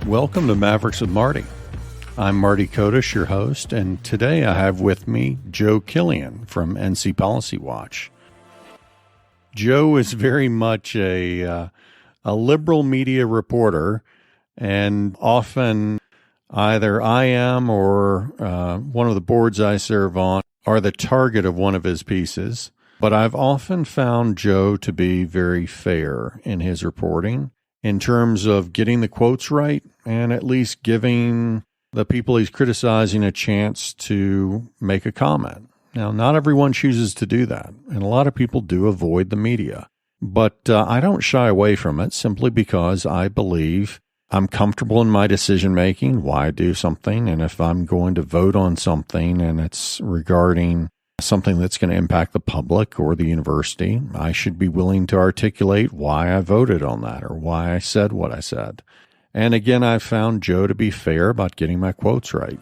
Welcome to Mavericks with Marty. I'm Marty Kodesh, your host, and today I have with me Joe Killian from NC Policy Watch. Joe is very much a liberal media reporter, and often either I am or one of the boards I serve on are the target of one of his pieces. But I've often found Joe to be very fair in his reporting in terms of getting the quotes right and at least giving the people he's criticizing a chance to make a comment. Now, not everyone chooses to do that, and a lot of people do avoid the media. But I don't shy away from it simply because I believe I'm comfortable in my decision-making, why I do something, and if I'm going to vote on something and it's regarding something that's going to impact the public or the university, I should be willing to articulate why I voted on that or why I said what I said. And again, I've found Joe to be fair about getting my quotes right.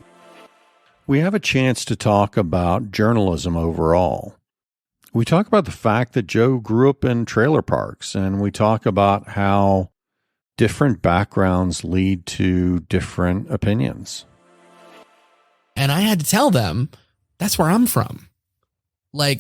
We have a chance to talk about journalism overall. We talk about the fact that Joe grew up in trailer parks, and we talk about how different backgrounds lead to different opinions. And I had to tell them, that's where I'm from.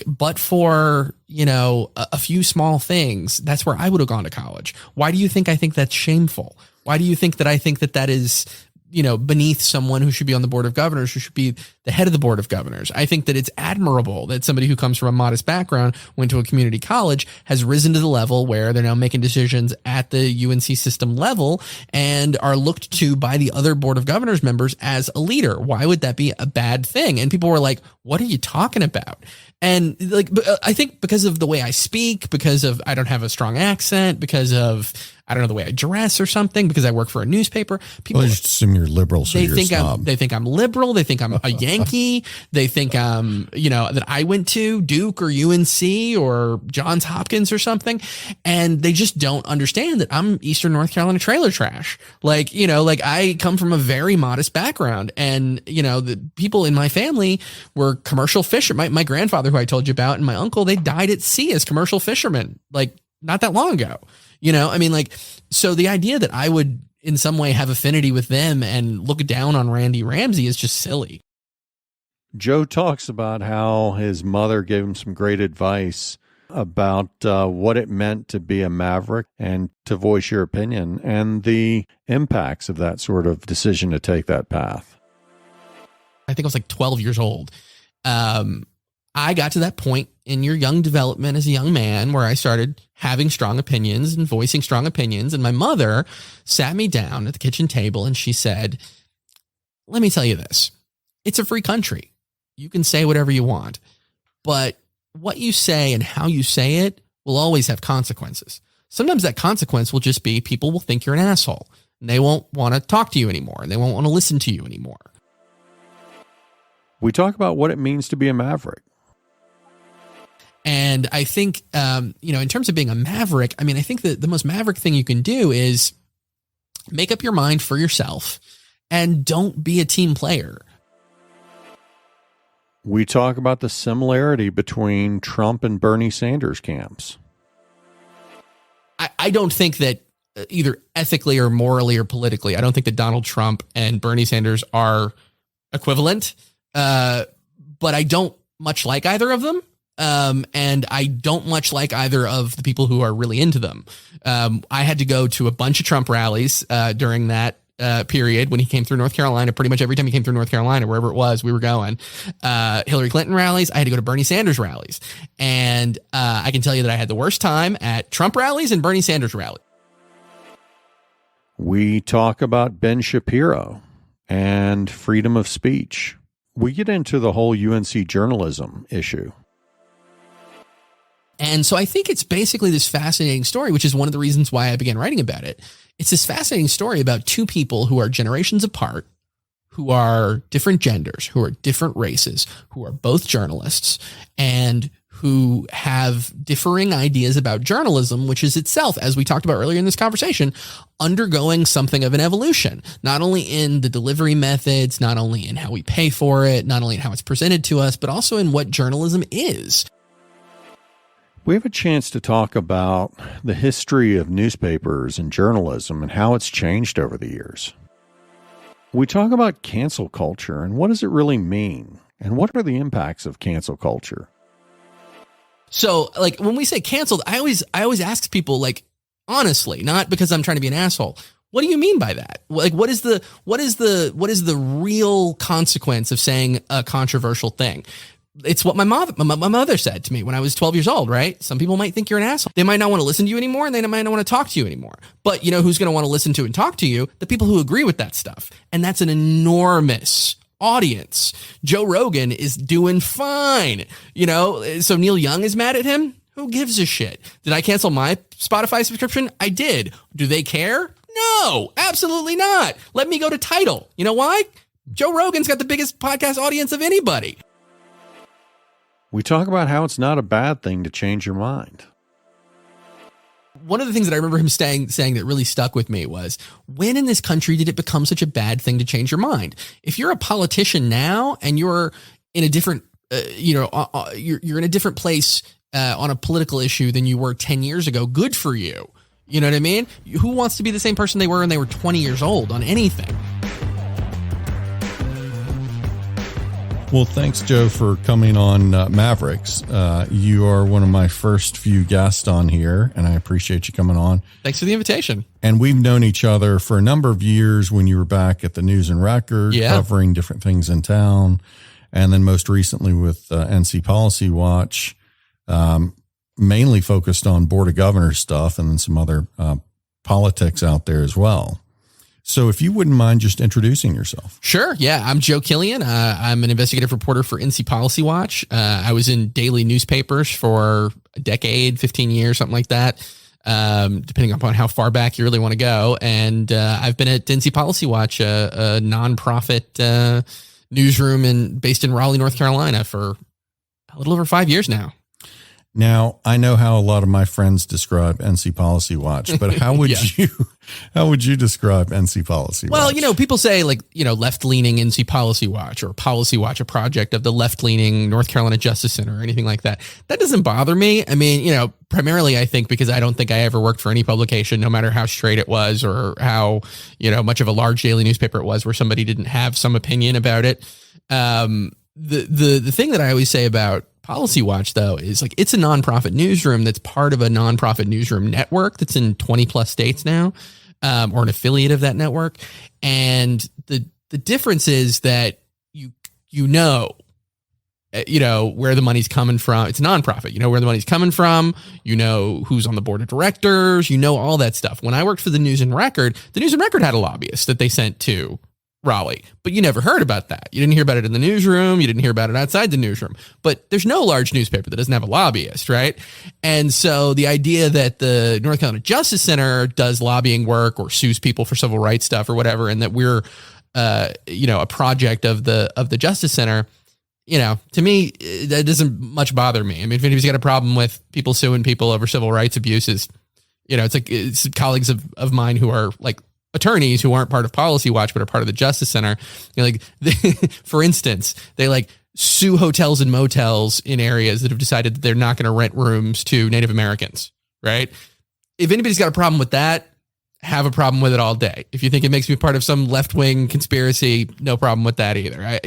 But for, a few small things, that's where I would have gone to college. Why do you think I think that's shameful? Why do you think that I think that that is, beneath someone who should be on the board of governors, who should be the head of the board of governors? I think that it's admirable that somebody who comes from a modest background, went to a community college, has risen to the level where they're now making decisions at the UNC system level and are looked to by the other board of governors members as a leader. Why would that be a bad thing? And people were like, what are you talking about? And I think because of the way I speak, because of I don't have a strong accent, because of the way I dress or something, because I work for a newspaper, people just assume you're liberal, so they think I'm liberal. They think I'm a Yankee. They think that I went to Duke or UNC or Johns Hopkins or something, and they just don't understand that I'm Eastern North Carolina trailer trash. I come from a very modest background, and the people in my family were commercial fishermen. My grandfather, who I told you about, and my uncle, they died at sea as commercial fishermen, not that long ago. So the idea that I would in some way have affinity with them and look down on Randy Ramsey is just silly. Joe talks about how his mother gave him some great advice about what it meant to be a maverick and to voice your opinion and the impacts of that sort of decision to take that path. I think I was 12 years old. I got to that point in your young development as a young man where I started having strong opinions and voicing strong opinions. And my mother sat me down at the kitchen table and she said, let me tell you this. It's a free country. You can say whatever you want, but what you say and how you say it will always have consequences. Sometimes that consequence will just be people will think you're an asshole and they won't want to talk to you anymore and they won't want to listen to you anymore. We talk about what it means to be a maverick. And I think, in terms of being a maverick, I think that the most maverick thing you can do is make up your mind for yourself and don't be a team player. We talk about the similarity between Trump and Bernie Sanders camps. I don't think that either ethically or morally or politically, I don't think that Donald Trump and Bernie Sanders are equivalent. But I don't much like either of them. And I don't much like either of the people who are really into them. I had to go to a bunch of Trump rallies during that period when he came through North Carolina. Pretty much every time he came through North Carolina, wherever it was, we were going. Hillary Clinton rallies. I had to go to Bernie Sanders rallies. And I can tell you that I had the worst time at Trump rallies and Bernie Sanders rallies. We talk about Ben Shapiro and freedom of speech. We get into the whole UNC journalism issue. And so I think it's basically this fascinating story, which is one of the reasons why I began writing about it. It's this fascinating story about two people who are generations apart, who are different genders, who are different races, who are both journalists, and who have differing ideas about journalism, which is itself, as we talked about earlier in this conversation, undergoing something of an evolution, not only in the delivery methods, not only in how we pay for it, not only in how it's presented to us, but also in what journalism is. We have a chance to talk about the history of newspapers and journalism and how it's changed over the years. We talk about cancel culture and what does it really mean? And what are the impacts of cancel culture? So, like, when we say canceled, I always ask people, like, honestly, not because I'm trying to be an asshole. What do you mean by that? Like, what is the real consequence of saying a controversial thing? It's what my mother said to me when I was 12 years old, right? Some people might think you're an asshole. They might not want to listen to you anymore, and they might not want to talk to you anymore. But you know who's going to want to listen to and talk to you? The people who agree with that stuff. And that's an enormous audience. Joe Rogan is doing fine. You know, so Neil Young is mad at him? Who gives a shit? Did I cancel my Spotify subscription? I did. Do they care? No, absolutely not. Let me go to Tidal. You know why? Joe Rogan's got the biggest podcast audience of anybody. We talk about how it's not a bad thing to change your mind. One of the things that I remember him saying that really stuck with me was, when in this country did it become such a bad thing to change your mind? If you're a politician now and you're in a different, you're in a different place on a political issue than you were 10 years ago, good for you. You know what I mean? Who wants to be the same person they were when they were 20 years old on anything? Well, thanks, Joe, for coming on Mavericks. You are one of my first few guests on here, and I appreciate you coming on. Thanks for the invitation. And we've known each other for a number of years when you were back at the News and Record, covering different things in town. And then most recently with NC Policy Watch, mainly focused on Board of Governors stuff and then some other politics out there as well. So if you wouldn't mind just introducing yourself. Sure. Yeah. I'm Joe Killian. I'm an investigative reporter for NC Policy Watch. I was in daily newspapers for a decade, 15 years, something like that, depending upon how far back you really want to go. And I've been at NC Policy Watch, a nonprofit newsroom based in Raleigh, North Carolina, for a little over 5 years now. Now, I know how a lot of my friends describe NC Policy Watch, but how would you describe NC Policy Watch? Well, you know, people say, like, you know, left-leaning NC Policy Watch or Policy Watch, a project of the left-leaning North Carolina Justice Center or anything like that. That doesn't bother me. I mean, you know, primarily I think because I don't think I ever worked for any publication, no matter how straight it was or how, you know, much of a large daily newspaper it was, where somebody didn't have some opinion about it. The thing that I always say about Policy Watch, though, is like, it's a nonprofit newsroom that's part of a nonprofit newsroom network that's in 20 plus states now, or an affiliate of that network. And the difference is that you know where the money's coming from. It's a nonprofit. You know where the money's coming from. You know who's on the board of directors. You know all that stuff. When I worked for the News and Record had a lobbyist that they sent to Raleigh, but you never heard about that. You didn't hear about it in the newsroom. You didn't hear about it outside the newsroom. But there's no large newspaper that doesn't have a lobbyist, right? And so the idea that the North Carolina Justice Center does lobbying work or sues people for civil rights stuff or whatever, and that we're, a project of the Justice Center, you know, to me, that doesn't much bother me. I mean, if anybody's got a problem with people suing people over civil rights abuses, you know, it's colleagues of mine who are like attorneys who aren't part of Policy Watch but are part of the Justice Center. You know, like for instance, they like sue hotels and motels in areas that have decided that they're not going to rent rooms to Native Americans, right? If anybody's of a problem with that, have a problem with it all day. If you think it makes me part of some left-wing conspiracy, no problem with that either. One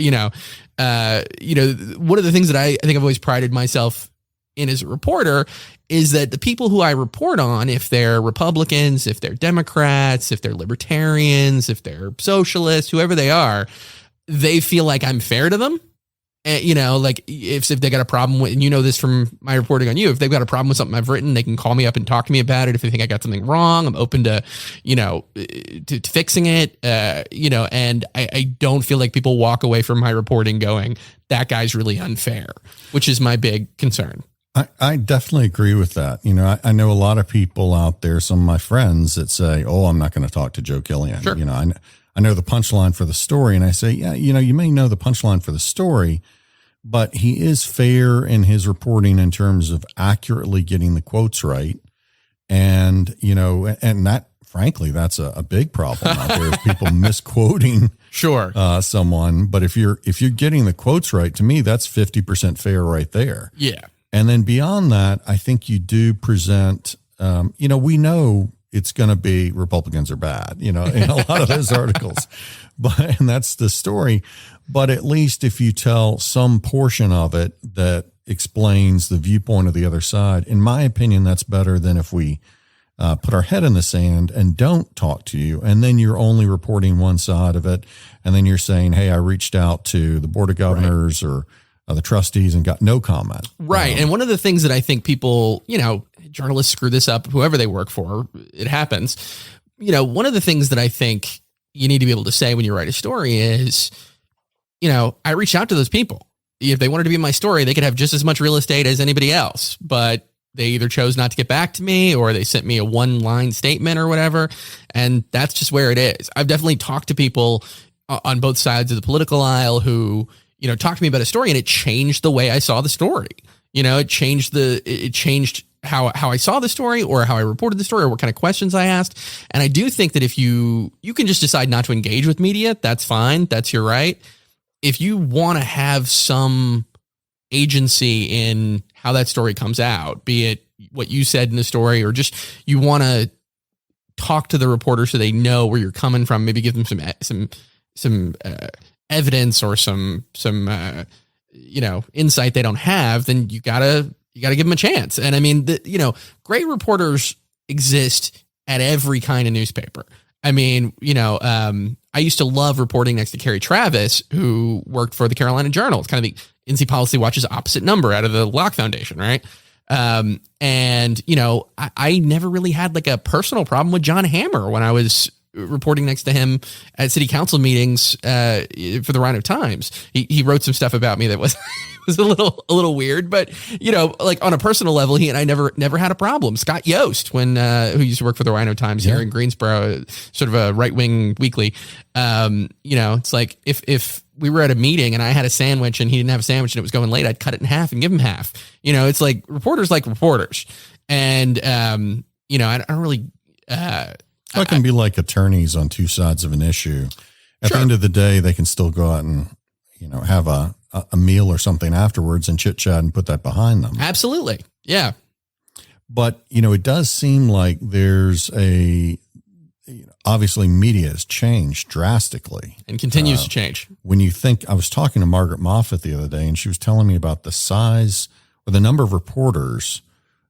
of the things that I think I've always prided myself in as a reporter is that the people who I report on, if they're Republicans, if they're Democrats, if they're libertarians, if they're socialists, whoever they are, they feel like I'm fair to them. And, you know, like if they got a problem with, and you know this from my reporting on you, if they've got a problem with something I've written, they can call me up and talk to me about it. If they think I got something wrong, I'm open to, to fixing it, and I don't feel like people walk away from my reporting going, that guy's really unfair, which is my big concern. I definitely agree with that. You know, I know a lot of people out there, some of my friends that say, oh, I'm not going to talk to Joe Killian. Sure. You know, I know the punchline for the story. And I say, yeah, you know, you may know the punchline for the story, but he is fair in his reporting in terms of accurately getting the quotes right. And, you know, and that, frankly, that's a big problem out there, is people misquoting someone. But if you're getting the quotes right, to me, that's 50% fair right there. Yeah. And then beyond that, I think you do present, we know it's going to be Republicans are bad, in a lot of those articles. And that's the story. But at least if you tell some portion of it that explains the viewpoint of the other side, in my opinion, that's better than if we put our head in the sand and don't talk to you. And then you're only reporting one side of it. And then you're saying, hey, I reached out to the board of governors or the trustees and got no comment. Right. And one of the things that I think people, journalists screw this up, whoever they work for, it happens. One of the things that I think you need to be able to say when you write a story is, I reached out to those people. If they wanted to be in my story, they could have just as much real estate as anybody else, but they either chose not to get back to me or they sent me a one-line statement or whatever. And that's just where it is. I've definitely talked to people on both sides of the political aisle who, talked to me about a story and it changed the way I saw the story. It changed how I saw the story or how I reported the story or what kind of questions I asked. And I do think that if you can just decide not to engage with media, that's fine. That's your right. If you want to have some agency in how that story comes out, be it what you said in the story, or just you want to talk to the reporter so they know where you're coming from, maybe give them some evidence or some insight they don't have, then you gotta give them a chance. And I mean, great reporters exist at every kind of newspaper. I mean, I used to love reporting next to Carrie Travis, who worked for the Carolina Journal. It's kind of the NC Policy Watch's opposite number out of the Locke Foundation, right? And I never really had like a personal problem with John Hammer when I was reporting next to him at city council meetings for the Rhino Times. He wrote some stuff about me that was was a little weird, but like on a personal level, he and I never had a problem. Scott Yost, who used to work for the Rhino Times here in Greensboro, sort of a right-wing weekly. It's like if we were at a meeting and I had a sandwich and he didn't have a sandwich and it was going late, I'd cut it in half and give him half. It's like reporters like reporters. And I don't really It can be like attorneys on two sides of an issue. At the end of the day, they can still go out and, have a meal or something afterwards and chit chat and put that behind them. Absolutely. Yeah. But, it does seem like there's obviously media has changed drastically. And continues to change. When you think, I was talking to Margaret Moffat the other day and she was telling me about the size or the number of reporters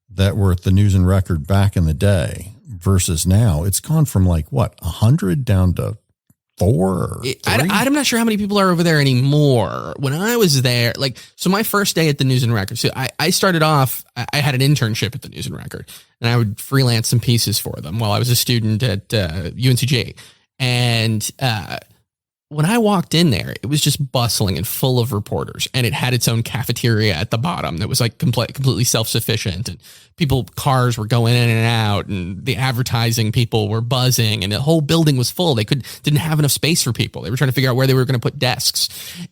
that were at the News and Record back in the day versus now. It's gone from 100 down to 4 or 3? I'm not sure how many people are over there anymore. When I was there, so my first day at the News and Record, so I started off, I had an internship at the News and Record and I would freelance some pieces for them while I was a student at UNCG. And when I walked in there, it was just bustling and full of reporters, and it had its own cafeteria at the bottom that was completely self-sufficient, and cars were going in and out, and the advertising people were buzzing, and the whole building was full. They didn't have enough space for people. They were trying to figure out where they were going to put desks.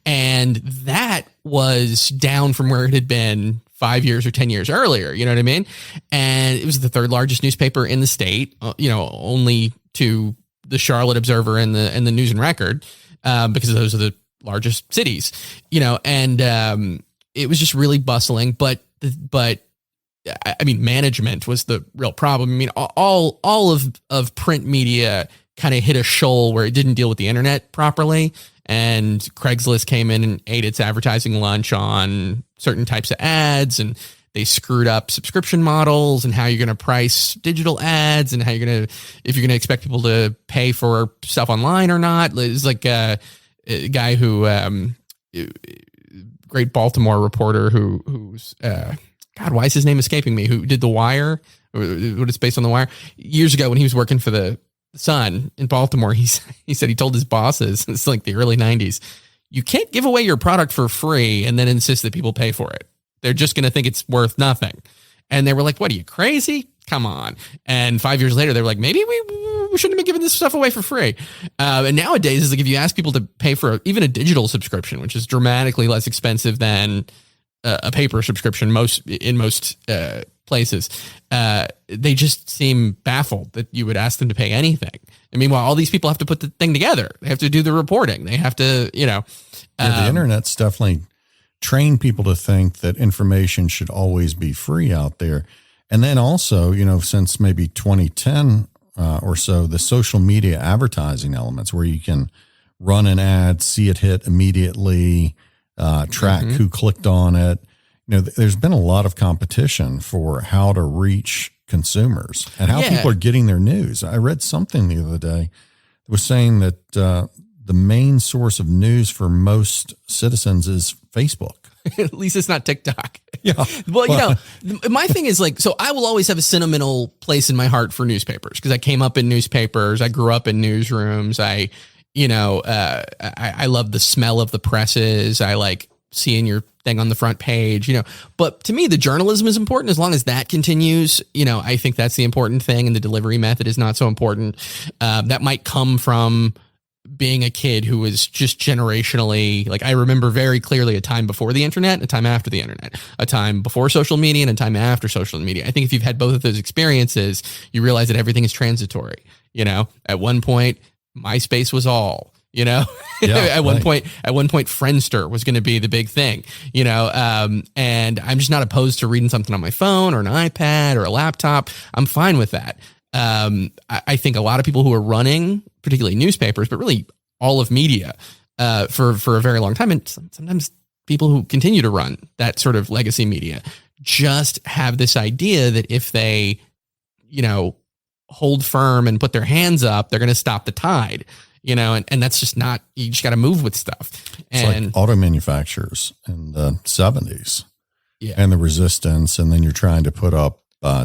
And that was down from where it had been 5 years or 10 years earlier. You know what I mean? And it was the third largest newspaper in the state, only to the Charlotte Observer and the News and Record. Because those are the largest cities, and it was just really bustling. But I mean, management was the real problem. I mean, all of print media kind of hit a shoal where it didn't deal with the internet properly, and Craigslist came in and ate its advertising lunch on certain types of ads, and they screwed up subscription models and how you're going to price digital ads and if you're going to expect people to pay for stuff online or not. It's like a guy who, great Baltimore reporter who's, God, why is his name escaping me? Who did The Wire, what it's based on The Wire years ago when he was working for the Sun in Baltimore. He said he told his bosses, it's like the early 90s, you can't give away your product for free and then insist that people pay for it. They're just going to think it's worth nothing. And they were like, what, are you crazy? Come on. And 5 years later, they were like, maybe we shouldn't have been giving this stuff away for free. And nowadays, it's like if you ask people to pay for even a digital subscription, which is dramatically less expensive than a paper subscription in most places, they just seem baffled that you would ask them to pay anything. And meanwhile, all these people have to put the thing together. They have to do the reporting. They have to, the internet's definitely train people to think that information should always be free out there. And then also, since maybe 2010 or so, the social media advertising elements where you can run an ad, see it hit immediately, track who clicked on it. There's been a lot of competition for how to reach consumers and how people are getting their news. I read something the other day that was saying that the main source of news for most citizens is Facebook. At least it's not TikTok. Yeah. Well, my thing is so I will always have a sentimental place in my heart for newspapers because I came up in newspapers. I grew up in newsrooms. I love the smell of the presses. I like seeing your thing on the front page, but to me, the journalism is important. As long as that continues, I think that's the important thing. And the delivery method is not so important. That might come from being a kid who was just generationally, I remember very clearly a time before the internet, a time after the internet, a time before social media and a time after social media. I think if you've had both of those experiences, you realize that everything is transitory. At one point, MySpace was all, at one point, Friendster was going to be the big thing, and I'm just not opposed to reading something on my phone or an iPad or a laptop. I'm fine with that. I think a lot of people who are running, particularly newspapers, but really all of media, for a very long time, and sometimes people who continue to run that sort of legacy media just have this idea that if they, hold firm and put their hands up, they're going to stop the tide, and that's just not, you just got to move with stuff. And like auto manufacturers in the 70s yeah. and the resistance. And then you're trying to put up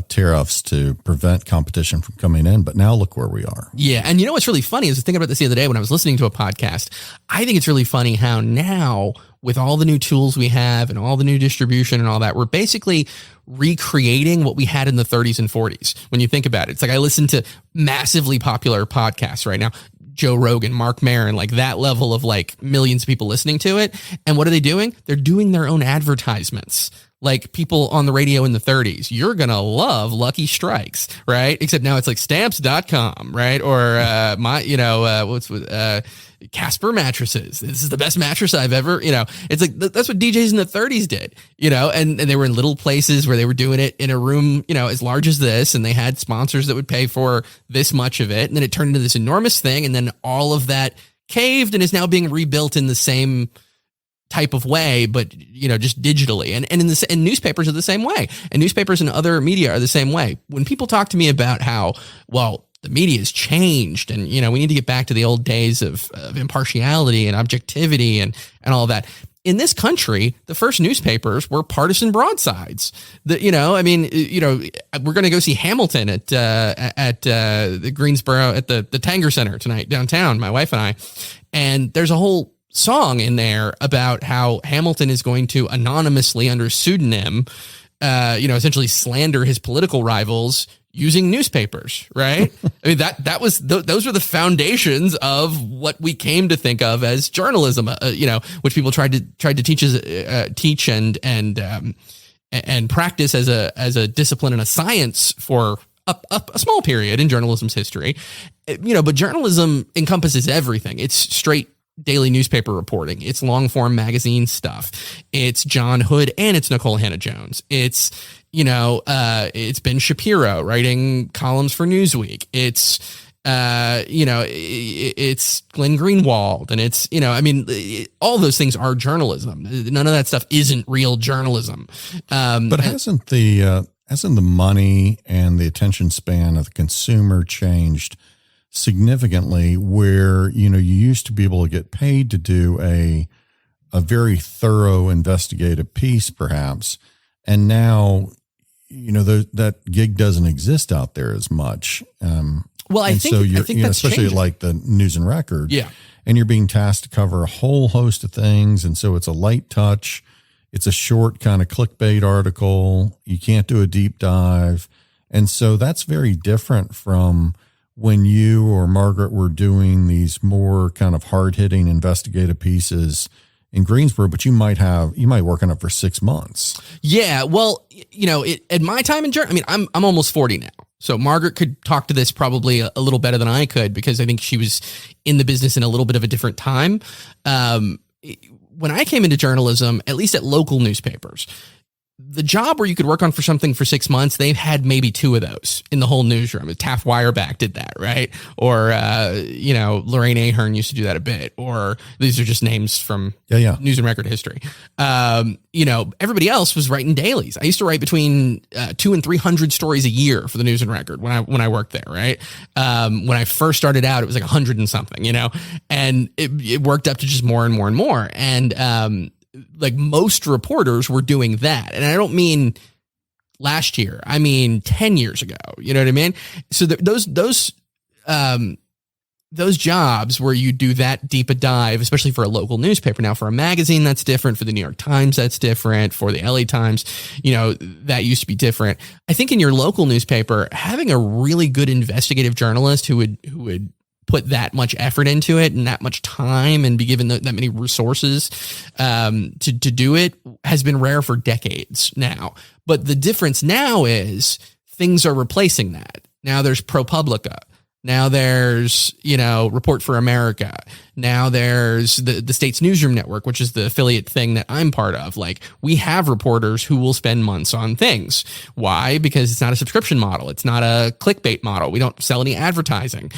tariffs to prevent competition from coming in. But now look where we are. Yeah. And what's really funny is I was thinking about this the other day when I was listening to a podcast. I think it's really funny how now with all the new tools we have and all the new distribution and all that, we're basically recreating what we had in the 30s and 40s. When you think about it, it's like I listen to massively popular podcasts right now. Joe Rogan, Mark Maron, that level of millions of people listening to it. And what are they doing? They're doing their own advertisements. Like people on the radio in the 30s, you're going to love Lucky Strikes, right? Except now it's stamps.com, right? Or Casper mattresses. This is the best mattress I've ever, it's that's what DJs in the 30s did, and they were in little places where they were doing it in a room, as large as this. And they had sponsors that would pay for this much of it. And then it turned into this enormous thing. And then all of that caved and is now being rebuilt in the same type of way, but just digitally. And newspapers are the same way. And newspapers and other media are the same way. When people talk to me about how, the media has changed and, we need to get back to the old days of impartiality and objectivity and all of that. In this country, the first newspapers were partisan broadsides. We're going to go see Hamilton at the Greensboro at the Tanger Center tonight downtown, my wife and I. And there's a whole song in there about how Hamilton is going to anonymously under pseudonym, essentially slander his political rivals using newspapers, right? I mean, that was, those were the foundations of what we came to think of as journalism, which people tried to teach and practice as a discipline and a science for a small period in journalism's history. But journalism encompasses everything. It's straight daily newspaper reporting. It's long form magazine stuff. It's John Hood and it's Nicole Hannah-Jones. It's, it's Ben Shapiro writing columns for Newsweek. It's, it's Glenn Greenwald and it's, all those things are journalism. None of that stuff isn't real journalism. But hasn't the money and the attention span of the consumer changed significantly where, you used to be able to get paid to do a very thorough investigative piece perhaps. And now, that gig doesn't exist out there as much. I think that's especially changing. Like the News and Record. Yeah. And you're being tasked to cover a whole host of things. And so it's a light touch. It's a short kind of clickbait article. You can't do a deep dive. And so that's very different from when you or Margaret were doing these more kind of hard-hitting investigative pieces in Greensboro, but you might work on it for 6 months. Yeah. Well, at my time in journalism, I'm almost 40 now. So Margaret could talk to this probably a little better than I could because I think she was in the business in a little bit of a different time. When I came into journalism, at least at local newspapers, the job where you could work on for something for 6 months, they've had maybe 2 of those in the whole newsroom. Taft Wireback did that, right? Or, Lorraine Ahern used to do that a bit. Or these are just names from News and Record history. Everybody else was writing dailies. I used to write between 200 and 300 stories a year for the News and Record when I worked there, right? When I first started out, it was like 100 and something, and it worked up to just more and more and more. And, like most reporters were doing that. And I don't mean last year, I mean 10 years ago. You know what I mean? So those jobs where you do that deep a dive, especially for a local newspaper. Now for a magazine, that's different. For the New York Times, that's different. For the LA Times, that used to be different. I think in your local newspaper, having a really good investigative journalist who would put that much effort into it and that much time and be given that many resources to do it has been rare for decades now. But the difference now is things are replacing that. Now there's ProPublica. Now there's, Report for America. Now there's the State's Newsroom Network, which is the affiliate thing that I'm part of. Like, we have reporters who will spend months on things. Why? Because it's not a subscription model. It's not a clickbait model. We don't sell any advertising,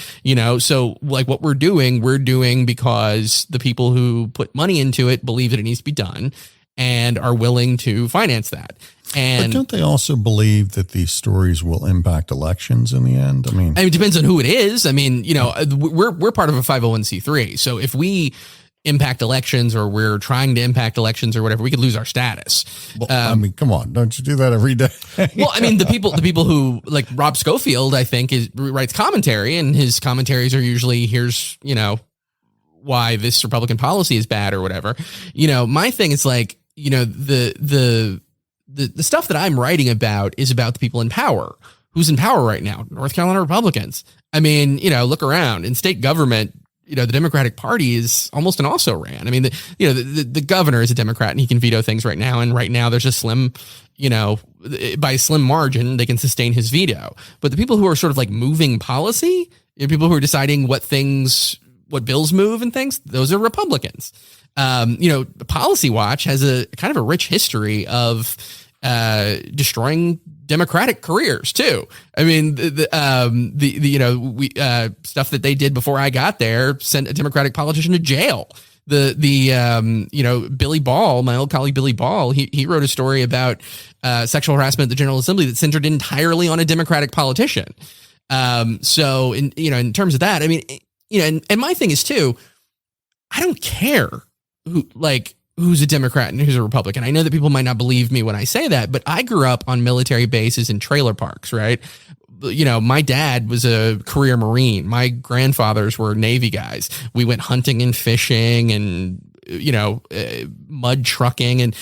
So like what we're doing because the people who put money into it believe that it needs to be done and are willing to finance that. And but don't they also believe that these stories will impact elections in the end? I mean, it depends on who it is. I mean, we're part of a 501c3. So if we impact elections or we're trying to impact elections or whatever, we could lose our status. Well, come on. Don't you do that every day? Well, I mean, the people who like Rob Schofield, I think writes commentary, and his commentaries are usually, here's, why this Republican policy is bad or whatever. My thing is like, the stuff that I'm writing about is about the people in power. Who's in power right now? North Carolina Republicans. I mean, look around in state government. The Democratic Party is almost an also-ran. I mean, the governor is a Democrat and he can veto things right now. And right now there's a slim, by a slim margin, they can sustain his veto. But the people who are sort of like moving policy, people who are deciding what bills move and things, those are Republicans. Policy Watch has a kind of a rich history of destroying Democratic careers too. I mean, the stuff that they did before I got there sent a Democratic politician to jail. Billy Ball, my old colleague Billy Ball, he wrote a story about sexual harassment at the General Assembly that centered entirely on a Democratic politician. So in terms of that, I mean, and my thing is too, I don't care who's a Democrat and who's a Republican. I know that people might not believe me when I say that, but I grew up on military bases and trailer parks, right? My dad was a career Marine. My grandfathers were Navy guys. We went hunting and fishing and, mud trucking and,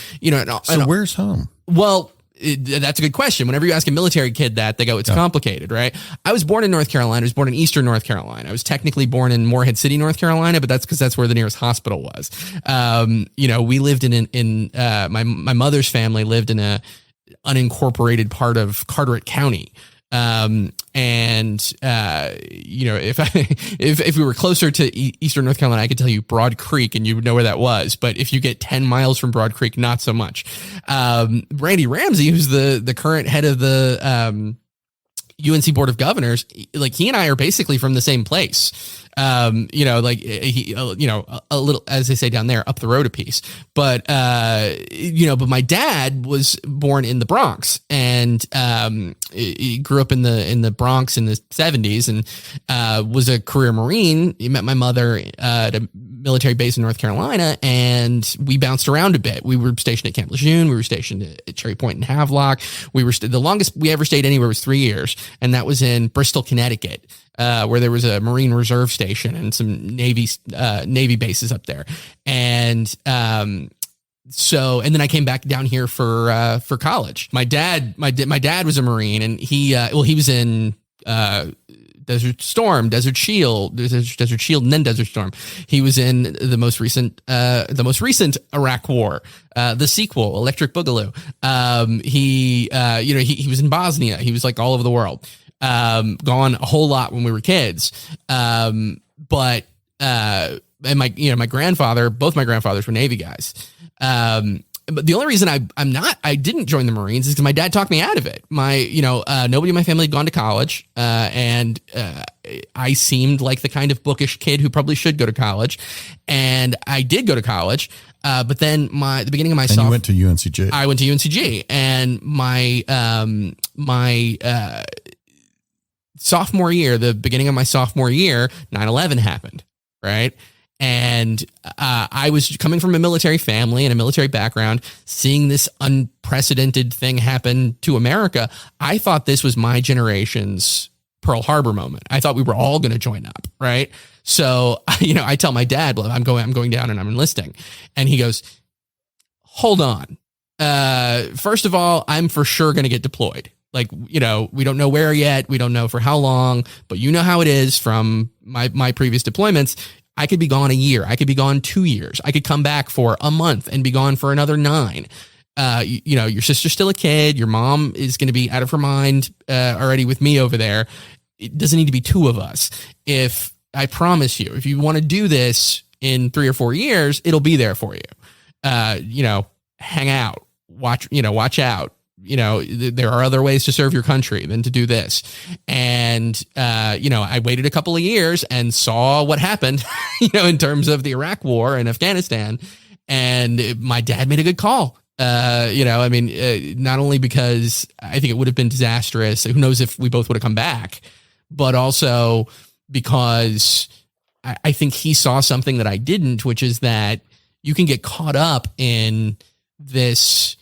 So where's home? Well, that's a good question. Whenever you ask a military kid that, they go, it's complicated, right? I was born in North Carolina. I was born in Eastern North Carolina. I was technically born in Morehead City, North Carolina, but that's because that's where the nearest hospital was. We lived my mother's family lived in a unincorporated part of Carteret County. If we were closer to Eastern North Carolina, I could tell you Broad Creek and you would know where that was. But if you get 10 miles from Broad Creek, not so much. Randy Ramsey, who's the current head of the UNC Board of Governors, like he and I are basically from the same place. A little, as they say down there, up the road a piece. But my dad was born in the Bronx and he grew up in the Bronx in the 70s and was a career Marine. He met my mother at a military base in North Carolina, and we bounced around a bit. We were stationed at Camp Lejeune. We were stationed at Cherry Point and Havelock. We were the longest we ever stayed anywhere was 3 years, and that was in Bristol, Connecticut, where there was a Marine Reserve station and some Navy bases up there. And then I came back down here for college. My dad was a Marine, and he was in Desert Shield, and then Desert Storm. He was in the most recent Iraq War, the sequel, Electric Boogaloo. He was in Bosnia. He was like all over the world. Gone a whole lot when we were kids. And my grandfather, both my grandfathers were Navy guys. But the only reason I didn't join the Marines is because my dad talked me out of it. Nobody in my family had gone to college, and I seemed like the kind of bookish kid who probably should go to college, and I did go to college. But then the beginning of my you went to UNCG. I went to UNCG, and my sophomore year, the beginning of my sophomore year, 9/11 happened, right? And I was coming from a military family and a military background, seeing this unprecedented thing happen to America. I thought this was my generation's Pearl Harbor moment. I thought we were all going to join up, right? So, I tell my dad, well, I'm going down and I'm enlisting. And he goes, hold on. First of all, I'm for sure going to get deployed. Like, we don't know where yet. We don't know for how long, but you know how it is from my previous deployments. I could be gone a year. I could be gone 2 years. I could come back for a month and be gone for another 9. Your sister's still a kid. Your mom is going to be out of her mind already with me over there. It doesn't need to be 2 of us. I promise you, if you want to do this in 3 or 4 years, it'll be there for you. Hang out, watch out. There are other ways to serve your country than to do this. And, I waited a couple of years and saw what happened, in terms of the Iraq war and Afghanistan. And my dad made a good call. Not only because I think it would have been disastrous. Who knows if we both would have come back, but also because I think he saw something that I didn't, which is that you can get caught up in this,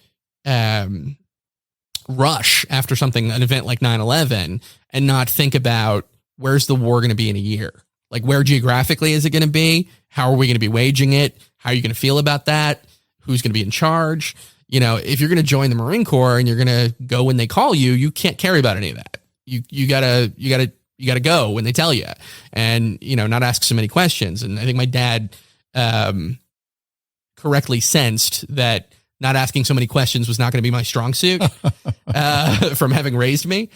rush after an event like 9/11 and not think about where's the war going to be in a year? Like, where geographically is it going to be? How are we going to be waging it? How are you going to feel about that? Who's going to be in charge? If you're going to join the Marine Corps and you're going to go when they call you, you can't care about any of that. You gotta go when they tell you, and not ask so many questions. And I think my dad correctly sensed that not asking so many questions was not going to be my strong suit from having raised me.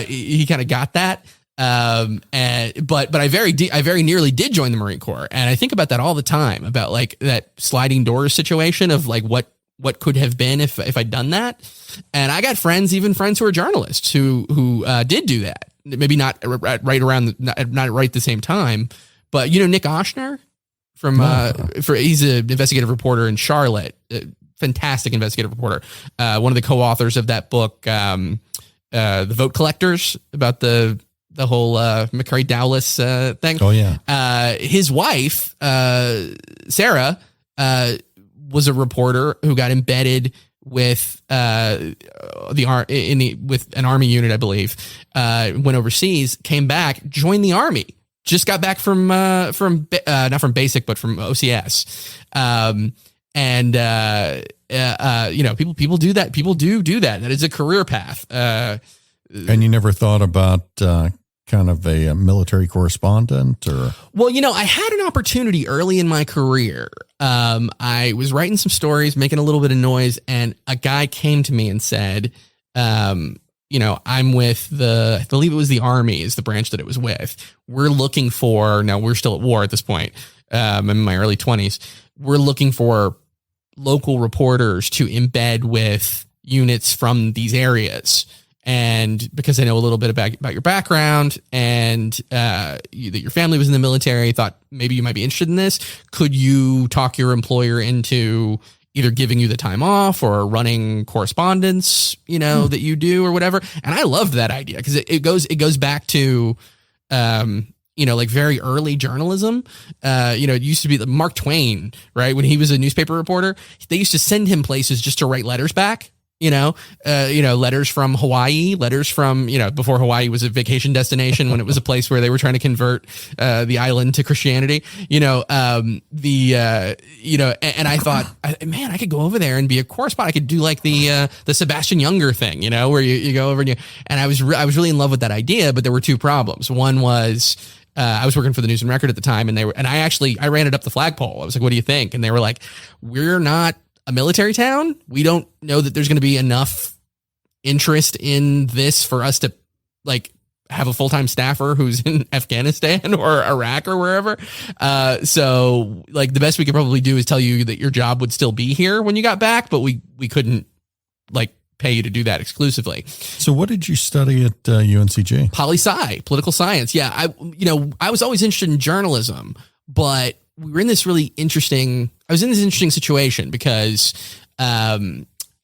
He kind of got that. But I very nearly did join the Marine Corps. And I think about that all the time, about like that sliding doors situation of like what could have been if I'd done that. And I got friends who are journalists who did do that. Maybe not right at the same time, but Nick Oshner he's an investigative reporter in Charlotte. Fantastic investigative reporter. One of the co-authors of that book, The Vote Collectors, about the whole McCurry Dowless thing. Oh yeah. His wife, Sarah, was a reporter who got embedded with with an army unit, I believe. Went overseas, came back, joined the army. Just got back from not from basic, but from OCS. People do that. People do that. That is a career path. And you never thought about kind of a military correspondent, or? Well, I had an opportunity early in my career. I was writing some stories, making a little bit of noise, and a guy came to me and said, I'm with I believe it was the Army is the branch that it was with. We're looking for, now we're still at war at this point. I'm in my early 20s. We're looking for local reporters to embed with units from these areas. And because I know a little bit about your background and that your family was in the military, thought maybe you might be interested in this. Could you talk your employer into either giving you the time off or running correspondence, that you do or whatever? And I loved that idea because it goes back to, like very early journalism. It used to be Mark Twain, right? When he was a newspaper reporter, they used to send him places just to write letters back. Letters from Hawaii, letters from, before Hawaii was a vacation destination, when it was a place where they were trying to convert the island to Christianity, and I thought, man, I could go over there and be a correspondent. I could do like the Sebastian Younger thing, where you go over and I was really in love with that idea, but there were 2 problems. One was, I was working for the News and Record at the time, and I ran it up the flagpole. I was like, what do you think? And they were like, we're not a military town. We don't know that there's going to be enough interest in this for us to like have a full-time staffer who's in Afghanistan or Iraq or wherever. So like the best we could probably do is tell you that your job would still be here when you got back, but we couldn't like pay you to do that exclusively. So what did you study at UNCG? Poli-sci, political science. Yeah. I was always interested in journalism, but we were in this really interesting situation because,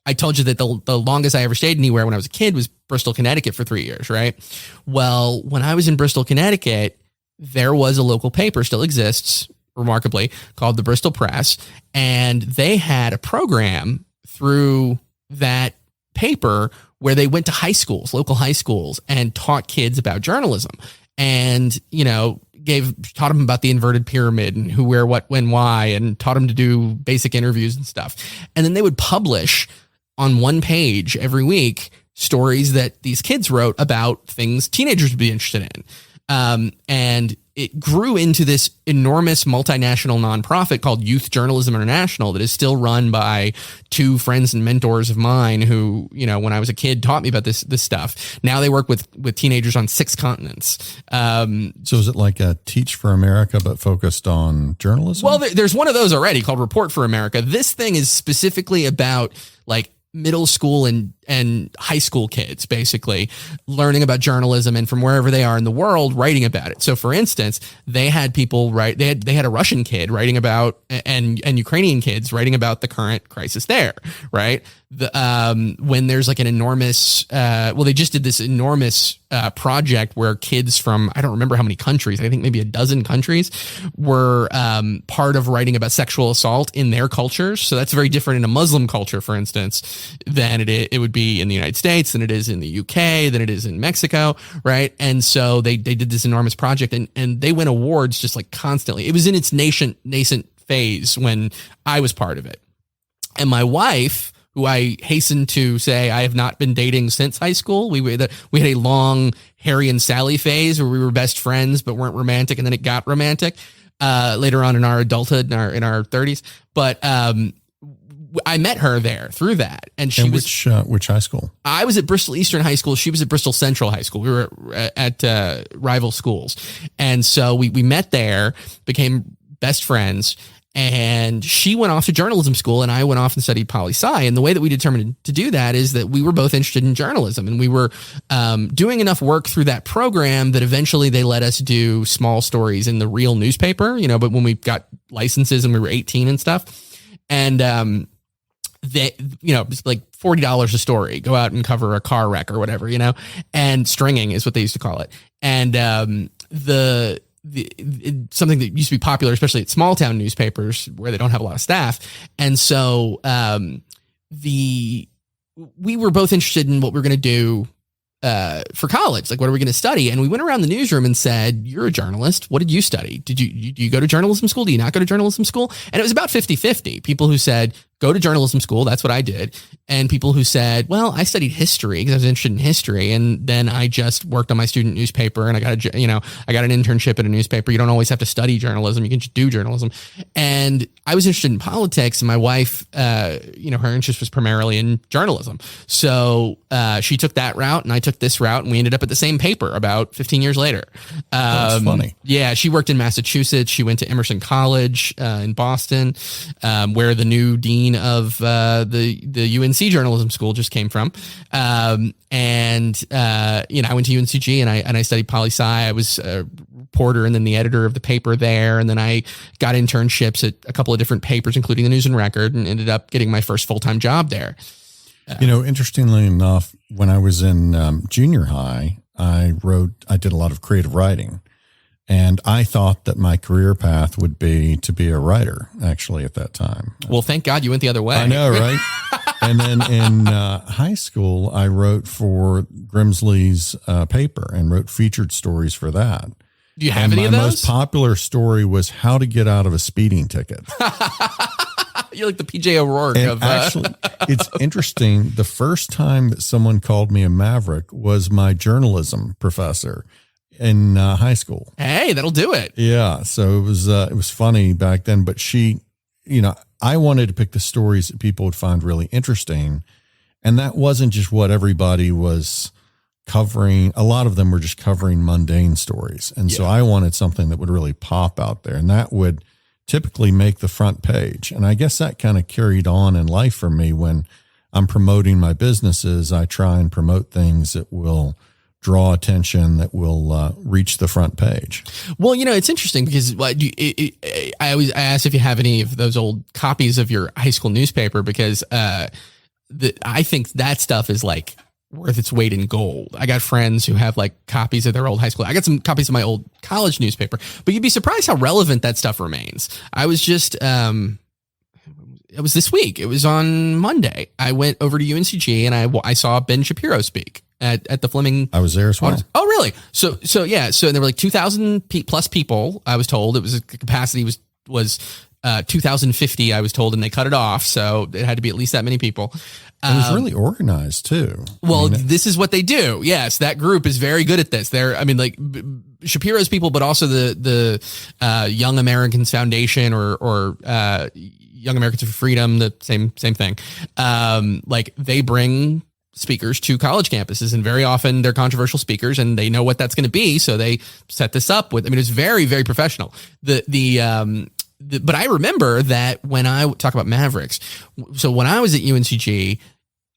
I told you that the longest I ever stayed anywhere when I was a kid was Bristol, Connecticut for 3 years, right? Well, when I was in Bristol, Connecticut, there was a local paper, still exists, remarkably, called the Bristol Press, and they had a program through that paper where they went to high schools, local high schools, and taught kids about journalism. And, taught them about the inverted pyramid and who, where, what, when, why, and taught them to do basic interviews and stuff. And then they would publish on one page every week stories that these kids wrote about things teenagers would be interested in. And it grew into this enormous multinational nonprofit called Youth Journalism International that is still run by two friends and mentors of mine who, when I was a kid, taught me about this stuff. Now they work with teenagers on 6 continents. So is it like a Teach for America, but focused on journalism? Well, there's one of those already called Report for America. This thing is specifically about like middle school and high school kids basically learning about journalism and from wherever they are in the world writing about it. So for instance, they had people write, they had a Russian kid writing about and Ukrainian kids writing about the current crisis there, right? When there's like an enormous, they just did this enormous project where kids from, I don't remember how many countries, I think maybe a dozen countries were part of writing about sexual assault in their cultures. So that's very different in a Muslim culture, for instance, than it would be in the United States, than it is in the UK, than it is in Mexico, right? And so they did this enormous project and they win awards just like constantly. It was in its nascent phase when I was part of it. And my wife, who I hasten to say I have not been dating since high school. We had a long Harry and Sally phase where we were best friends but weren't romantic, and then it got romantic later on in our adulthood, in our 30s. But I met her there through that, and she was which high school? I was at Bristol Eastern High School. She was at Bristol Central High School. We were at rival schools, and so we met there, became best friends. And she went off to journalism school and I went off and studied poli-sci. And the way that we determined to do that is that we were both interested in journalism, and we were doing enough work through that program that eventually they let us do small stories in the real newspaper, but when we got licenses and we were 18 and stuff. And they, it's like $40 a story, go out and cover a car wreck or whatever, and stringing is what they used to call it. And something that used to be popular, especially at small town newspapers where they don't have a lot of staff. And so we were both interested in what we were going to do for college. Like, what are we going to study? And we went around the newsroom and said, you're a journalist. What did you study? Do you go to journalism school? Do you not go to journalism school? And it was about 50-50. People who said, go to journalism school. That's what I did. And people who said, well, I studied history because I was interested in history. And then I just worked on my student newspaper and I got an internship at a newspaper. You don't always have to study journalism. You can just do journalism. And I was interested in politics, and my wife, her interest was primarily in journalism. So she took that route and I took this route, and we ended up at the same paper about 15 years later. That's funny. Yeah. She worked in Massachusetts. She went to Emerson College in Boston, where the new dean of the UNC journalism school just came from. I went to UNCG and I studied poli-sci. I was a reporter and then the editor of the paper there. And then I got internships at a couple of different papers, including the News and Record, and ended up getting my first full-time job there. Interestingly enough, when I was in junior high, I did a lot of creative writing. And I thought that my career path would be to be a writer, actually, at that time. Well, thank God you went the other way. I know, right? And then in high school, I wrote for Grimsley's paper and wrote featured stories for that. Do you have any of those? My most popular story was how to get out of a speeding ticket. You're like the PJ O'Rourke of... Actually, it's interesting. The first time that someone called me a maverick was my journalism professor in high school. Hey, that'll do it. Yeah. So it was funny back then, but she, I wanted to pick the stories that people would find really interesting. And that wasn't just what everybody was a lot of them were just covering mundane stories. And so I wanted something that would really pop out there, and that would typically make the front page. And I guess that kind of carried on in life for me. When I'm promoting my businesses, I try and promote things that will draw attention, that will reach the front page. Well, it's interesting because I asked if you have any of those old copies of your high school newspaper, because I think that stuff is like worth its weight in gold. I got friends who have like copies of their old high school. I got some copies of my old college newspaper, but you'd be surprised how relevant that stuff remains. I was just, it was this week. It was on Monday. I went over to UNCG and I saw Ben Shapiro speak at the Fleming. I was there as well. Oh, really? So yeah. So there were like 2,000 plus people. I was told it was capacity was 2,050. I was told, and they cut it off. So it had to be at least that many people. It was really organized too. Well, this is what they do. Yes, that group is very good at this. Like Shapiro's people, but also the Young Americans Foundation or Young Americans for Freedom, the same thing. Like they bring speakers to college campuses, and very often they're controversial speakers, and they know what that's going to be, so they set this up with. It's very, very professional. But I remember that when I talk about Mavericks, so when I was at UNCG,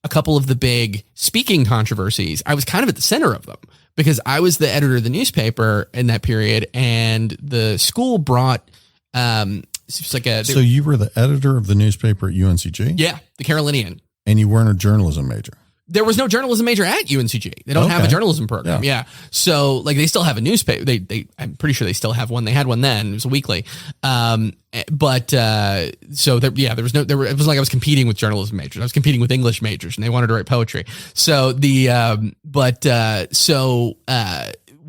a couple of the big speaking controversies, I was kind of at the center of them because I was the editor of the newspaper in that period, and the school brought so you were the editor of the newspaper at UNCG? Yeah, the Carolinian. And you weren't a journalism major? There was no journalism major at UNCG. They don't have a journalism program. Yeah. So like they still have a newspaper. I'm pretty sure they still have one. They had one then. It was a weekly. There was it was like I was competing with journalism majors. I was competing with English majors, and they wanted to write poetry. So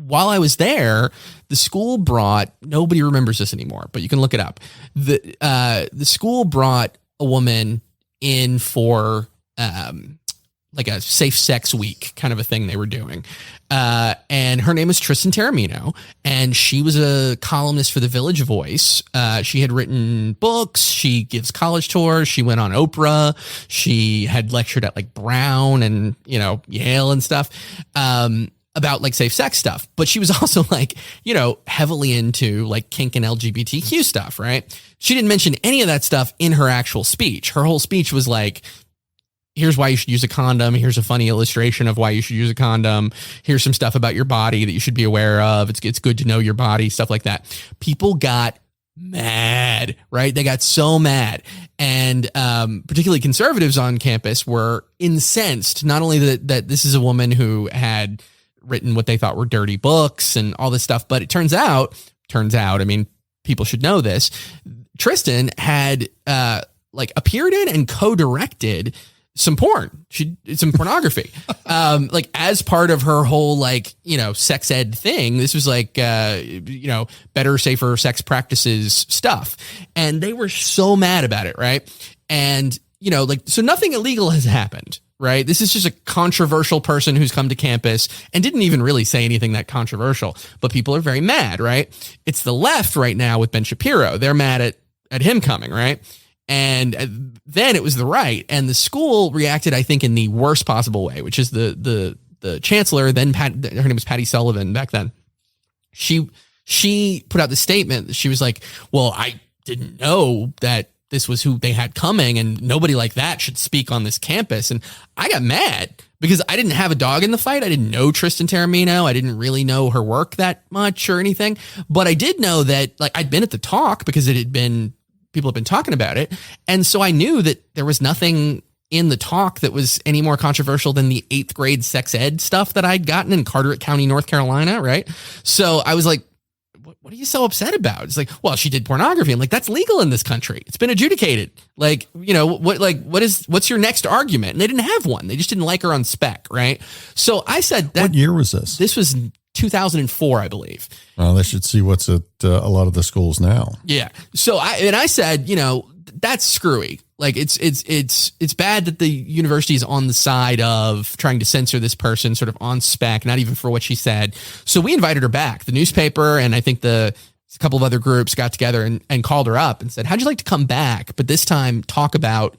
while I was there, the school brought, nobody remembers this anymore, but you can look it up. The school brought a woman in for, like a safe sex week kind of a thing they were doing. And her name was Tristan Taramino, and she was a columnist for the Village Voice. She had written books. She gives college tours. She went on Oprah. She had lectured at like Brown and, Yale and stuff, about like safe sex stuff. But she was also like, heavily into like kink and LGBTQ stuff, right? She didn't mention any of that stuff in her actual speech. Her whole speech was like, here's why you should use a condom. Here's a funny illustration of why you should use a condom. Here's some stuff about your body that you should be aware of. It's good to know your body, stuff like that. People got mad, right? They got so mad. And particularly conservatives on campus were incensed, not only that this is a woman who had written what they thought were dirty books and all this stuff, but it turns out, people should know this. Tristan had appeared in and co-directed some porn. Some pornography. Like as part of her whole sex ed thing. This was better, safer sex practices stuff. And they were so mad about it, right? And so nothing illegal has happened, right? This is just a controversial person who's come to campus and didn't even really say anything that controversial, but people are very mad, right? It's the left right now with Ben Shapiro. They're mad at him coming, right? And then it was the right, and the school reacted, I think, in the worst possible way, which is the chancellor, then her name was Patty Sullivan back then. She put out the statement. She was like, well, I didn't know that this was who they had coming, and nobody like that should speak on this campus. And I got mad because I didn't have a dog in the fight. I didn't know Tristan Taramino. I didn't really know her work that much or anything, but I did know that I'd been at the talk because people have been talking about it. And so I knew that there was nothing in the talk that was any more controversial than the 8th grade sex ed stuff that I'd gotten in Carteret County, North Carolina. Right. So I was like, what are you so upset about? It's like, well, she did pornography. I'm like, that's legal in this country. It's been adjudicated. What's your next argument? And they didn't have one. They just didn't like her on spec. Right. So I said that. What year was this? This was 2004, I believe. Well, they should see what's at a lot of the schools now. Yeah. So I said, that's screwy. Like it's bad that the university is on the side of trying to censor this person sort of on spec, not even for what she said. So we invited her back. The newspaper and I think a couple of other groups got together and called her up and said, how'd you like to come back? But this time talk about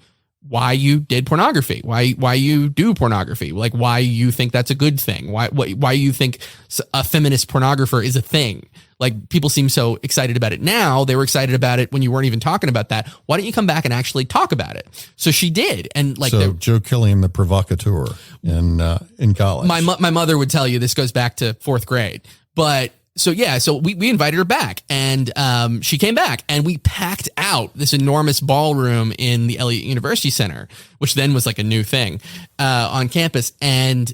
why you did pornography, why you do pornography, like why you think that's a good thing, why you think a feminist pornographer is a thing. Like, people seem so excited about it now. They were excited about it when you weren't even talking about that. Why don't you come back and actually talk about it? So she did. And like, so Joe Killian, the provocateur in college. My mother would tell you this goes back to fourth grade, but so yeah, so we invited her back, and she came back, and we packed out this enormous ballroom in the Elliott University Center, which then was like a new thing on campus, and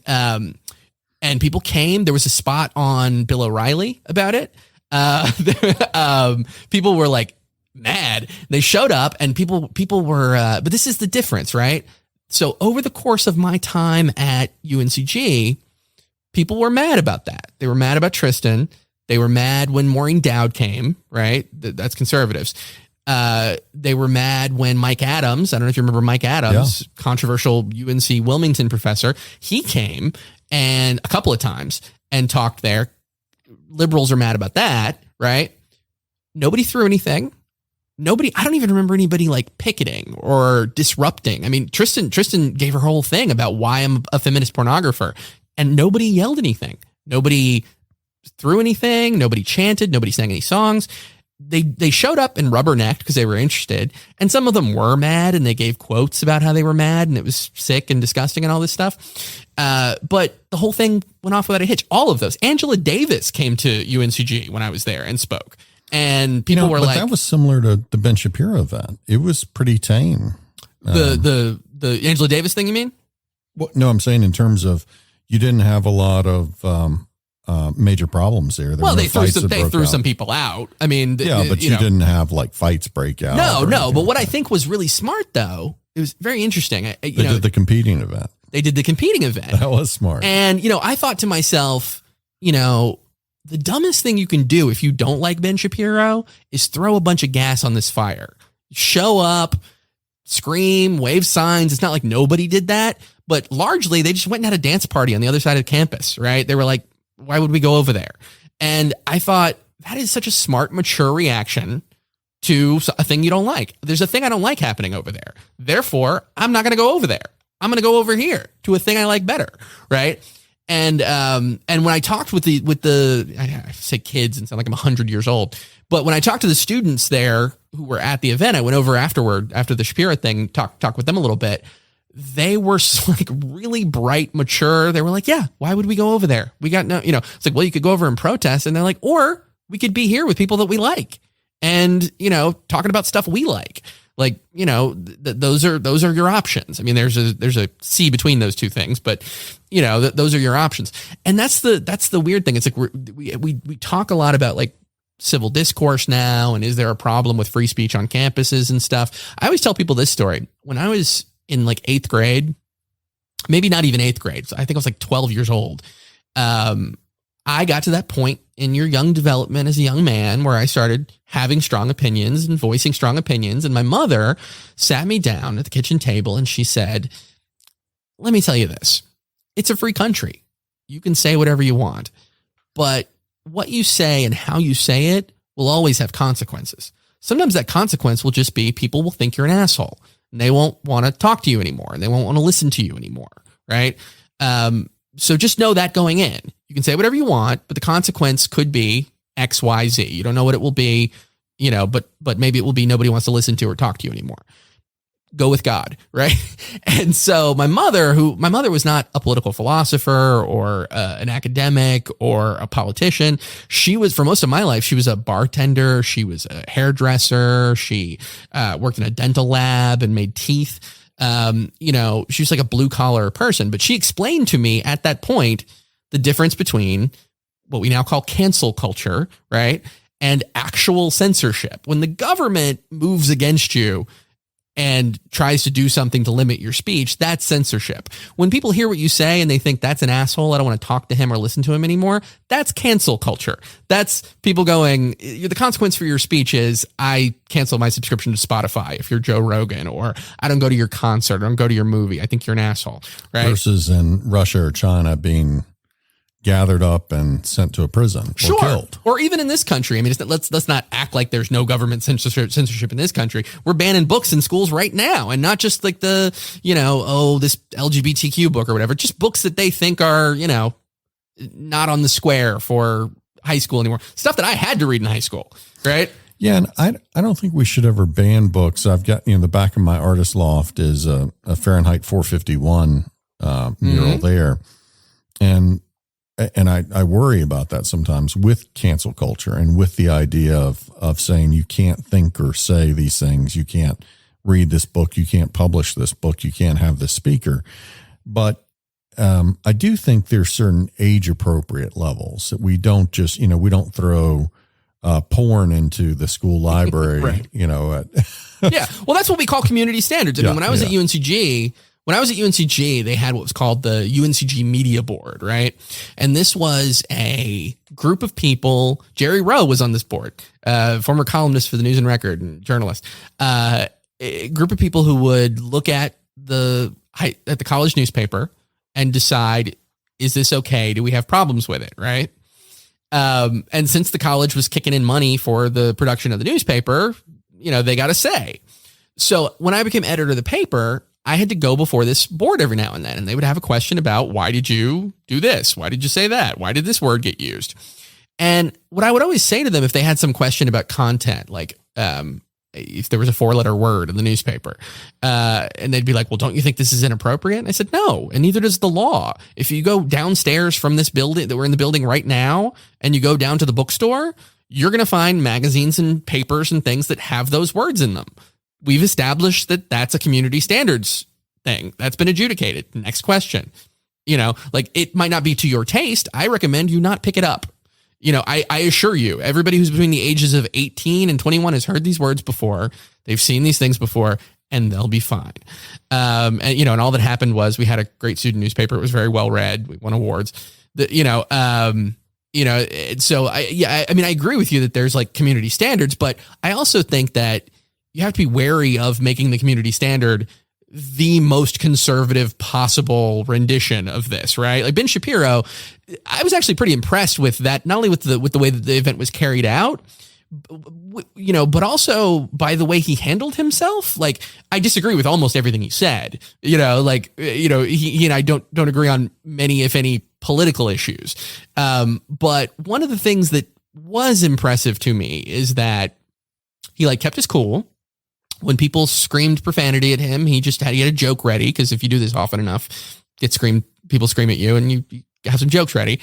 people came. There was a spot on Bill O'Reilly about it. People were like mad. They showed up, and people were. But this is the difference, right? So over the course of my time at UNCG, people were mad about that. They were mad about Tristan. They were mad when Maureen Dowd came, right? That's conservatives. They were mad when Mike Adams, I don't know if you remember Mike Adams, controversial UNC Wilmington professor, he came and a couple of times and talked there. Liberals are mad about that, right? Nobody threw anything. I don't even remember anybody like picketing or disrupting. I mean, Tristan gave her whole thing about why I'm a feminist pornographer, and nobody yelled anything. Nobody threw anything. Nobody chanted. Nobody sang any songs. They showed up and rubbernecked because they were interested. And some of them were mad, and they gave quotes about how they were mad, and it was sick and disgusting and all this stuff. But the whole thing went off without a hitch. All of those. Angela Davis came to UNCG when I was there and spoke. And people were like, that was similar to the Ben Shapiro event. It was pretty tame. The Angela Davis thing, you mean? Well, no, I'm saying in terms of, you didn't have a lot of major problems there. Well, they threw some people out. I mean, but you didn't have like fights break out. No. But what I think was really smart, though, it was very interesting. They did the competing event. They did the competing event. That was smart. And, I thought to myself, the dumbest thing you can do if you don't like Ben Shapiro is throw a bunch of gas on this fire. Show up, scream, wave signs. It's not like nobody did that, but largely they just went and had a dance party on the other side of campus, right? They were like, why would we go over there? And I thought, that is such a smart, mature reaction to a thing you don't like. There's a thing I don't like happening over there. Therefore, I'm not going to go over there. I'm going to go over here to a thing I like better, right? And when I talked with the I say kids and sound like I'm 100 years old, but when I talked to the students there who were at the event, I went over afterward after the Shapiro thing, talk with them a little bit. They were like really bright, mature. They were like, yeah, why would we go over there? We got no, it's like, well, you could go over and protest. And they're like, or we could be here with people that we like and, talking about stuff we like. Like, those are your options. I mean, there's a C between those two things, but those are your options. And that's the weird thing. It's like we talk a lot about like civil discourse now. And is there a problem with free speech on campuses and stuff? I always tell people this story. When I was in like 8th grade, maybe not even 8th grade. So I think I was like 12 years old. I got to that point in your young development as a young man where I started having strong opinions and voicing strong opinions. And my mother sat me down at the kitchen table and she said, let me tell you this. It's a free country. You can say whatever you want, but what you say and how you say it will always have consequences. Sometimes that consequence will just be people will think you're an asshole and they won't want to talk to you anymore and they won't want to listen to you anymore. Right. So just know that going in, you can say whatever you want, but the consequence could be X, Y, Z. You don't know what it will be, but maybe it will be nobody wants to listen to or talk to you anymore. Go with God, right? And so my mother was not a political philosopher or an academic or a politician. She was, for most of my life, she was a bartender. She was a hairdresser. She worked in a dental lab and made teeth. She was like a blue collar person, but she explained to me at that point the difference between what we now call cancel culture, right? And actual censorship. When the government moves against you and tries to do something to limit your speech, that's censorship. When people hear what you say and they think that's an asshole, I don't want to talk to him or listen to him anymore, that's cancel culture. That's people going, the consequence for your speech is I cancel my subscription to Spotify if you're Joe Rogan, or I don't go to your concert, or I don't go to your movie. I think you're an asshole, right? Versus in Russia or China being gathered up and sent to a prison or killed. Or even in this country. I mean, let's not act like there's no government censorship in this country. We're banning books in schools right now, and not just like the, this LGBTQ book or whatever, just books that they think are, not on the square for high school anymore. Stuff that I had to read in high school, right? Yeah, and I don't think we should ever ban books. I've got, the back of my artist loft is a Fahrenheit 451 mural there. And I worry about that sometimes with cancel culture and with the idea of saying you can't think or say these things. You can't read this book. You can't publish this book. You can't have this speaker. But I do think there's certain age appropriate levels that we don't just, we don't throw porn into the school library, right. Yeah. Well, that's what we call community standards. I mean, when I was at UNCG, they had what was called the UNCG Media Board, right? And this was a group of people. Jerry Rowe was on this board, former columnist for the News and Record and journalist. A group of people who would look at the college newspaper and decide, is this okay? Do we have problems with it, right? And since the college was kicking in money for the production of the newspaper, they got a say. So when I became editor of the paper, I had to go before this board every now and then, and they would have a question about, why did you do this? Why did you say that? Why did this word get used? And what I would always say to them if they had some question about content, like if there was a 4-letter word in the newspaper, and they'd be like, well, don't you think this is inappropriate? And I said, no, and neither does the law. If you go downstairs from this building, that we're in the building right now, and you go down to the bookstore, you're going to find magazines and papers and things that have those words in them. We've established that that's a community standards thing that's been adjudicated. Next question. It might not be to your taste. I recommend you not pick it up. I assure you, everybody who's between the ages of 18 and 21 has heard these words before. They've seen these things before, and they'll be fine. And all that happened was we had a great student newspaper. It was very well read. We won awards. So I agree with you that there's like community standards, but I also think that you have to be wary of making the community standard the most conservative possible rendition of this, right? Like Ben Shapiro, I was actually pretty impressed with that, not only with the way that the event was carried out, but also by the way he handled himself. Like, I disagree with almost everything he said, he and I don't agree on many, if any, political issues. But one of the things that was impressive to me is that he kept his cool. When people screamed profanity at him, he had a joke ready, because if you do this often enough, people scream at you, and you have some jokes ready,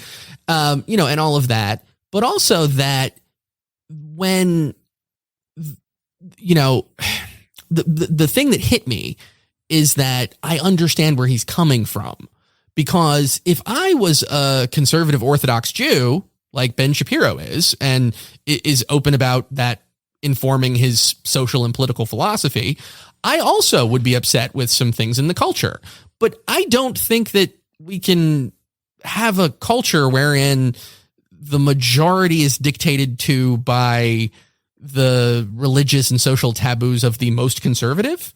and all of that. But also that when, the thing that hit me is that I understand where he's coming from, because if I was a conservative Orthodox Jew like Ben Shapiro is, and is open about that informing his social and political philosophy, I also would be upset with some things in the culture. But I don't think that we can have a culture wherein the majority is dictated to by the religious and social taboos of the most conservative.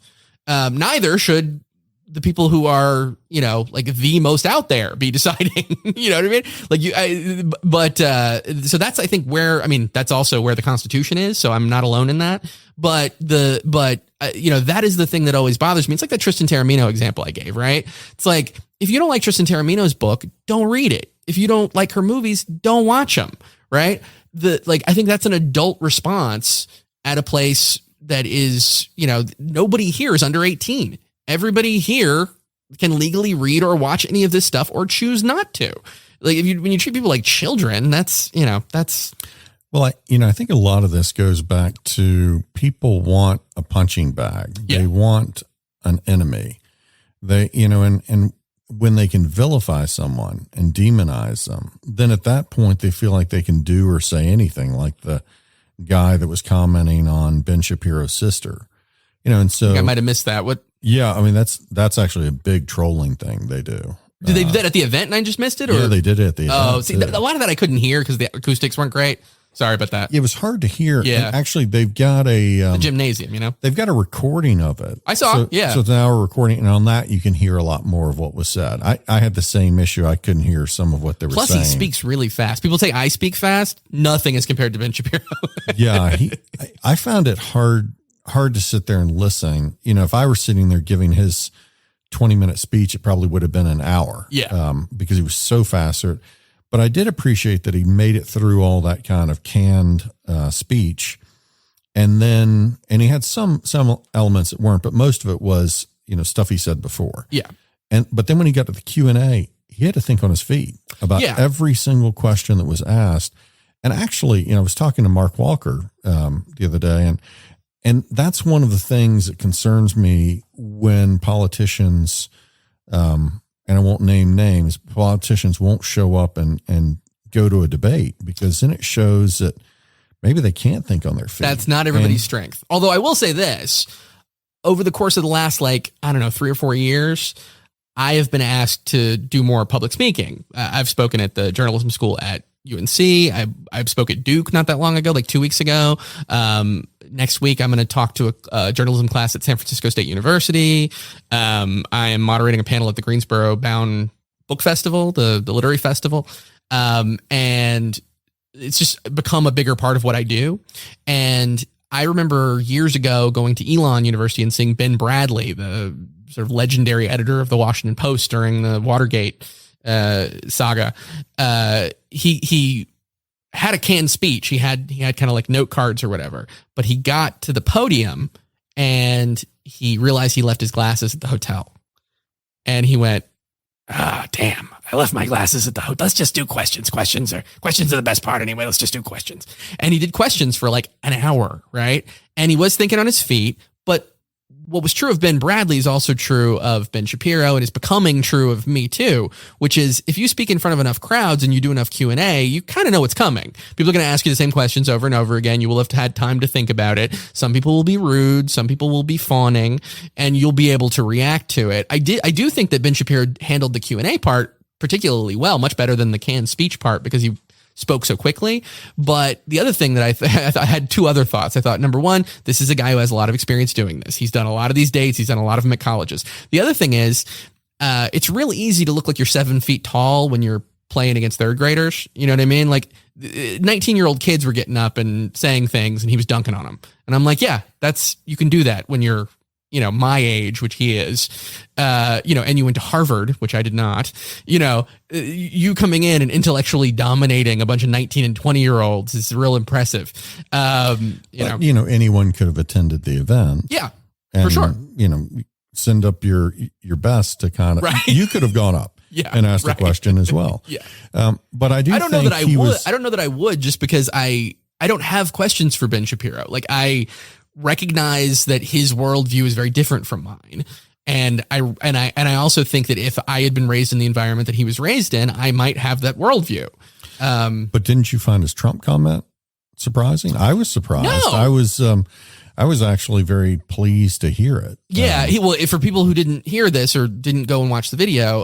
Neither should the people who are, the most out there be deciding, you know what I mean? So that's, I think, that's also where the Constitution is. So I'm not alone in that. But that is the thing that always bothers me. It's like that Tristan Taormino example I gave, right? It's like, if you don't like Tristan Taormino's book, don't read it. If you don't like her movies, don't watch them, right? I think that's an adult response at a place that is, nobody here is under 18. Everybody here can legally read or watch any of this stuff, or choose not to. Like, when you treat people like children, that's. Well, I think a lot of this goes back to people want a punching bag. Yeah. They want an enemy. They, and when they can vilify someone and demonize them, then at that point they feel like they can do or say anything, like the guy that was commenting on Ben Shapiro's sister, and so I might have missed that. What? Yeah. That's actually a big trolling thing they do. Did they do that at the event and I just missed it? Or? Yeah, they did it at the event. Oh, see, a lot of that I couldn't hear because the acoustics weren't great. Sorry about that. It was hard to hear. Yeah. And actually, they've got the gymnasium, they've got a recording of it. I saw, yeah. So it's an hour recording, and on that, you can hear a lot more of what was said. I had the same issue. I couldn't hear some of what they were saying. Plus, he speaks really fast. People say I speak fast. Nothing is compared to Ben Shapiro. Yeah. I found it hard to sit there and listen. If I were sitting there giving his 20-minute speech, it probably would have been an hour. Yeah. Because he was so fast. But I did appreciate that he made it through all that kind of canned speech. And he had some elements that weren't, but most of it was, stuff he said before. Yeah. But then when he got to the Q&A, he had to think on his feet about every single question that was asked. And actually, I was talking to Mark Walker the other day, and that's one of the things that concerns me when politicians, and I won't name names, politicians won't show up and go to a debate, because then it shows that maybe they can't think on their feet. That's not everybody's strength. Although I will say this, over the course of the last, 3 or 4 years, I have been asked to do more public speaking. I've spoken at the journalism school at UNC. I've spoke at Duke not that long ago, 2 weeks ago. Next week, I'm going to talk to a journalism class at San Francisco State University. I am moderating a panel at the Greensboro Bound Book Festival, the literary festival. And it's just become a bigger part of what I do. And I remember years ago going to Elon University and seeing Ben Bradley, the sort of legendary editor of the Washington Post during the Watergate saga. He had a canned speech. He had kind of note cards or whatever, but he got to the podium and he realized he left his glasses at the hotel, and he went, damn, I left my glasses at the hotel. Let's just do questions. Questions are the best part anyway. Let's just do questions. And he did questions for an hour. Right. And he was thinking on his feet, but what was true of Ben Bradley is also true of Ben Shapiro, and is becoming true of me too, which is if you speak in front of enough crowds and you do enough Q&A, you kind of know what's coming. People are going to ask you the same questions over and over again. You will have had time to think about it. Some people will be rude. Some people will be fawning, and you'll be able to react to it. I do think that Ben Shapiro handled the Q&A part particularly well, much better than the canned speech part, because he spoke so quickly. But the other thing that I had two other thoughts. I thought, number one, this is a guy who has a lot of experience doing this. He's done a lot of these dates. He's done a lot of them at colleges. The other thing is, it's real easy to look like you're 7 feet tall when you're playing against third graders. You know what I mean? 19-year-old kids were getting up and saying things, and he was dunking on them. And I'm like, yeah, you can do that when you're, my age, which he is, and you went to Harvard, which I did not, you coming in and intellectually dominating a bunch of 19 and 20-year-olds is real impressive. Anyone could have attended the event. Yeah, for sure. Send up your best to kind of, right. You could have gone up and asked a question as well. Yeah. But I don't know that I would. I don't know that I would, just because I don't have questions for Ben Shapiro. I recognize that his worldview is very different from mine. And I also think that if I had been raised in the environment that he was raised in, I might have that worldview. But didn't you find his Trump comment surprising? I was surprised. No. I was actually very pleased to hear it. Yeah. For people who didn't hear this or didn't go and watch the video,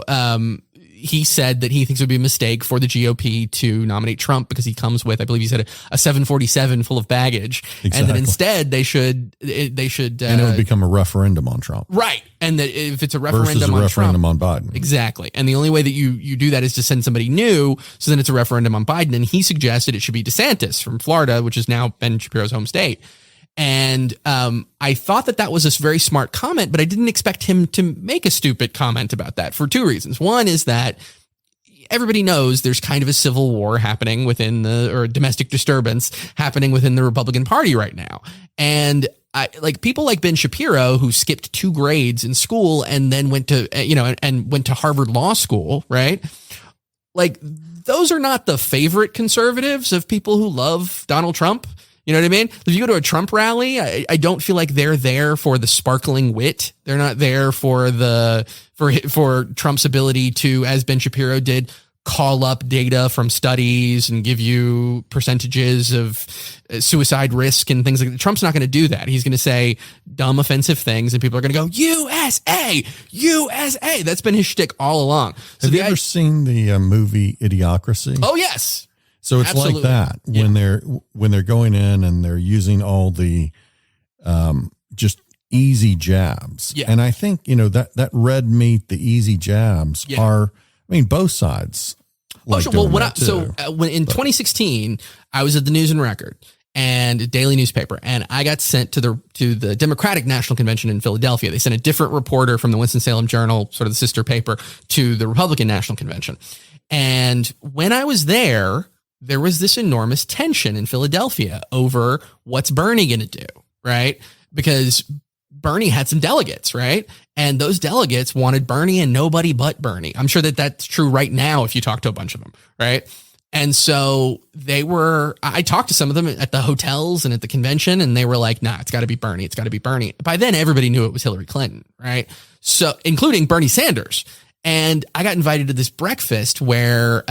he said that he thinks it would be a mistake for the GOP to nominate Trump because he comes with, I believe he said, a 747 full of baggage. Exactly. And that instead they should, and it would become a referendum on Trump. Right. And that if it's a referendum versus a on referendum Trump, on Biden. Exactly. And the only way that you do that is to send somebody new. So then it's a referendum on Biden. And he suggested it should be DeSantis from Florida, which is now Ben Shapiro's home state. And I thought that was a very smart comment, but I didn't expect him to make a stupid comment about that for two reasons. One is that everybody knows there's kind of a civil war happening or domestic disturbance happening within the Republican Party right now. And people like Ben Shapiro, who skipped 2 grades in school and then went to, and went to Harvard Law School, right? Those are not the favorite conservatives of people who love Donald Trump. You know what I mean? If you go to a Trump rally, I don't feel like they're there for the sparkling wit. They're not there for Trump's ability to, as Ben Shapiro did, call up data from studies and give you percentages of suicide risk and things like that. Trump's not going to do that. He's going to say dumb, offensive things, and people are going to go, USA, USA. That's been his shtick all along. Have you ever seen the movie Idiocracy? Oh, yes. So it's Absolutely. like that when they're going in and they're using all the just easy jabs. Yeah. And I think, that red meat, the easy jabs are, both sides. Like When in 2016, I was at the News and Record and a daily newspaper, and I got sent to the Democratic National Convention in Philadelphia. They sent a different reporter from the Winston-Salem Journal, sort of the sister paper, to the Republican National Convention. And when I was there was this enormous tension in Philadelphia over what's Bernie going to do, right? Because Bernie had some delegates, right? And those delegates wanted Bernie and nobody but Bernie. I'm sure that that's true right now if you talk to a bunch of them, right? And so I talked to some of them at the hotels and at the convention, and they were like, nah, it's got to be Bernie. It's got to be Bernie. By then, everybody knew it was Hillary Clinton, right? So, including Bernie Sanders. And I got invited to this breakfast where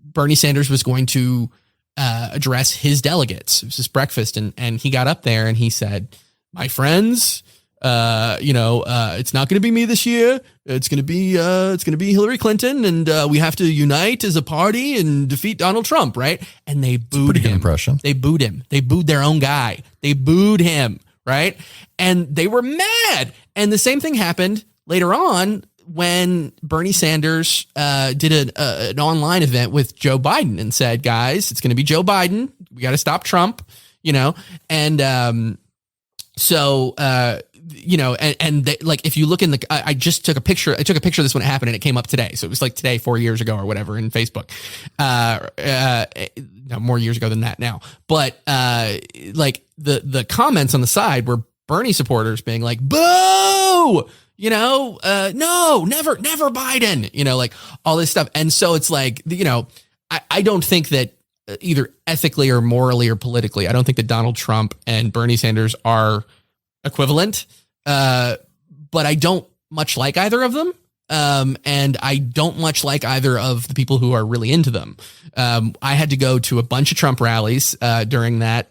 Bernie Sanders was going to address his delegates. It was this breakfast, and he got up there and he said, my friends, it's not going to be me this year. It's going to be Hillary Clinton, and we have to unite as a party and defeat Donald Trump, right? And they booed him. Good impression. They booed him. They booed their own guy. They booed him, right? And they were mad. And the same thing happened later on when Bernie Sanders did an online event with Joe Biden and said, guys, it's going to be Joe Biden. We got to stop Trump, and and like, if you look in I just took a picture. I took a picture of this when it happened, and it came up today. So it was like today, 4 years ago or whatever, in Facebook. No, more years ago than that now. But like the comments on the side were Bernie supporters being like, boo, no, never Biden, like all this stuff. And so it's like, I don't think that either ethically or morally or politically, I don't think that Donald Trump and Bernie Sanders are equivalent. But I don't much like either of them. And I don't much like either of the people who are really into them. I had to go to a bunch of Trump rallies during that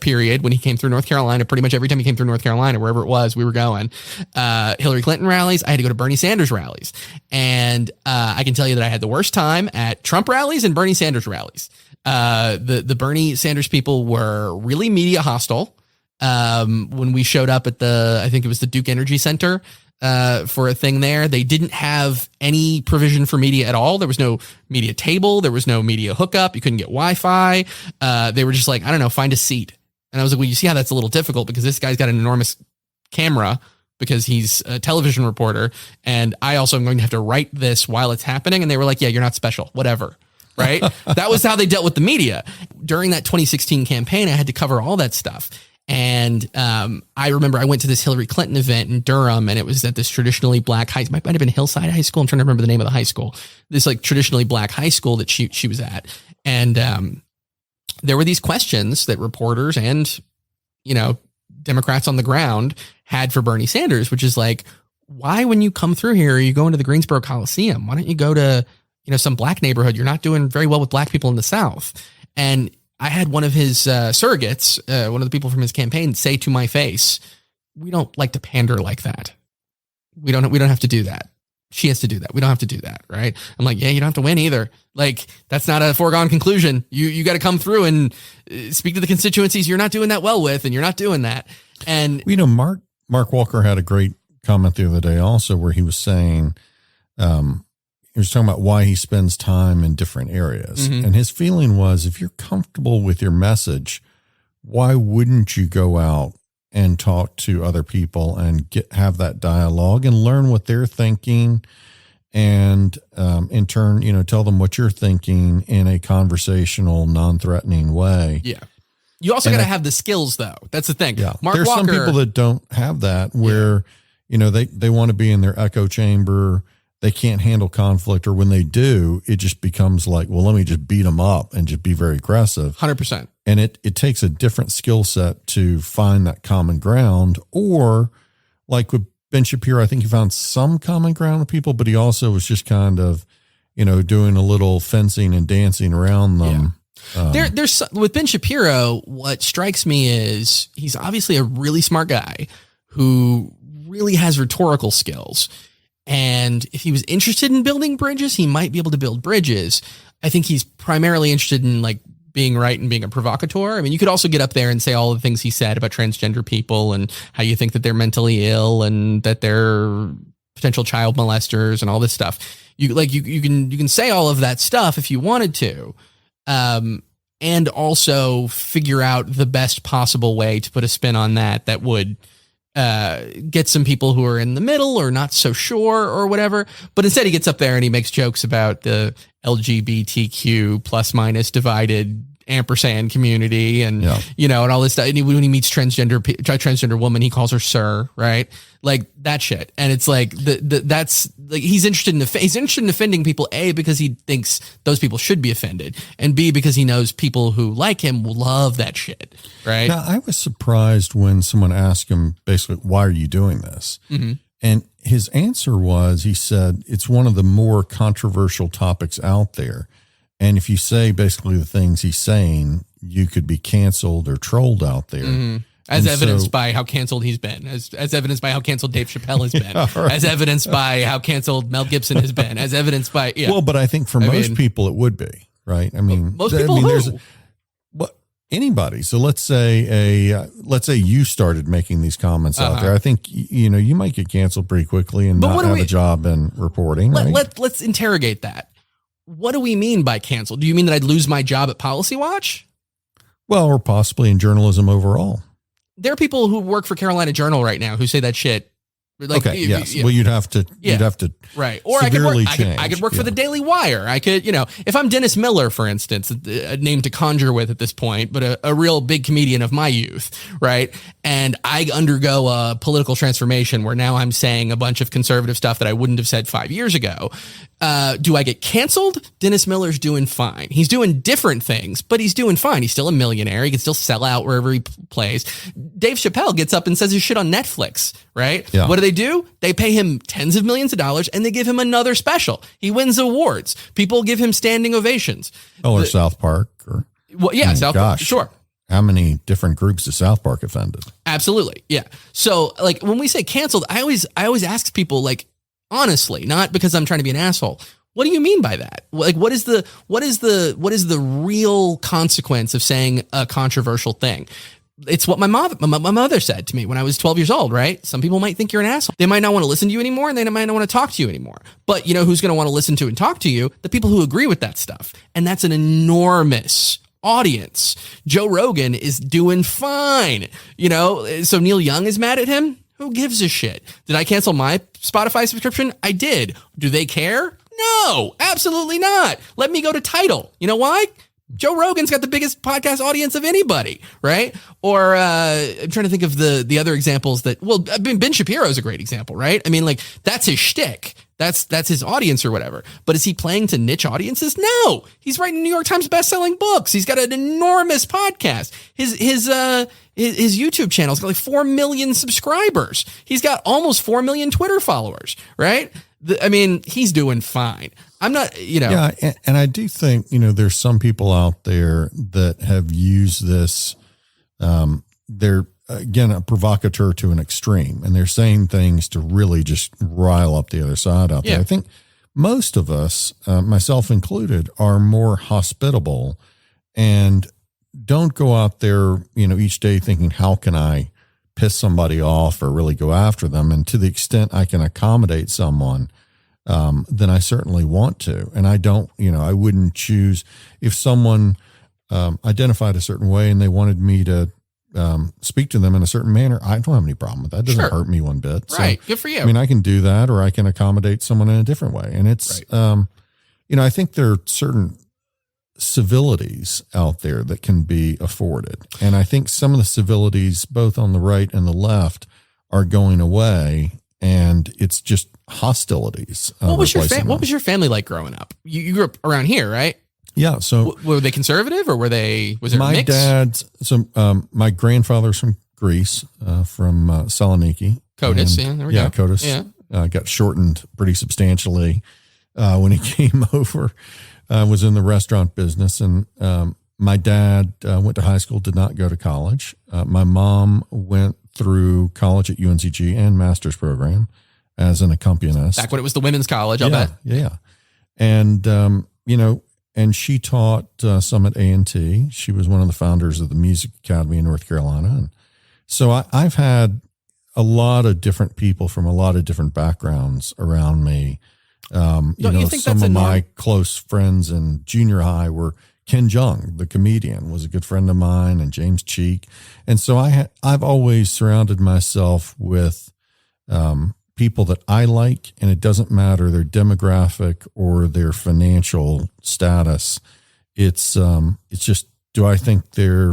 period when he came through North Carolina. Pretty much every time he came through North Carolina, wherever it was, we were going. Hillary Clinton rallies. I had to go to Bernie Sanders rallies. And I can tell you that I had the worst time at Trump rallies and Bernie Sanders rallies. The Bernie Sanders people were really media hostile. When we showed up at I think it was the Duke Energy Center, for a thing there, they didn't have any provision for media at all. There was no media table. There was no media hookup. You couldn't get Wi-Fi. They were just like, I don't know, find a seat. And I was like, well, you see how that's a little difficult because this guy's got an enormous camera because he's a television reporter. And I also am going to have to write this while it's happening. And they were like, yeah, you're not special, whatever. Right. That was how they dealt with the media. During that 2016 campaign, I had to cover all that stuff. And I remember I went to this Hillary Clinton event in Durham, and it was at this traditionally black high, might have been Hillside High School. I'm trying to remember the name of the high school. This like traditionally black high school that she was at. And there were these questions that reporters and, Democrats on the ground had for Bernie Sanders, which is like, why, when you come through here, are you going to the Greensboro Coliseum? Why don't you go to, some black neighborhood? You're not doing very well with black people in the South. And I had one of his surrogates, one of the people from his campaign, say to my face, "We don't like to pander like that. We don't have to do that. She has to do that. We don't have to do that." Right? I'm like, yeah, you don't have to win either. Like, that's not a foregone conclusion. You got to come through and speak to the constituencies you're not doing that well with, and you're not doing that. And Mark Walker had a great comment the other day also, where he was saying, he was talking about why he spends time in different areas. Mm-hmm. And his feeling was, if you're comfortable with your message, why wouldn't you go out and talk to other people and have that dialogue and learn what they're thinking, and in turn, tell them what you're thinking in a conversational, non-threatening way. Yeah. You also got to have the skills, though. That's the thing. Yeah. There's some people that don't have that, where, they want to be in their echo chamber. They can't handle conflict, or when they do, it just becomes like, well, let me just beat them up and just be very aggressive. 100%. And it takes a different skill set to find that common ground. Or like with Ben Shapiro, I think he found some common ground with people, but he also was just kind of, doing a little fencing and dancing around them. Yeah. There's with Ben Shapiro, what strikes me is he's obviously a really smart guy who really has rhetorical skills. And if he was interested in building bridges, he might be able to build bridges. I think he's primarily interested in like being right and being a provocateur. I mean, you could also get up there and say all the things he said about transgender people and how you think that they're mentally ill and that they're potential child molesters and all this stuff. You can say all of that stuff if you wanted to, and also figure out the best possible way to put a spin on that would get some people who are in the middle or not so sure or whatever. But instead he gets up there and he makes jokes about the LGBTQ plus minus divided ampersand community and, and all this stuff. And when he meets transgender woman, he calls her sir, right? Like that shit. And it's like, that's like, he's interested in offending people, A, because he thinks those people should be offended, and B, because he knows people who like him will love that shit. Right. Now, I was surprised when someone asked him basically, why are you doing this? Mm-hmm. And his answer was, he said, it's one of the more controversial topics out there. And if you say basically the things he's saying, you could be canceled or trolled out there. Mm-hmm. As evidenced by how canceled he's been, as evidenced by how canceled Dave Chappelle has been, right. As evidenced by how canceled Mel Gibson has been, as evidenced by, Well, but I think for most people it would be, right? I mean, most people anybody. So let's say you started making these comments out there. I think, you might get canceled pretty quickly and not have a job in reporting. Let's interrogate that. What do we mean by canceled? Do you mean that I'd lose my job at Policy Watch? Well, or possibly in journalism overall. There are people who work for Carolina Journal right now who say that shit. Like, okay. Yes. Well, you'd have to. Right. Or I could work for the Daily Wire. I could, if I'm Dennis Miller, for instance, a name to conjure with at this point, but a real big comedian of my youth. Right. And I undergo a political transformation where now I'm saying a bunch of conservative stuff that I wouldn't have said 5 years ago. Do I get canceled? Dennis Miller's doing fine. He's doing different things, but he's doing fine. He's still a millionaire. He can still sell out wherever he plays. Dave Chappelle gets up and says his shit on Netflix, right? Yeah. What do? They pay him tens of millions of dollars and they give him another special. He wins awards. People give him standing ovations. Or South Park. South Park. Sure. How many different groups is South Park offended? Absolutely. Yeah. So like when we say canceled, I always ask people, like, honestly, not because I'm trying to be an asshole. What do you mean by that? Like, what is the real consequence of saying a controversial thing? It's what my mother said to me when I was 12 years old, right? Some people might think you're an asshole. They might not want to listen to you anymore, and they might not want to talk to you anymore. But you know who's going to want to listen to and talk to you? The people who agree with that stuff. And that's an enormous audience. Joe Rogan is doing fine. So Neil Young is mad at him? Who gives a shit? Did I cancel my Spotify subscription? I did. Do they care? No, absolutely not. Let me go to Tidal. You know why? Joe Rogan's got the biggest podcast audience of anybody, right? Or I'm trying to think of the other examples Ben Shapiro's a great example, right? I mean, like, that's his shtick. That's his audience or whatever. But is he playing to niche audiences? No, he's writing New York Times bestselling books. He's got an enormous podcast. His YouTube channel's got like 4 million subscribers. He's got almost 4 million Twitter followers, right? He's doing fine. I'm not, Yeah, and I do think, there's some people out there that have used this. They're, again, a provocateur to an extreme, and they're saying things to really just rile up the other side out there. I think most of us, myself included, are more hospitable and don't go out there, each day thinking, how can I piss somebody off or really go after them? And to the extent I can accommodate someone, then I certainly want to. And I don't, I wouldn't choose if someone identified a certain way and they wanted me to speak to them in a certain manner. I don't have any problem with that. It doesn't hurt me one bit. Right. So, good for you. I can do that, or I can accommodate someone in a different way. And it's, I think there are certain civilities out there that can be afforded. And I think some of the civilities, both on the right and the left, are going away, and it's just hostilities. What was your family like growing up? You grew up around here, right? Yeah. So were they conservative, or was it my mix? My grandfather's from Greece, from Saloniki. Kotis. Yeah. There we go. Kotis. Yeah. Got shortened pretty substantially when he came over. Was in the restaurant business, and my dad went to high school, did not go to college. My mom went through college at UNCG and master's program. as an accompanist. Back when it was the women's college, I'll bet. Yeah. And, and she taught some at A&T. She was one of the founders of the Music Academy in North Carolina. And so I've had a lot of different people from a lot of different backgrounds around me. You think some of my close friends in junior high were Ken Jung, the comedian, was a good friend of mine, and James Cheek. And so I've always surrounded myself with people that I like, and it doesn't matter their demographic or their financial status. It's just, do I think they're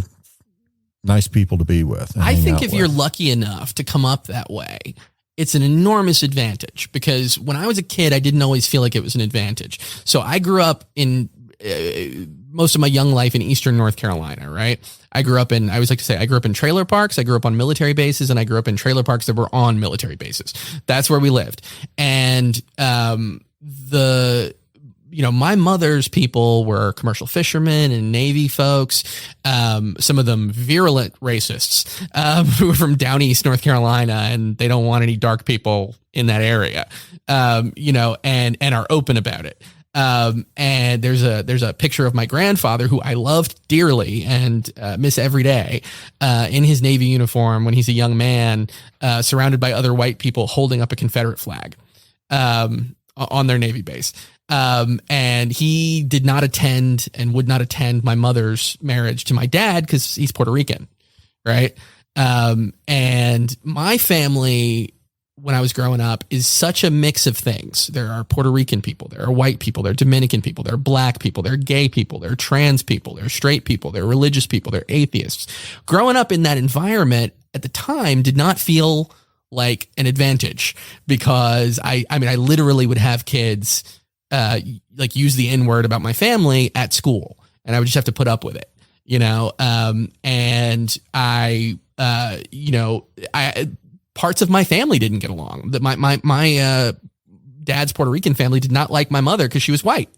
nice people to be with? I think if you're lucky enough to come up that way, it's an enormous advantage, because when I was a kid, I didn't always feel like it was an advantage. So I grew up in most of my young life in Eastern North Carolina, right? I grew up in trailer parks. I grew up on military bases, and I grew up in trailer parks that were on military bases. That's where we lived. And, my mother's people were commercial fishermen and Navy folks, some of them virulent racists, who are from down east North Carolina, and they don't want any dark people in that area, and are open about it. And there's a picture of my grandfather, who I loved dearly and miss every day, in his Navy uniform when he's a young man, surrounded by other white people holding up a Confederate flag on their Navy base. And he did not attend and would not attend my mother's marriage to my dad because he's Puerto Rican, right? And my family, when I was growing up, is such a mix of things. There are Puerto Rican people, there are white people, there are Dominican people, there are black people, there are gay people, there are trans people, there are straight people, there are religious people, there are atheists. Growing up in that environment at the time did not feel like an advantage, because I literally would have kids use the N-word about my family at school, and I would just have to put up with it, and parts of my family didn't get along. That my dad's Puerto Rican family did not like my mother because she was white.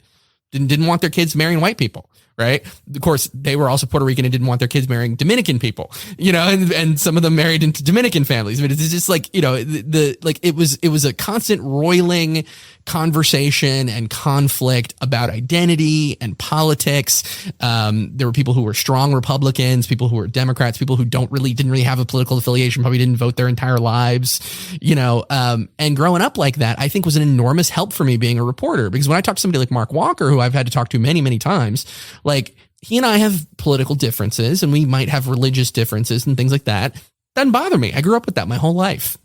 Didn't want their kids marrying white people, right? Of course, they were also Puerto Rican and didn't want their kids marrying Dominican people, and some of them married into Dominican families. But it's just it was a constant roiling conversation and conflict about identity and politics. There were people who were strong Republicans, people who were Democrats, people who didn't really have a political affiliation, probably didn't vote their entire lives, and growing up like that, I think was an enormous help for me being a reporter, because when I talk to somebody like Mark Walker, who I've had to talk to many, many times, like, he and I have political differences, and we might have religious differences and things like that. Doesn't bother me. I grew up with that my whole life.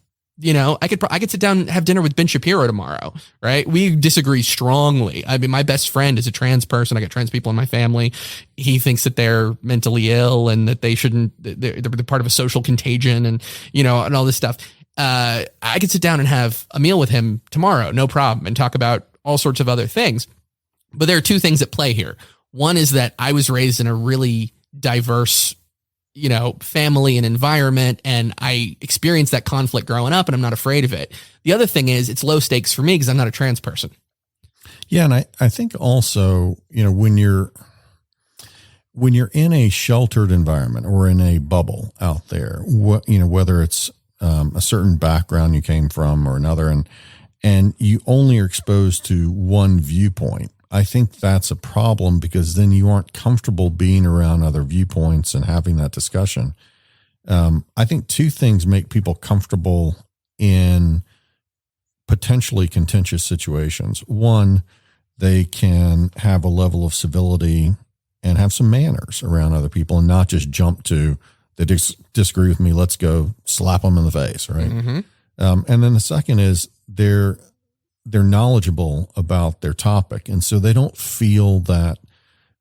I could sit down and have dinner with Ben Shapiro tomorrow, right? We disagree strongly. I mean, my best friend is a trans person. I got trans people in my family. He thinks that they're mentally ill and that they shouldn't, they're part of a social contagion, and, and all this stuff. I could sit down and have a meal with him tomorrow, no problem, and talk about all sorts of other things. But there are two things at play here. One is that I was raised in a really diverse, family and environment, and I experienced that conflict growing up, and I'm not afraid of it. The other thing is it's low stakes for me because I'm not a trans person. Yeah. And I think also, when you're in a sheltered environment or in a bubble out there, whether it's a certain background you came from or another, and you only are exposed to one viewpoint, I think that's a problem, because then you aren't comfortable being around other viewpoints and having that discussion. I think two things make people comfortable in potentially contentious situations. One, they can have a level of civility and have some manners around other people, and not just jump to, they disagree with me, let's go slap them in the face, right? Mm-hmm. And then the second is they're knowledgeable about their topic. And so they don't feel that,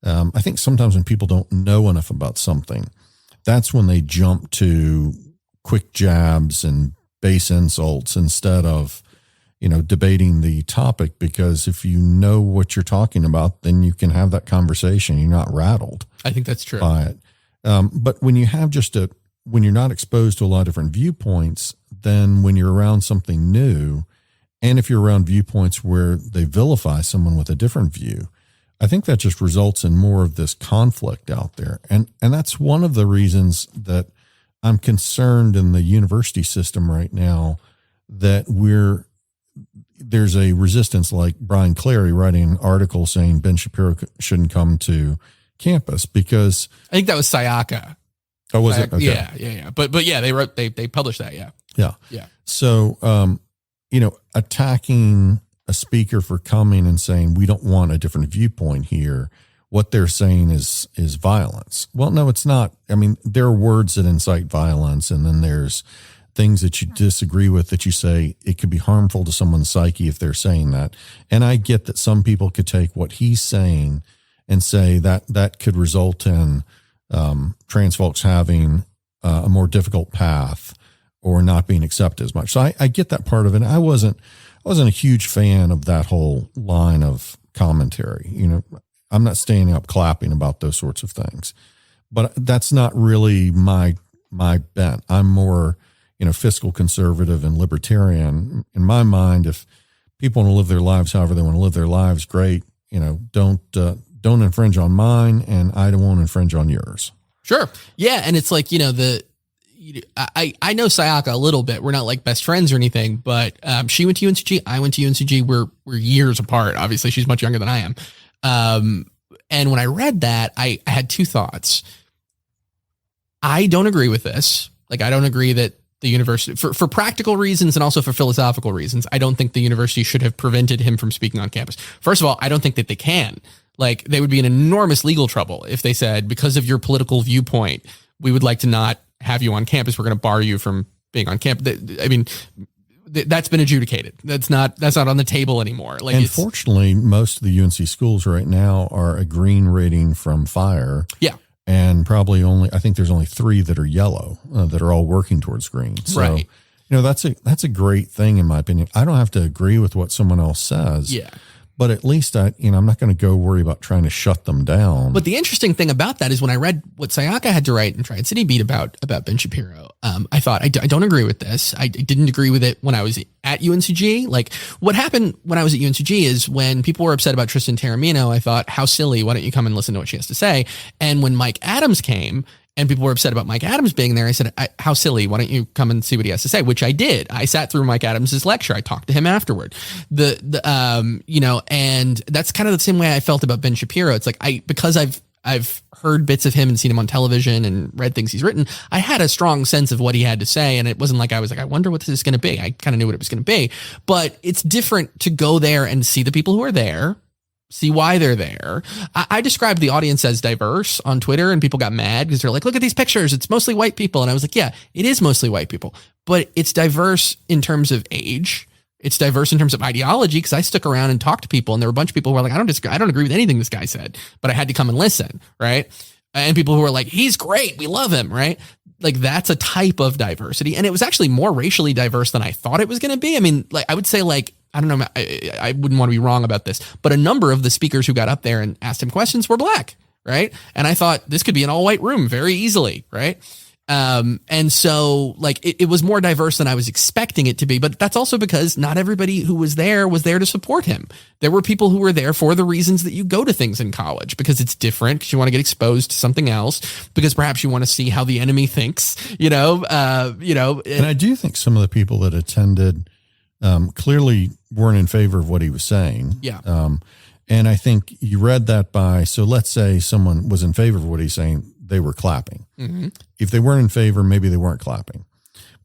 I think sometimes when people don't know enough about something, that's when they jump to quick jabs and base insults instead of, debating the topic, because if you know what you're talking about, then you can have that conversation. You're not rattled. I think that's true. By it. But when you have when you're not exposed to a lot of different viewpoints, then when you're around something new, and if you're around viewpoints where they vilify someone with a different view, I think that just results in more of this conflict out there. And that's one of the reasons that I'm concerned in the university system right now, that we're there's a resistance, like Brian Clary writing an article saying Ben Shapiro shouldn't come to campus because I think that was Sayaka. Oh, was it? Okay. Yeah. But yeah, they published that. Yeah. So, attacking a speaker for coming and saying, we don't want a different viewpoint here. What they're saying is violence. Well, no, it's not. I mean, there are words that incite violence, and then there's things that you disagree with that you say it could be harmful to someone's psyche if they're saying that. And I get that some people could take what he's saying and say that could result in trans folks having a more difficult path or not being accepted as much. So I get that part of it. I wasn't a huge fan of that whole line of commentary. I'm not standing up clapping about those sorts of things, but that's not really my bent. I'm more, fiscal conservative and libertarian. In my mind, if people want to live their lives however they want to live their lives, great. Don't infringe on mine, and I don't want to infringe on yours. Sure. Yeah. And it's like, I know Sayaka a little bit. We're not like best friends or anything, but she went to UNCG. I went to UNCG. We're years apart. Obviously, she's much younger than I am. And when I read that, I had two thoughts. I don't agree with this. Like, I don't agree that the university, for practical reasons and also for philosophical reasons, I don't think the university should have prevented him from speaking on campus. First of all, I don't think that they can. Like, they would be in enormous legal trouble if they said, because of your political viewpoint, we would like to not have you on campus. We're going to bar you from being on campus. I mean, that's been adjudicated. That's not on the table anymore. Like, unfortunately, most of the UNC schools right now are a green rating from fire. Yeah. And probably I think there's only 3 that are yellow that are all working towards green. So, right. That's a great thing in my opinion. I don't have to agree with what someone else says. Yeah. But at least I'm not going to go worry about trying to shut them down. But the interesting thing about that is when I read what Sayaka had to write in Triad City Beat about Ben Shapiro, I thought, I don't agree with this. I didn't agree with it when I was at UNCG. Like, what happened when I was at UNCG is when people were upset about Tristan Taormino, I thought, how silly, why don't you come and listen to what she has to say? And when Mike Adams came, and people were upset about Mike Adams being there, I said, how silly, why don't you come and see what he has to say? Which I did. I sat through Mike Adams's lecture. I talked to him afterward. And that's kind of the same way I felt about Ben Shapiro. It's like, because I've heard bits of him and seen him on television and read things he's written, I had a strong sense of what he had to say. And it wasn't like I was like, I wonder what this is going to be. I kind of knew what it was going to be. But it's different to go there and see the people who are there, see why they're there. I described the audience as diverse on Twitter, and people got mad because they're like, look at these pictures. It's mostly white people. And I was like, yeah, it is mostly white people, but it's diverse in terms of age. It's diverse in terms of ideology, because I stuck around and talked to people, and there were a bunch of people who were like, I don't agree with anything this guy said, but I had to come and listen. Right. And people who were like, he's great, we love him. Right. Like, that's a type of diversity. And it was actually more racially diverse than I thought it was going to be. I mean, like, I would say, like, I don't know, I wouldn't want to be wrong about this, but a number of the speakers who got up there and asked him questions were black. Right. And I thought this could be an all white room very easily. Right. And so, like, it was more diverse than I was expecting it to be, but that's also because not everybody who was there to support him. There were people who were there for the reasons that you go to things in college, because it's different, because you want to get exposed to something else, because perhaps you want to see how the enemy thinks, And I do think some of the people that attended, clearly weren't in favor of what he was saying. Yeah. And I think you read that so let's say someone was in favor of what he's saying, they were clapping. Mm-hmm. If they weren't in favor, maybe they weren't clapping.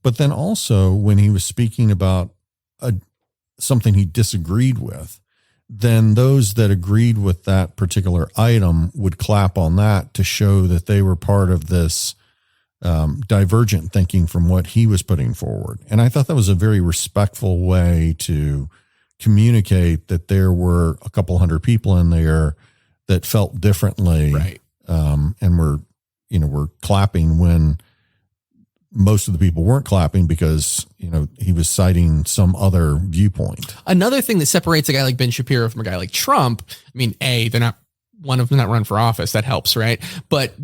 But then also when he was speaking about something he disagreed with, then those that agreed with that particular item would clap on that to show that they were part of this divergent thinking from what he was putting forward. And I thought that was a very respectful way to communicate that there were a couple hundred people in there that felt differently. Right. And were clapping when most of the people weren't clapping because, he was citing some other viewpoint. Another thing that separates a guy like Ben Shapiro from a guy like Trump, I mean, they're not, one of them not run for office. That helps. Right. But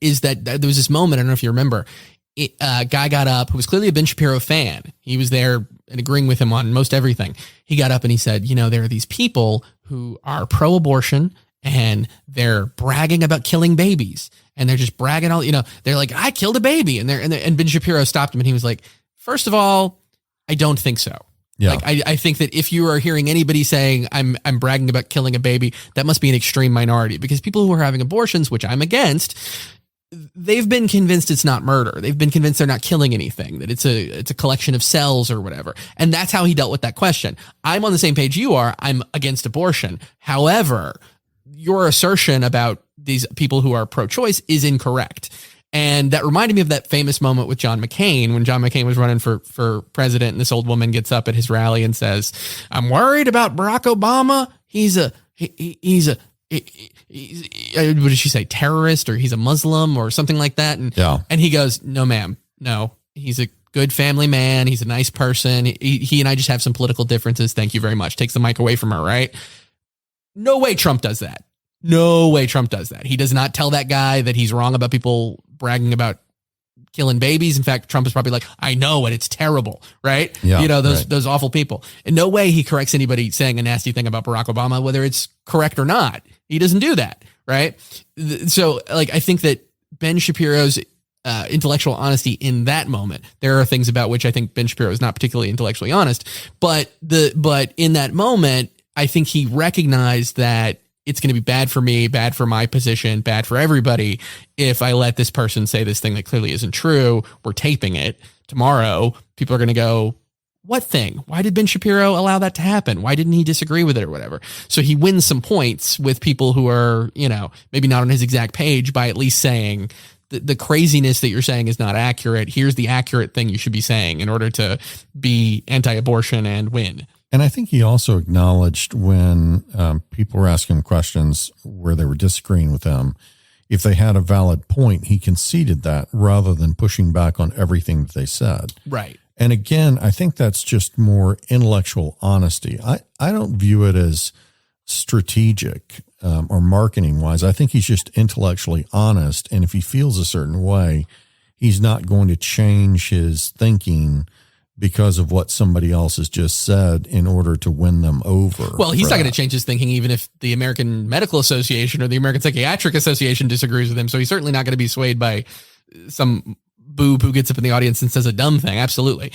is that there was this moment, I don't know if you remember, a guy got up who was clearly a Ben Shapiro fan. He was there and agreeing with him on most everything. He got up and he said, there are these people who are pro-abortion and they're bragging about killing babies, and they're just bragging all, they're like, I killed a baby. And Ben Shapiro stopped him and he was like, first of all, I don't think so. Yeah. Like I think that if you are hearing anybody saying I'm bragging about killing a baby, that must be an extreme minority, because people who are having abortions, which I'm against, they've been convinced it's not murder. They've been convinced they're not killing anything, that it's a collection of cells or whatever. And that's how he dealt with that question. I'm on the same page you are. I'm against abortion. However, your assertion about these people who are pro-choice is incorrect. And that reminded me of that famous moment with John McCain, when John McCain was running for president, and this old woman gets up at his rally and says, "I'm worried about Barack Obama. He's what did she say? Terrorist, or he's a Muslim or something like that." And he goes, "No, ma'am. No, he's a good family man. He's a nice person. He and I just have some political differences. Thank you very much." Takes the mic away from her, right? No way Trump does that. No way Trump does that. He does not tell that guy that he's wrong about people bragging about killing babies. In fact, Trump is probably like, "I know, and it's terrible," right? Yeah, those awful people. In no way he corrects anybody saying a nasty thing about Barack Obama, whether it's correct or not. He doesn't do that, right? So, like, I think that Ben Shapiro's intellectual honesty in that moment, there are things about which I think Ben Shapiro is not particularly intellectually honest, but in that moment, I think he recognized that it's going to be bad for me, bad for my position, bad for everybody if I let this person say this thing that clearly isn't true. We're taping it tomorrow. People are going to go, "What thing? Why did Ben Shapiro allow that to happen? Why didn't he disagree with it or whatever?" So he wins some points with people who are, maybe not on his exact page, by at least saying the craziness that you're saying is not accurate. Here's the accurate thing you should be saying in order to be anti-abortion and win. And I think he also acknowledged when people were asking him questions where they were disagreeing with him, if they had a valid point, he conceded that rather than pushing back on everything that they said. Right. And again, I think that's just more intellectual honesty. I don't view it as strategic or marketing wise. I think he's just intellectually honest. And if he feels a certain way, he's not going to change his thinking because of what somebody else has just said in order to win them over. Well, he's not going to change his thinking even if the American Medical Association or the American Psychiatric Association disagrees with him. So he's certainly not going to be swayed by some boob who gets up in the audience and says a dumb thing. Absolutely.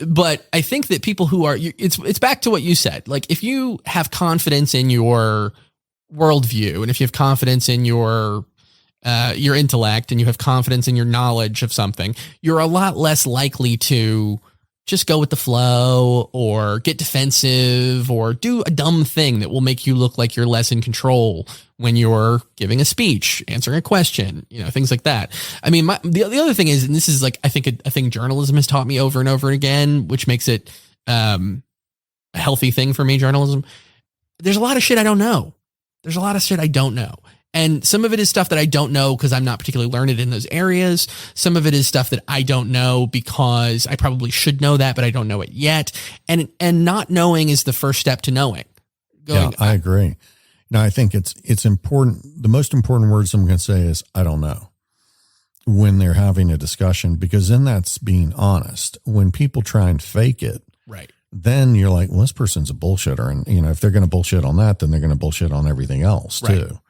But I think that people who are, it's back to what you said. Like, if you have confidence in your worldview, and if you have confidence in your intellect, and you have confidence in your knowledge of something, you're a lot less likely to just go with the flow or get defensive or do a dumb thing that will make you look like you're less in control when you're giving a speech, answering a question, things like that. I mean, the other thing is, and this is like, I think a thing journalism has taught me over and over again, which makes it a healthy thing for me, journalism. There's a lot of shit I don't know. There's a lot of shit I don't know. And some of it is stuff that I don't know because I'm not particularly learned in those areas. Some of it is stuff that I don't know because I probably should know that, but I don't know it yet. And not knowing is the first step to knowing. I agree. I think it's important. The most important words I'm going to say is, "I don't know," when they're having a discussion, because then that's being honest. When people try and fake it, right, then you're like, well, this person's a bullshitter. And, if they're going to bullshit on that, then they're going to bullshit on everything else too.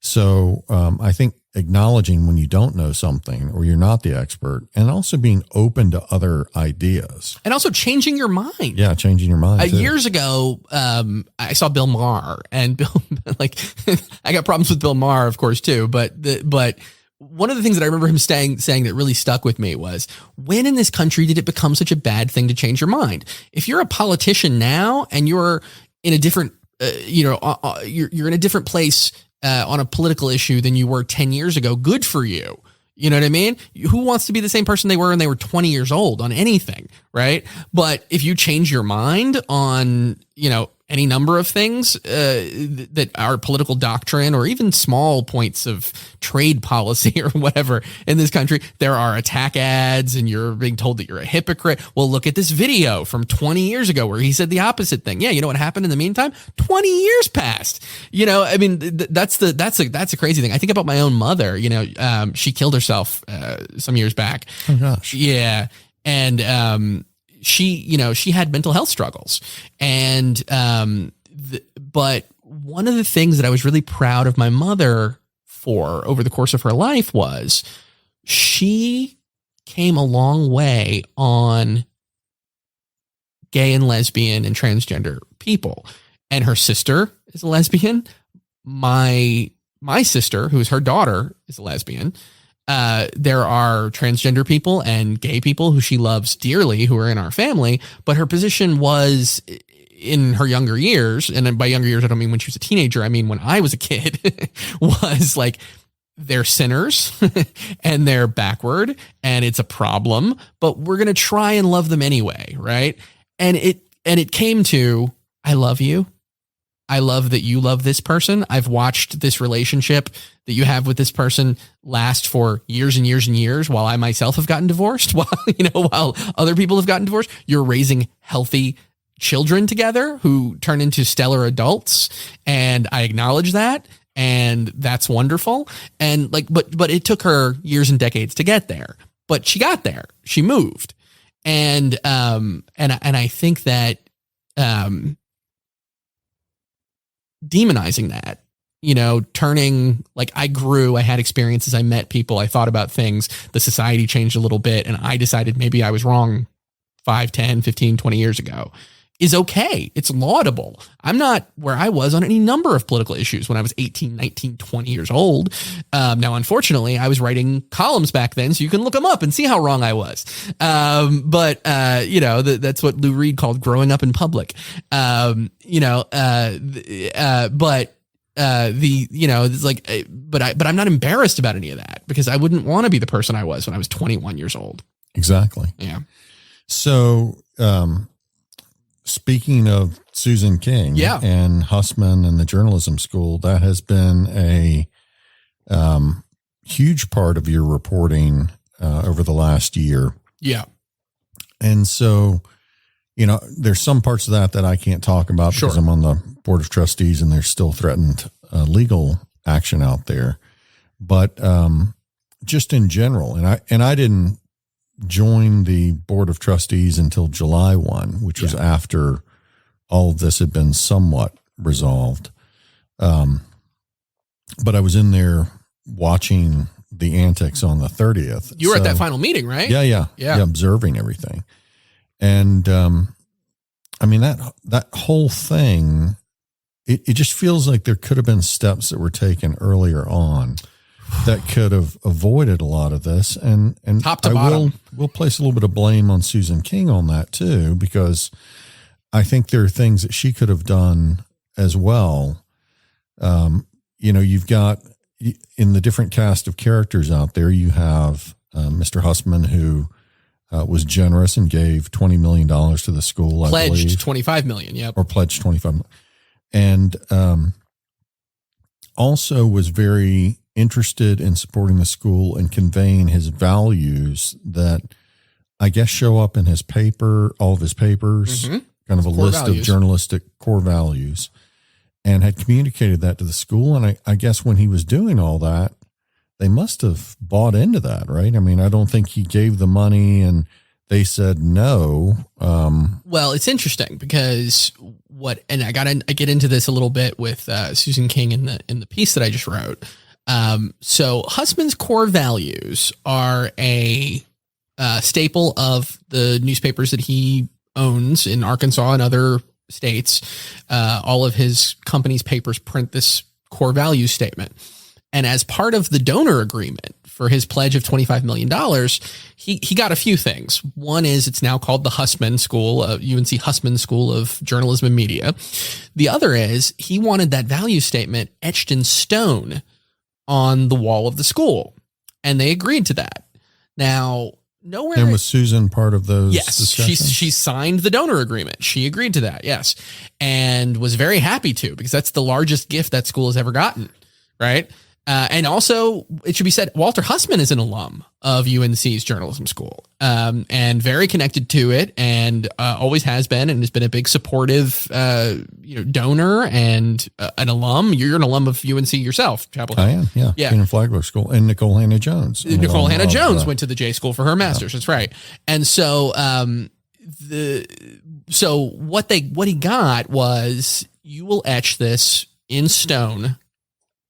So I think acknowledging when you don't know something or you're not the expert, and also being open to other ideas. And also changing your mind. Yeah, changing your mind. Years ago, I saw Bill Maher, and Bill, I got problems with Bill Maher, of course, too. But one of the things that I remember him saying that really stuck with me was, when in this country did it become such a bad thing to change your mind? If you're a politician now and you're in a different, you're in a different place on a political issue than you were 10 years ago, good for you. You know what I mean? Who wants to be the same person they were when they were 20 years old on anything, right? But if you change your mind on, any number of things that are political doctrine, or even small points of trade policy or whatever in this country, there are attack ads and you're being told that you're a hypocrite. Well, look at this video from 20 years ago where he said the opposite thing. Yeah. You know what happened in the meantime? 20 years passed. I mean, that's a crazy thing. I think about my own mother. She killed herself some years back. Oh gosh. Yeah. And she had mental health struggles, and but one of the things that I was really proud of my mother for over the course of her life was she came a long way on gay and lesbian and transgender people. And her sister is a lesbian. My sister, who's her daughter, is a lesbian. There are transgender people and gay people who she loves dearly who are in our family, but her position was in her younger years, and by younger years, I don't mean when she was a teenager, I mean when I was a kid, was like, they're sinners and they're backward and it's a problem, but we're going to try and love them anyway. Right. And it came to, I love you. I love that you love this person. I've watched this relationship that you have with this person last for years and years and years while I myself have gotten divorced, while other people have gotten divorced. You're raising healthy children together who turn into stellar adults. And I acknowledge that. And that's wonderful. And but it took her years and decades to get there, but she got there. She moved. And I think that, demonizing that, turning, like, I had experiences, I met people, I thought about things, the society changed a little bit, and I decided maybe I was wrong 5, 10, 15, 20 years ago, is okay. It's laudable. I'm not where I was on any number of political issues when I was 18, 19, 20 years old. Now, unfortunately, I was writing columns back then, so you can look them up and see how wrong I was. But that's what Lou Reed called growing up in public. But I'm not embarrassed about any of that because I wouldn't want to be the person I was when I was 21 years old. Exactly. Yeah. So, speaking of Susan King and Hussman and the journalism school, that has been a huge part of your reporting over the last year. Yeah. And so, there's some parts of that I can't talk about because I'm on the board of trustees and there's still threatened legal action out there. But just in general, and I didn't join the board of trustees until July 1, which was after all of this had been somewhat resolved. But I was in there watching the antics on the 30th. You were at that final meeting, right? Yeah. Observing everything. And, that whole thing, it just feels like there could have been steps that were taken earlier on that could have avoided a lot of this. And top to bottom. We'll place a little bit of blame on Susan King on that too, because I think there are things that she could have done as well. You've got in the different cast of characters out there, you have Mr. Hussman, who was generous and gave $20 million to the school. Pledged $25 million. Yep. Or pledged $25 million. And also was very interested in supporting the school and conveying his values that I guess show up in his paper, all of his papers, kind of a list of journalistic core values, and had communicated that to the school. And I guess when he was doing all that, they must have bought into that, right? I mean, I don't think he gave the money and they said no. Well, it's interesting because and I get into this a little bit with Susan King in the piece that I just wrote. So Hussman's core values are a staple of the newspapers that he owns in Arkansas and other states. All of his company's papers print this core values statement. And as part of the donor agreement for his pledge of $25 million, he got a few things. One is it's now called the Hussman School, UNC Hussman School of Journalism and Media. The other is he wanted that value statement etched in stone on the wall of the school. And they agreed to that. Now, nowhere. And was Susan part of those? Yes, she signed the donor agreement. She agreed to that. Yes. And was very happy to, because that's the largest gift that school has ever gotten. Right. And also, it should be said, Walter Hussman is an alum of UNC's journalism school, and very connected to it, and always has been, and has been a big supportive, donor and an alum. You're an alum of UNC yourself, Chapel Hill. I am, yeah. Ken and Flagler School, and Nicole Hannah Jones. Nicole Hannah Jones went to the J School for her master's. That's right. And so, what he got was, you will etch this in stone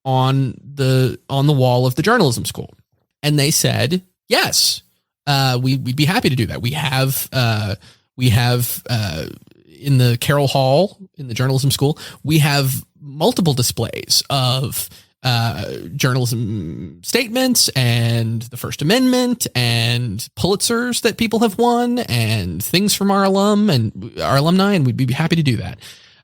on the wall of the journalism school. And they said, yes, we'd be happy to do that. We have We have in the Carroll Hall in the journalism school, we have multiple displays of journalism statements and the First Amendment and Pulitzers that people have won and things from our alumni, and we'd be happy to do that.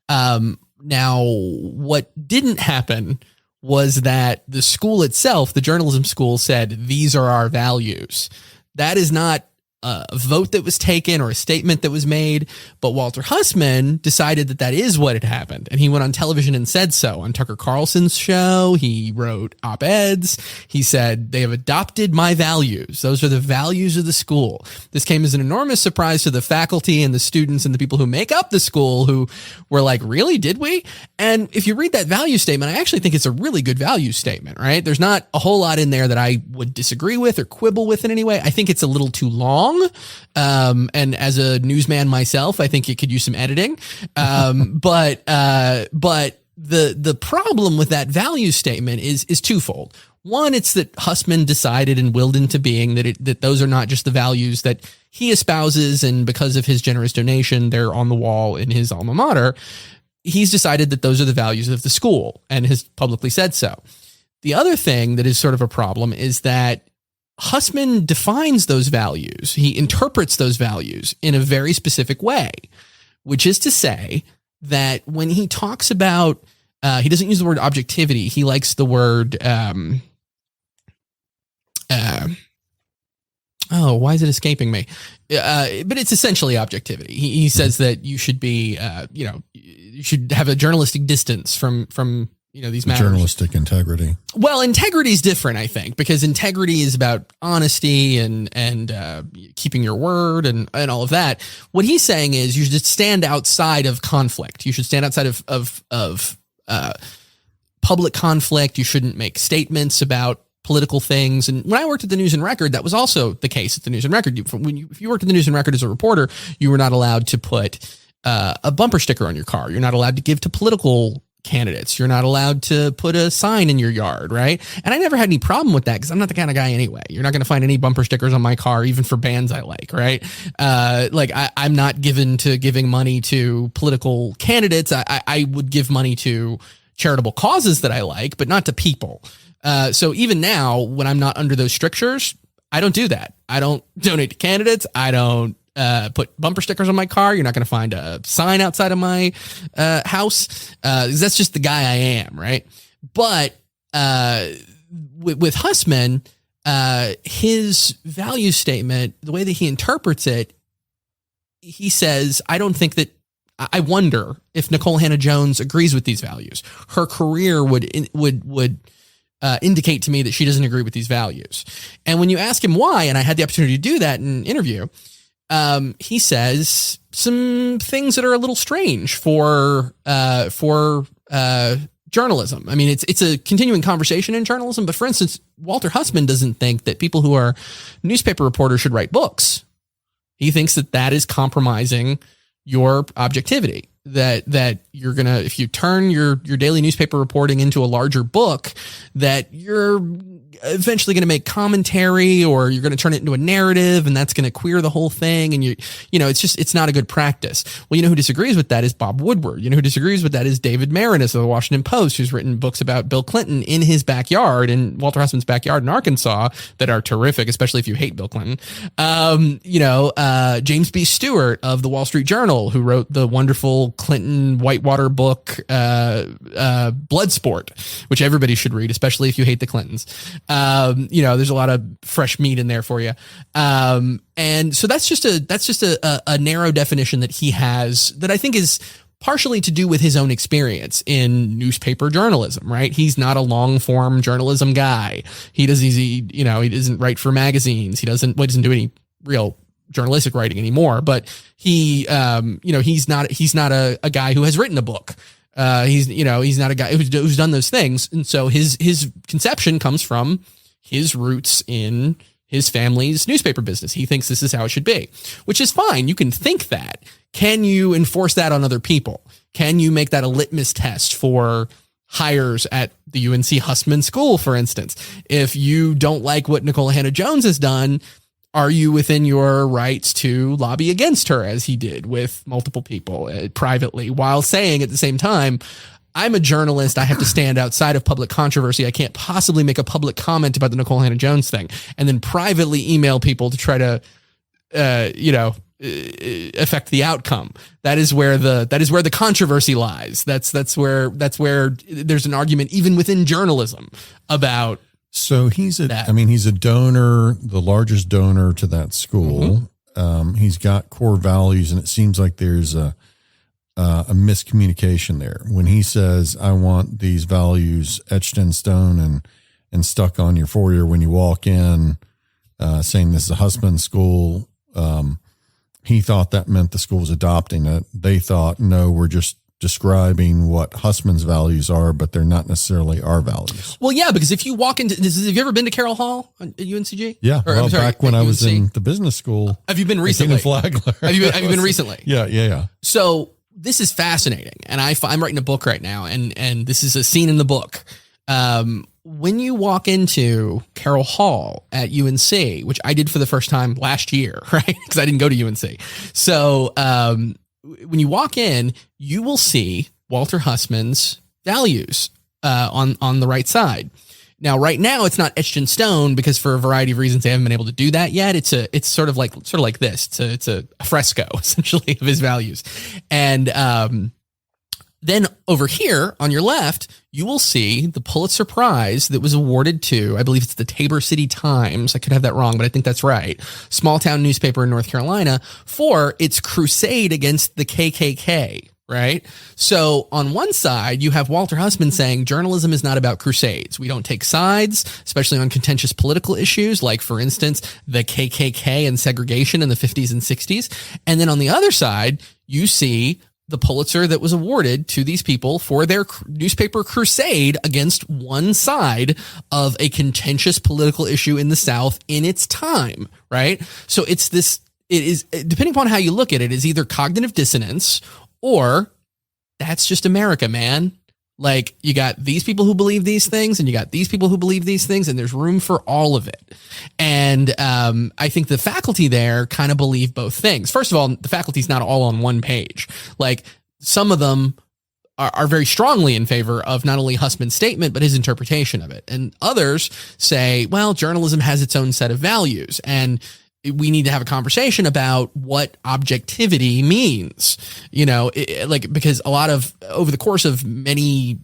Now, what didn't happen was that the school itself, the journalism school, said, these are our values. That is not a vote that was taken or a statement that was made, but Walter Hussman decided that is what had happened. And he went on television and said so on Tucker Carlson's show. He wrote op-eds. He said, they have adopted my values. Those are the values of the school. This came as an enormous surprise to the faculty and the students and the people who make up the school, who were like, really, did we? And if you read that value statement, I actually think it's a really good value statement, right? There's not a whole lot in there that I would disagree with or quibble with in any way. I think it's a little too long. And as a newsman myself, I think it could use some editing. But the problem with that value statement is twofold. One, it's that Hussman decided and willed into being that those are not just the values that he espouses, and because of his generous donation, they're on the wall in his alma mater. He's decided that those are the values of the school and has publicly said so. The other thing that is sort of a problem is that Hussman defines those values. He interprets those values in a very specific way, which is to say that when he talks about, he doesn't use the word objectivity. He likes the word, why is it escaping me? But it's essentially objectivity. He says that you should be, you should have a journalistic distance from these matters. Journalistic integrity. Well, integrity is different, I think, because integrity is about honesty and keeping your word and all of that. What he's saying is you should stand outside of conflict. You should stand outside of public conflict. You shouldn't make statements about political things. And when I worked at the News and Record, that was also the case at the News and Record. If you worked at the News and Record as a reporter, you were not allowed to put a bumper sticker on your car. You're not allowed to give to political candidates. You're not allowed to put a sign in your yard, right? And I never had any problem with that because I'm not the kind of guy anyway. You're not going to find any bumper stickers on my car, even for bands I like, right? I'm not given to giving money to political candidates. I would give money to charitable causes that I like, but not to people. So even now, when I'm not under those strictures, I don't do that. I don't donate to candidates. I don't put bumper stickers on my car. You're not going to find a sign outside of my house. That's just the guy I am, right? But with Hussman, his value statement, the way that he interprets it, he says, I wonder if Nikole Hannah-Jones agrees with these values. Her career would indicate to me that she doesn't agree with these values. And when you ask him why, and I had the opportunity to do that in an interview, he says some things that are a little strange for journalism. I mean, it's a continuing conversation in journalism, but for instance, Walter Hussman doesn't think that people who are newspaper reporters should write books. He thinks that is compromising your objectivity. That you're gonna, if you turn your daily newspaper reporting into a larger book, that you're eventually going to make commentary, or you're going to turn it into a narrative, and that's going to queer the whole thing. And it's not a good practice. Well, who disagrees with that is Bob Woodward. Who disagrees with that is David Marinus of the Washington Post, who's written books about Bill Clinton in his backyard, in Walter Hussman's backyard in Arkansas, that are terrific, especially if you hate Bill Clinton. James B. Stewart of the Wall Street Journal, who wrote the wonderful Clinton Whitewater book, Bloodsport, which everybody should read, especially if you hate the Clintons. There's a lot of fresh meat in there for you. And so that's just a narrow definition that he has that I think is partially to do with his own experience in newspaper journalism, right? He's not a long form journalism guy. He doesn't write for magazines. He doesn't do any real journalistic writing anymore, but he's not a guy who has written a book. He's not a guy who's done those things. And so his conception comes from his roots in his family's newspaper business. He thinks this is how it should be, which is fine. You can think that. Can you enforce that on other people? Can you make that a litmus test for hires at the UNC Hussman School, for instance? If you don't like what Nikole Hannah-Jones has done, are you within your rights to lobby against her, as he did with multiple people privately, while saying at the same time, I'm a journalist. I have to stand outside of public controversy. I can't possibly make a public comment about the Nikole Hannah-Jones thing and then privately email people to try to, affect the outcome. That is where the controversy lies. That's where there's an argument even within journalism about. So he's a donor, the largest donor to that school. Mm-hmm. He's got core values, and it seems like there's a miscommunication there when he says, I want these values etched in stone and stuck on your foyer when you walk in, saying this is a Hussman school. He thought that meant the school was adopting it. They thought, no, we're just describing what Hussman's values are, but they're not necessarily our values. Well, yeah, because if you walk into this, have you ever been to Carroll Hall at UNCG? Yeah. Well, back when I was in the business school. Have you been recently? Have you been recently? Yeah. So this is fascinating. And I'm writing a book right now, and this is a scene in the book. When you walk into Carroll Hall at UNC, which I did for the first time last year, right? Because I didn't go to UNC. So when you walk in, you will see Walter Hussman's values on the right side. Now, right now, it's not etched in stone because for a variety of reasons they haven't been able to do that yet. It's sort of like this. It's a fresco essentially of his values, and then over here on your left, you will see the Pulitzer Prize that was awarded to, I believe it's the Tabor City Times. I could have that wrong, but I think that's right. Small town newspaper in North Carolina for its crusade against the KKK, right? So on one side, you have Walter Hussman saying journalism is not about crusades. We don't take sides, especially on contentious political issues, like, for instance, the KKK and segregation in the 50s and 60s. And then on the other side, you see the Pulitzer that was awarded to these people for their newspaper crusade against one side of a contentious political issue in the South in its time, right? So it is, depending upon how you look at it, is either cognitive dissonance or that's just America, man. Like, you got these people who believe these things and you got these people who believe these things, and there's room for all of it. And I think the faculty there kind of believe both things. First of all, the faculty's not all on one page. Like, some of them are very strongly in favor of not only Hussman's statement, but his interpretation of it. And others say, well, journalism has its own set of values, and we need to have a conversation about what objectivity means, because a lot of, over the course of many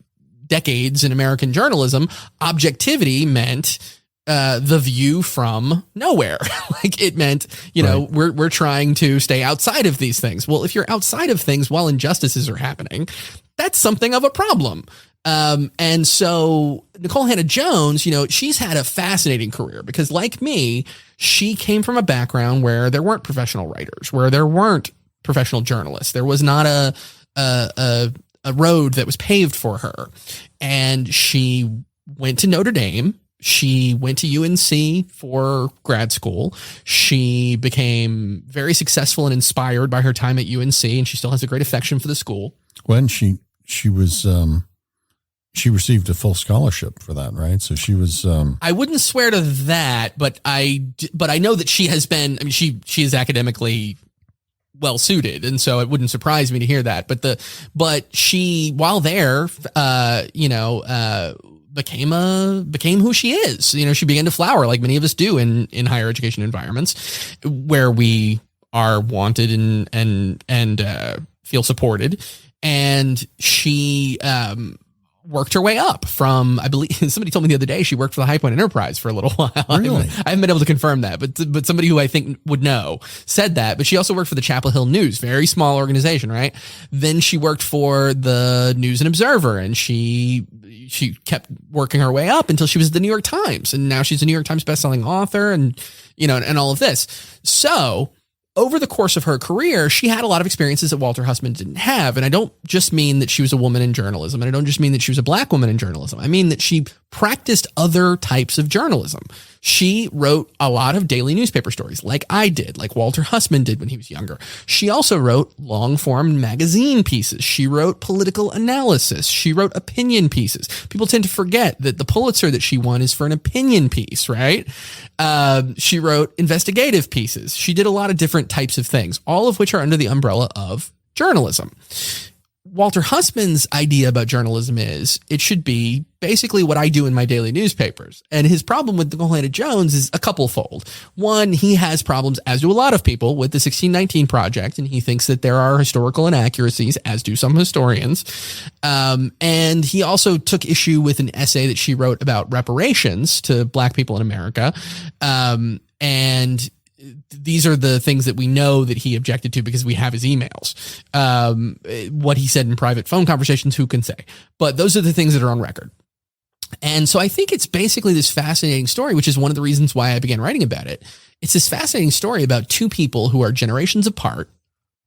decades in American journalism, objectivity meant the view from nowhere. Like, it meant, right, we're trying to stay outside of these things. Well, if you're outside of things while injustices are happening, that's something of a problem. And so Nikole Hannah-Jones, she's had a fascinating career because, like me, she came from a background where there weren't professional writers, where there weren't professional journalists. There was not a road that was paved for her. And she went to Notre Dame. She went to UNC for grad school. She became very successful and inspired by her time at UNC, and she still has a great affection for the school. When she was, she received a full scholarship for that, right? So she was. I wouldn't swear to that, but I know that she has been. I mean, she is academically well suited, and so it wouldn't surprise me to hear that. But she, while there, became who she is. She began to flower like many of us do in higher education environments where we are wanted and feel supported. And she worked her way up from, I believe somebody told me the other day, she worked for the High Point Enterprise for a little while. Really? I haven't been able to confirm that, but somebody who I think would know said that. But she also worked for the Chapel Hill News, very small organization, right? Then she worked for the News and Observer, and she kept working her way up until she was at the New York Times, and now she's a New York Times bestselling author, and and all of this. So over the course of her career, she had a lot of experiences that Walter Hussman didn't have. And I don't just mean that she was a woman in journalism, and I don't just mean that she was a black woman in journalism. I mean that she practiced other types of journalism. She wrote a lot of daily newspaper stories like I did, like Walter Hussman did when he was younger. She also wrote long-form magazine pieces. She wrote political analysis. She wrote opinion pieces. People tend to forget that the Pulitzer that she won is for an opinion piece, right? She wrote investigative pieces. She did a lot of different types of things, all of which are under the umbrella of journalism. Walter Hussman's idea about journalism is it should be basically what I do in my daily newspapers. And his problem with Nicole Jones is a couple-fold. One, he has problems, as do a lot of people, with the 1619 Project, and he thinks that there are historical inaccuracies, as do some historians. And he also took issue with an essay that she wrote about reparations to Black people in America. And these are the things that we know that he objected to because we have his emails. What he said in private phone conversations, who can say? But those are the things that are on record. And so I think it's basically this fascinating story, which is one of the reasons why I began writing about it. It's this fascinating story about two people who are generations apart,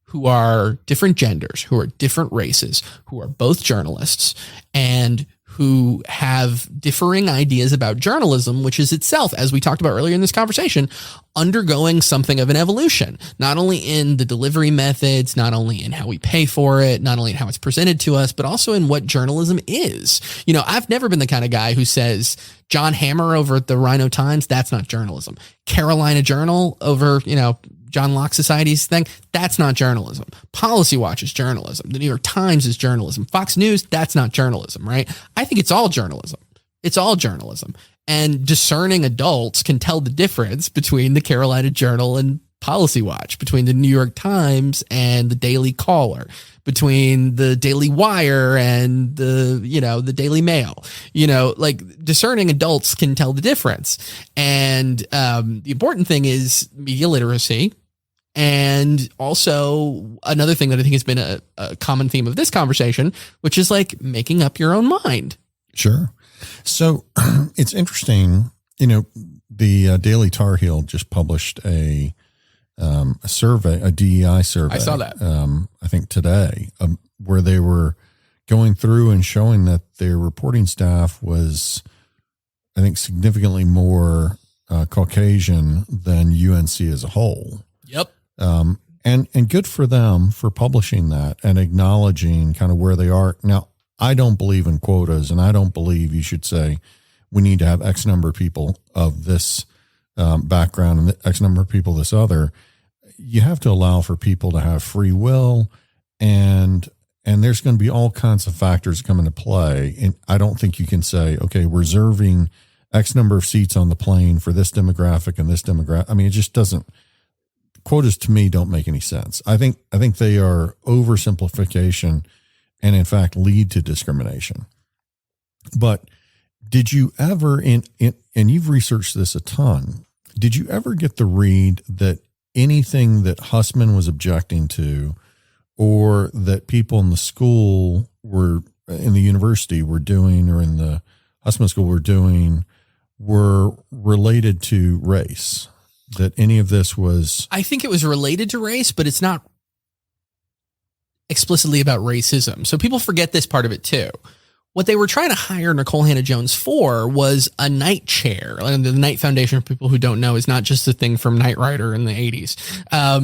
who are different genders, who are different races, who are both journalists, and who have differing ideas about journalism, which is itself, as we talked about earlier in this conversation, undergoing something of an evolution, not only in the delivery methods, not only in how we pay for it, not only in how it's presented to us, but also in what journalism is. You know, I've never been the kind of guy who says John Hammer over at the Rhino Times, that's not journalism. Carolina Journal over, you know, John Locke Society's thing, that's not journalism. Policy Watch is journalism. The New York Times is journalism. Fox News, that's not journalism, right? I think it's all journalism. It's all journalism. And discerning adults can tell the difference between the Carolina Journal and Policy Watch, between the New York Times and the Daily Caller, between the Daily Wire and the, you know, the Daily Mail. You know, like discerning adults can tell the difference. And the important thing is media literacy. And also another thing that I think has been a common theme of this conversation, which is like making up your own mind. Sure. So it's interesting, you know, the Daily Tar Heel just published a survey, a DEI survey. I saw that. I think today, where they were going through and showing that their reporting staff was, I think, significantly more Caucasian than UNC as a whole. Yep. And good for them for publishing that and acknowledging kind of where they are. Now, I don't believe in quotas, and I don't believe you should say we need to have X number of people of this background and X number of people this other. You have to allow for people to have free will, and there's going to be all kinds of factors come into play. And I don't think you can say, okay, we're reserving X number of seats on the plane for this demographic and this demographic. I mean, it just doesn't. Quotas to me don't make any sense. I think they are oversimplification and in fact lead to discrimination. But did you ever, and you've researched this a ton, did you ever get the read that anything that Hussman was objecting to or that people in the school were, in the university were doing, or in the Hussman school were doing, were related to race? That any of this was? I think it was related to race, but it's not explicitly about racism. So people forget this part of it too. What they were trying to hire Nicole Hannah-Jones for was a Knight chair. And the Knight Foundation, for people who don't know, is not just a thing from Knight Rider in the 80s.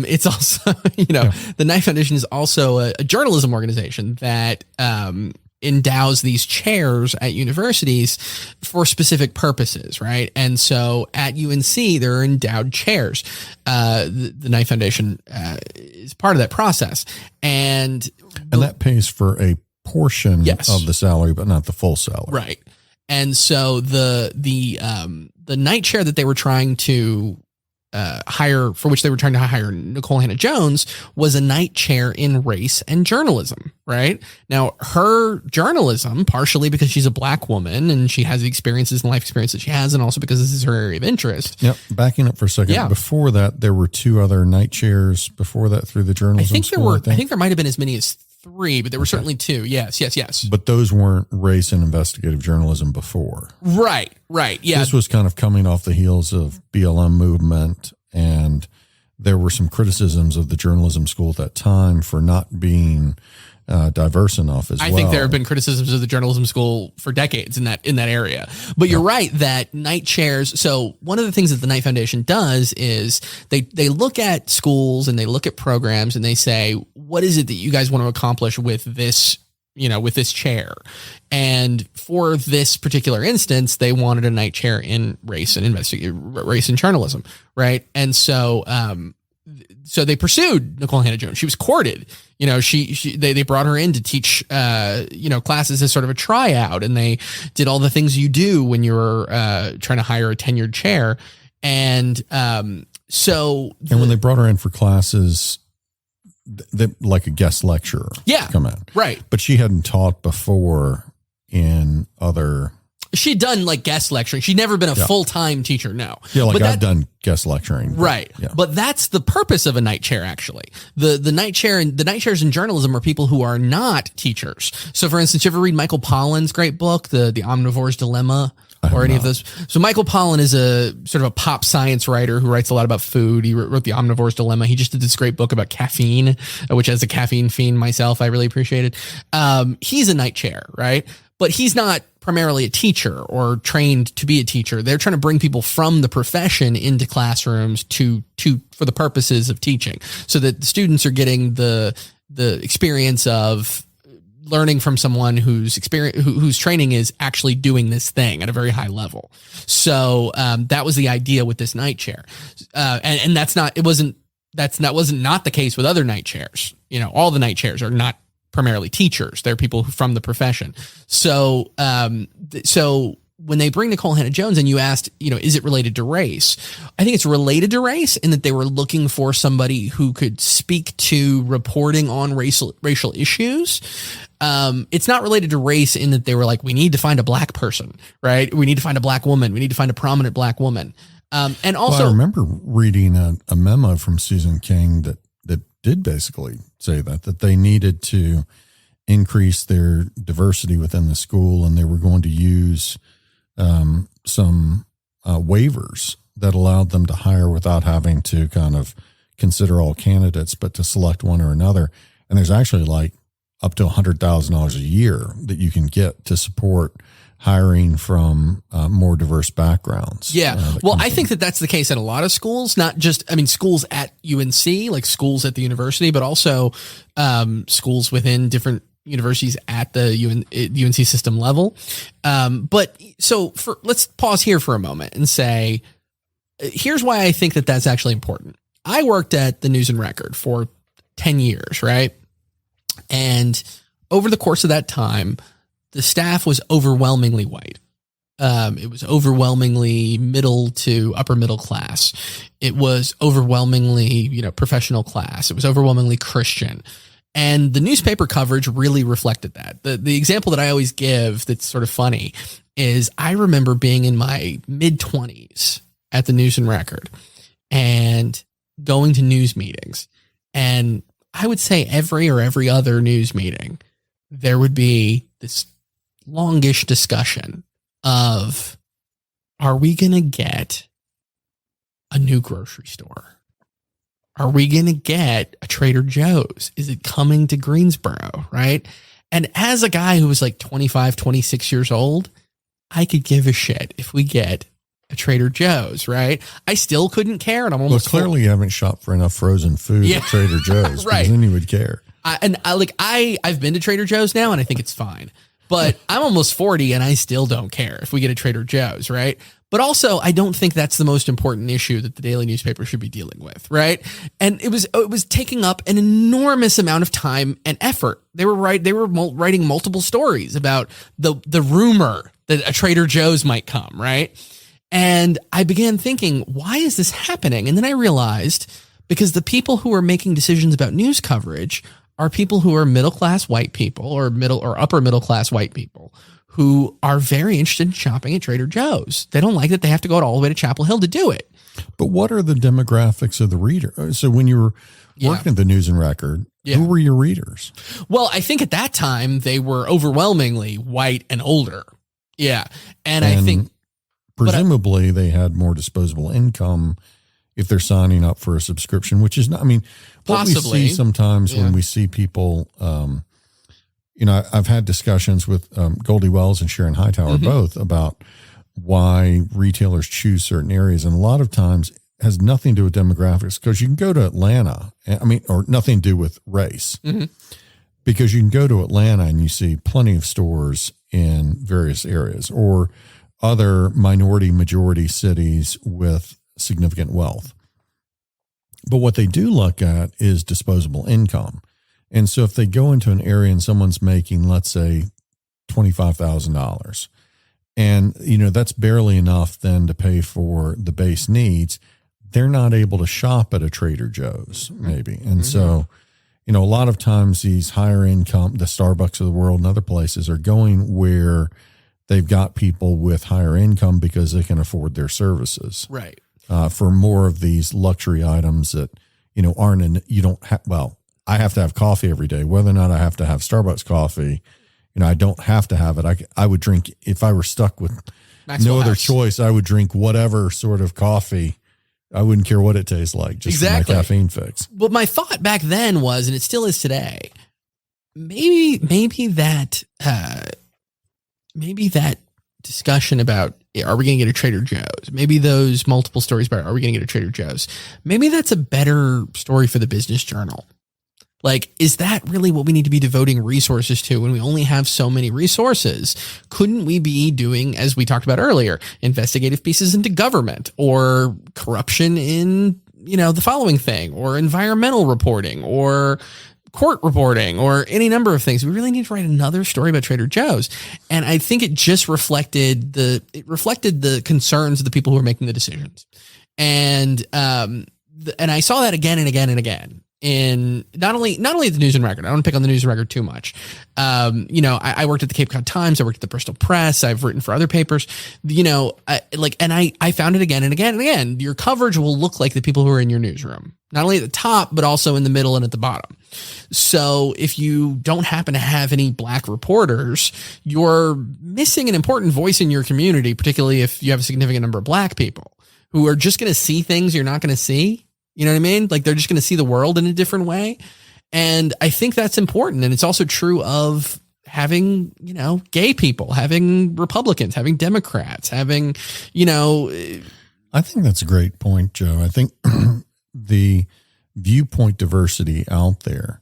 It's also, the Knight Foundation is also a journalism organization that endows these chairs at universities for specific purposes, right? And so at UNC, there are endowed chairs. The Knight Foundation is part of that process. And that pays for a portion yes. of the salary, but not the full salary. Right. And so the Knight chair that they were trying to hire, for which they were trying to hire Nicole Hannah-Jones, was a Knight chair in race and journalism, right? Now, her journalism, partially because she's a Black woman and she has the experiences and life experience that she has, and also because this is her area of interest. Yep. Backing up for a second. Yeah. Before that, there were two other Knight chairs before that through the journalism school. I think there might have been as many as 3, but there were certainly 2. Yes. But those weren't race and investigative journalism before. Right. Yeah. This was kind of coming off the heels of BLM movement, and there were some criticisms of the journalism school at that time for not being diverse enough as well. I think there have been criticisms of the journalism school for decades in that area. But you're right that Knight chairs. So one of the things that the Knight Foundation does is they look at schools and they look at programs and they say, what is it that you guys want to accomplish with this, with this chair? And for this particular instance, they wanted a Knight chair in race and journalism, right? And so so they pursued Nikole Hannah-Jones. She was courted. They brought her in to teach, classes as sort of a tryout, and they did all the things you do when you're trying to hire a tenured chair. And when they brought her in for classes, like a guest lecturer, come in, right? But she hadn't taught before in other. She'd done like guest lecturing. She'd never been a full-time teacher. No. Yeah. Like I've done guest lecturing. Right. Yeah. But that's the purpose of a Knight chair. Actually, the Knight chair and the Knight chairs in journalism are people who are not teachers. So for instance, you ever read Michael Pollan's great book, The Omnivore's Dilemma, or any of those? So Michael Pollan is a sort of a pop science writer who writes a lot about food. He wrote The Omnivore's Dilemma. He just did this great book about caffeine, which as a caffeine fiend myself, I really appreciated. He's a Knight chair, right? But he's not primarily a teacher or trained to be a teacher. They're trying to bring people from the profession into classrooms for the purposes of teaching, so that the students are getting the experience of learning from someone whose training is actually doing this thing at a very high level. So that was the idea with this Knight chair, and that wasn't the case with other Knight chairs. All the Knight chairs are not primarily teachers. They're people from the profession. So when they bring Nikole Hannah-Jones and you asked, is it related to race? I think it's related to race in that they were looking for somebody who could speak to reporting on racial issues. It's not related to race in that they were like, we need to find a black person, right? We need to find a black woman. We need to find a prominent black woman. And also, I remember reading a memo from Susan King that did basically say that they needed to increase their diversity within the school, and they were going to use some waivers that allowed them to hire without having to kind of consider all candidates, but to select one or another. And there's actually like up to $100,000 a year that you can get to support hiring from more diverse backgrounds. Yeah. Well, I think that that's the case at a lot of schools, not just, schools at UNC, like schools at the university, but also schools within different universities at the UNC system level. Let's pause here for a moment and say, here's why I think that that's actually important. I worked at the News and Record for 10 years, right? And over the course of that time, the staff was overwhelmingly white. It was overwhelmingly middle to upper middle class. It was overwhelmingly, professional class. It was overwhelmingly Christian. And the newspaper coverage really reflected that. The example that I always give that's sort of funny is I remember being in my mid-20s at the News and Record and going to news meetings. And I would say every other news meeting, there would be this longish discussion of, are we going to get a new grocery store? Are we going to get a Trader Joe's? Is it coming to Greensboro? Right. And as a guy who was like 25, 26 years old, I could give a shit if we get a Trader Joe's, right? I still couldn't care. And I'm almost clearly you haven't shopped for enough frozen food at Trader Joe's, right? Then you would care. I've been to Trader Joe's now and I think it's fine. But I'm almost 40 and I still don't care if we get a Trader Joe's, right? But also, I don't think that's the most important issue that the daily newspaper should be dealing with, right? And it was taking up an enormous amount of time and effort. They were writing multiple stories about the rumor that a Trader Joe's might come, right? And I began thinking, why is this happening? And then I realized, because the people who are making decisions about news coverage are people who are middle-class white people or middle or upper middle-class white people who are very interested in shopping at Trader Joe's. They don't like that they have to go all the way to Chapel Hill to do it. But what are the demographics of the reader? So when you were working at the News and Record, who were your readers? Well, I think at that time they were overwhelmingly white and older. Yeah. And I think presumably they had more disposable income if they're signing up for a subscription, which is not, what possibly. we see sometimes when we see people I've had discussions with Goldie Wells and Sharon Hightower both about why retailers choose certain areas. And a lot of times it has nothing to do with demographics, because you can go to Atlanta, or nothing to do with race, because you can go to Atlanta and you see plenty of stores in various areas, or other majority cities with significant wealth. But what they do look at is disposable income. And so if they go into an area and someone's making, let's say, $25,000, and, that's barely enough then to pay for the base needs, they're not able to shop at a Trader Joe's maybe. And so, a lot of times these higher income, the Starbucks of the world and other places, are going where they've got people with higher income because they can afford their services. Right. For more of these luxury items that, I have to have coffee every day. Whether or not I have to have Starbucks coffee, I don't have to have it. I would drink, if I were stuck with no other choice, I would drink whatever sort of coffee. I wouldn't care what it tastes like, just for my caffeine fix. But my thought back then was, and it still is today, maybe that discussion about, are we going to get a Trader Joe's? Maybe those multiple stories about, are we going to get a Trader Joe's? Maybe that's a better story for the Business Journal. Like, is that really what we need to be devoting resources to when we only have so many resources? Couldn't we be doing, as we talked about earlier, investigative pieces into government, or corruption in, the following thing, or environmental reporting, or court reporting, or any number of things? We really need to write another story about Trader Joe's. And I think it just reflected the concerns of the people who are making the decisions. And I saw that again and again and again. In not only the News and Record. I don't want to pick on the News and Record too much. I worked at the Cape Cod Times. I worked at the Bristol Press. I've written for other papers, I found it again and again and again. Your coverage will look like the people who are in your newsroom, not only at the top, but also in the middle and at the bottom. So if you don't happen to have any black reporters, you're missing an important voice in your community, particularly if you have a significant number of black people who are just going to see things you're not going to see. You know what I mean? Like, they're just going to see the world in a different way. And I think that's important. And it's also true of having, gay people, having Republicans, having Democrats, having, I think that's a great point, Joe. I think the viewpoint diversity out there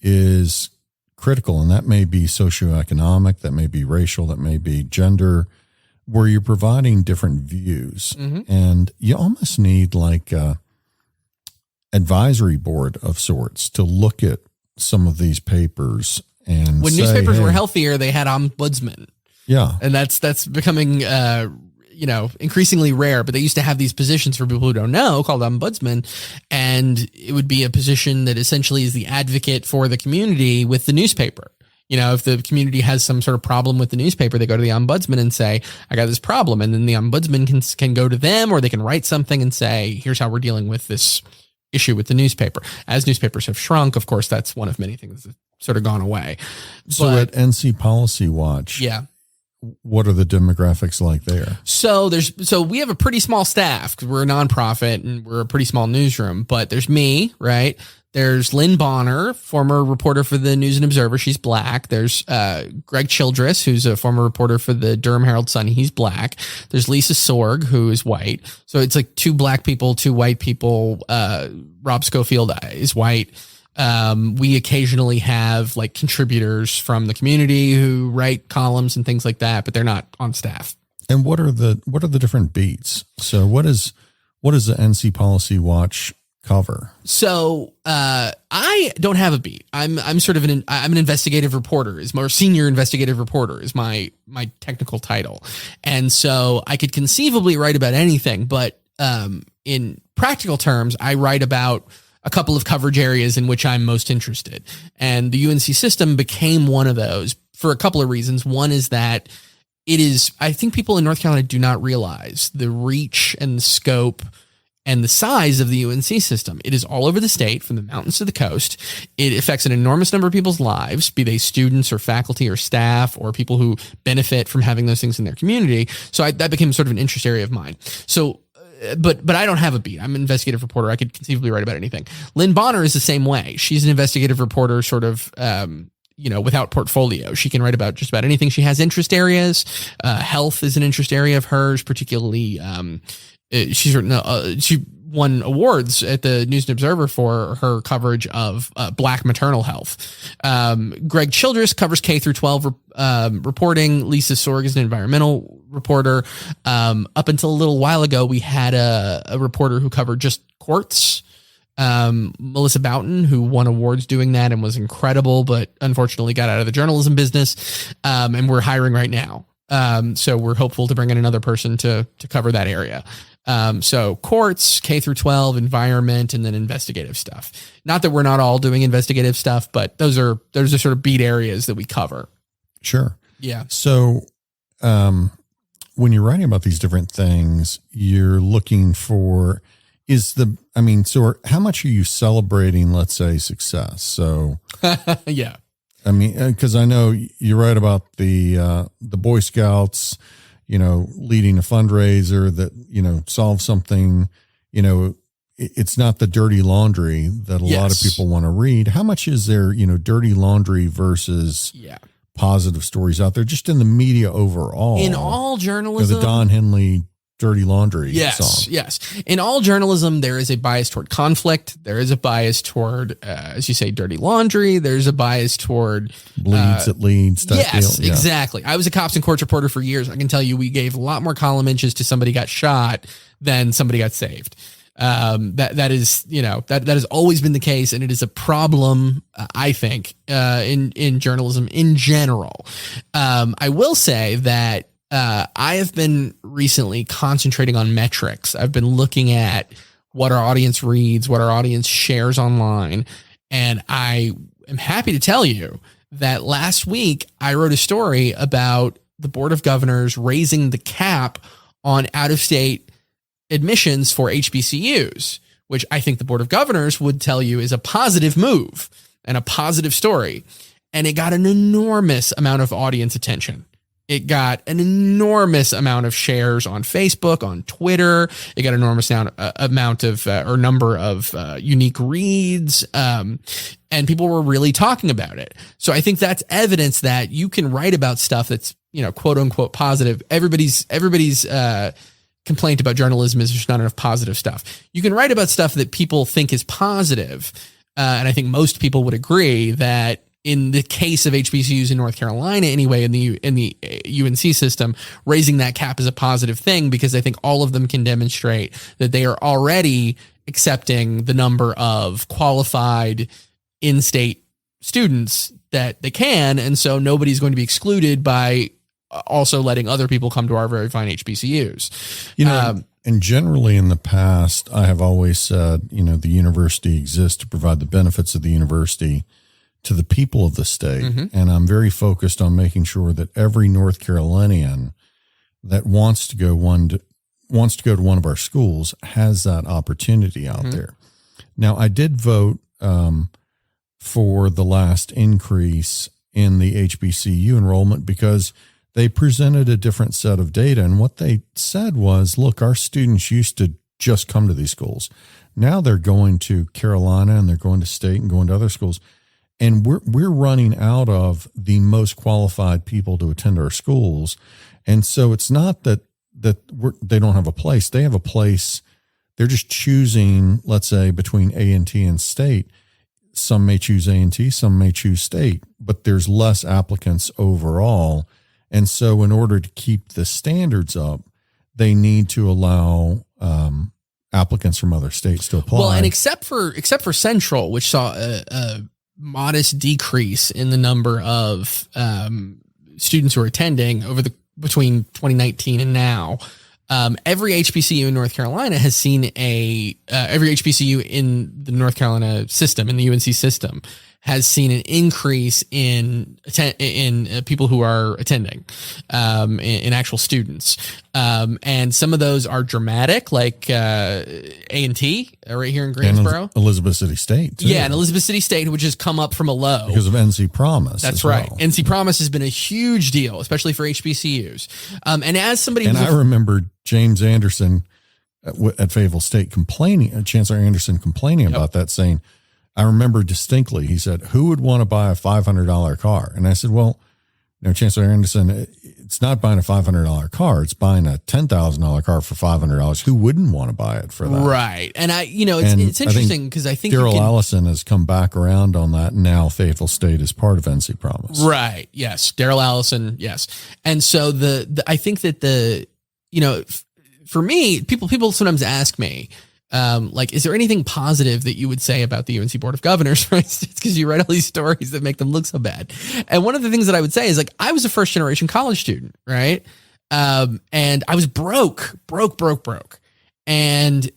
is critical. And that may be socioeconomic, that may be racial, that may be gender, where you're providing different views. And you almost need like advisory board of sorts to look at some of these papers. And when newspapers were healthier, they had ombudsmen. Yeah. And that's becoming, increasingly rare, but they used to have these positions, for people who don't know, called ombudsman. And it would be a position that essentially is the advocate for the community with the newspaper. If the community has some sort of problem with the newspaper, they go to the ombudsman and say, I got this problem. And then the ombudsman can go to them, or they can write something and say, here's how we're dealing with this issue with the newspaper. As newspapers have shrunk, of course, that's one of many things that's sort of gone away. So at NC Policy Watch, what are the demographics like there? So we have a pretty small staff because we're a nonprofit and we're a pretty small newsroom, but there's me, right? There's Lynn Bonner, former reporter for the News and Observer. She's black. There's Greg Childress, who's a former reporter for the Durham Herald Sun. He's black. There's Lisa Sorg, who is white. So it's like two black people, two white people. Rob Schofield is white. We occasionally have like contributors from the community who write columns and things like that, but they're not on staff. And what are the different beats? So what is the NC Policy Watch cover? So I don't have a beat. I'm sort of I'm an investigative reporter. Is more senior investigative reporter is my technical title, and so I could conceivably write about anything. But in practical terms, I write about a couple of coverage areas in which I'm most interested, and the UNC system became one of those for a couple of reasons. One is that I think people in North Carolina do not realize the reach and the scope and the size of the UNC system. It is all over the state, from the mountains to the coast. It affects an enormous number of people's lives, be they students or faculty or staff or people who benefit from having those things in their community. So that became sort of an interest area of mine. So, but I don't have a beat. I'm an investigative reporter. I could conceivably write about anything. Lynn Bonner is the same way. She's an investigative reporter, sort of without portfolio. She can write about just about anything. She has interest areas. Health is an interest area of hers, particularly. She won awards at the News and Observer for her coverage of Black maternal health. Greg Childress covers K through 12 reporting. Lisa Sorg is an environmental reporter. Up until a little while ago, we had a reporter who covered just courts. Melissa Boughton, who won awards doing that and was incredible, but unfortunately got out of the journalism business. And we're hiring right now. So we're hopeful to bring in another person to cover that area. So courts, K through 12, environment, and then investigative stuff. Not that we're not all doing investigative stuff, but those are sort of beat areas that we cover. Sure. Yeah. So, when you're writing about these different things, you're looking for, how much are you celebrating, let's say, success? So, yeah. I mean, because I know you write about the Boy Scouts, leading a fundraiser that, solves something, it's not the dirty laundry that a lot of people want to read. How much is there, dirty laundry versus positive stories out there just in the media overall? In all journalism. The Don Henley dirty laundry song. Yes. In all journalism, there is a bias toward conflict. There is a bias toward, as you say, dirty laundry. There's a bias toward bleeds, it leads. Yes, exactly. I was a cops and courts reporter for years. I can tell you we gave a lot more column inches to somebody got shot than somebody got saved. That is, that has always been the case. And it is a problem, I think, in journalism in general. I will say that, I have been recently concentrating on metrics. I've been looking at what our audience reads, what our audience shares online. And I am happy to tell you that last week I wrote a story about the Board of Governors raising the cap on out-of-state admissions for HBCUs, which I think the Board of Governors would tell you is a positive move and a positive story. And it got an enormous amount of audience attention. It got an enormous amount of shares on Facebook, on Twitter. It got an enormous amount of number of unique reads. And people were really talking about it. So I think that's evidence that you can write about stuff that's, quote unquote positive. Everybody's complaint about journalism is there's not enough positive stuff. You can write about stuff that people think is positive. And I think most people would agree that in the case of HBCUs in North Carolina, anyway, in the UNC system, raising that cap is a positive thing because I think all of them can demonstrate that they are already accepting the number of qualified in-state students that they can, and so nobody's going to be excluded by also letting other people come to our very fine HBCUs. And generally in the past, I have always said, the university exists to provide the benefits of the university to the people of the state. Mm-hmm. And I'm very focused on making sure that every North Carolinian that wants to go to one of our schools has that opportunity out there. Now, I did vote for the last increase in the HBCU enrollment because they presented a different set of data. And what they said was, look, our students used to just come to these schools. Now they're going to Carolina and they're going to state and going to other schools. And we're running out of the most qualified people to attend our schools. And so it's not that they don't have a place. They have a place. They're just choosing, let's say, between A&T and state. Some may choose A&T, some may choose state, but there's less applicants overall. And so in order to keep the standards up, they need to allow applicants from other states to apply. Well, and except for Central, which saw a modest decrease in the number of students who are attending between 2019 and now. Every HBCU in North Carolina has seen every HBCU in the North Carolina system, in the UNC system, has seen an increase in people who are attending, in actual students. And some of those are dramatic, like A&T right here in Greensboro. And Elizabeth City State, too. Yeah, and Elizabeth City State, which has come up from a low. Because of NC Promise. That's right. Well. NC Promise has been a huge deal, especially for HBCUs. And as somebody I remember James Anderson at Fayetteville State Chancellor Anderson complaining about that, saying, I remember distinctly, he said, who would want to buy a $500 car? And I said, well, Chancellor Anderson, it's not buying a $500 car. It's buying a $10,000 car for $500. Who wouldn't want to buy it for that? Right. And it's interesting because I think Daryl Allison has come back around on that. Now Faithful State is part of NC Promise. Right. Yes. Daryl Allison. Yes. And so I think that for me, people sometimes ask me, is there anything positive that you would say about the UNC Board of Governors, for instance, because you read all these stories that make them look so bad. And one of the things that I would say is I was a first generation college student, right? And I was broke. And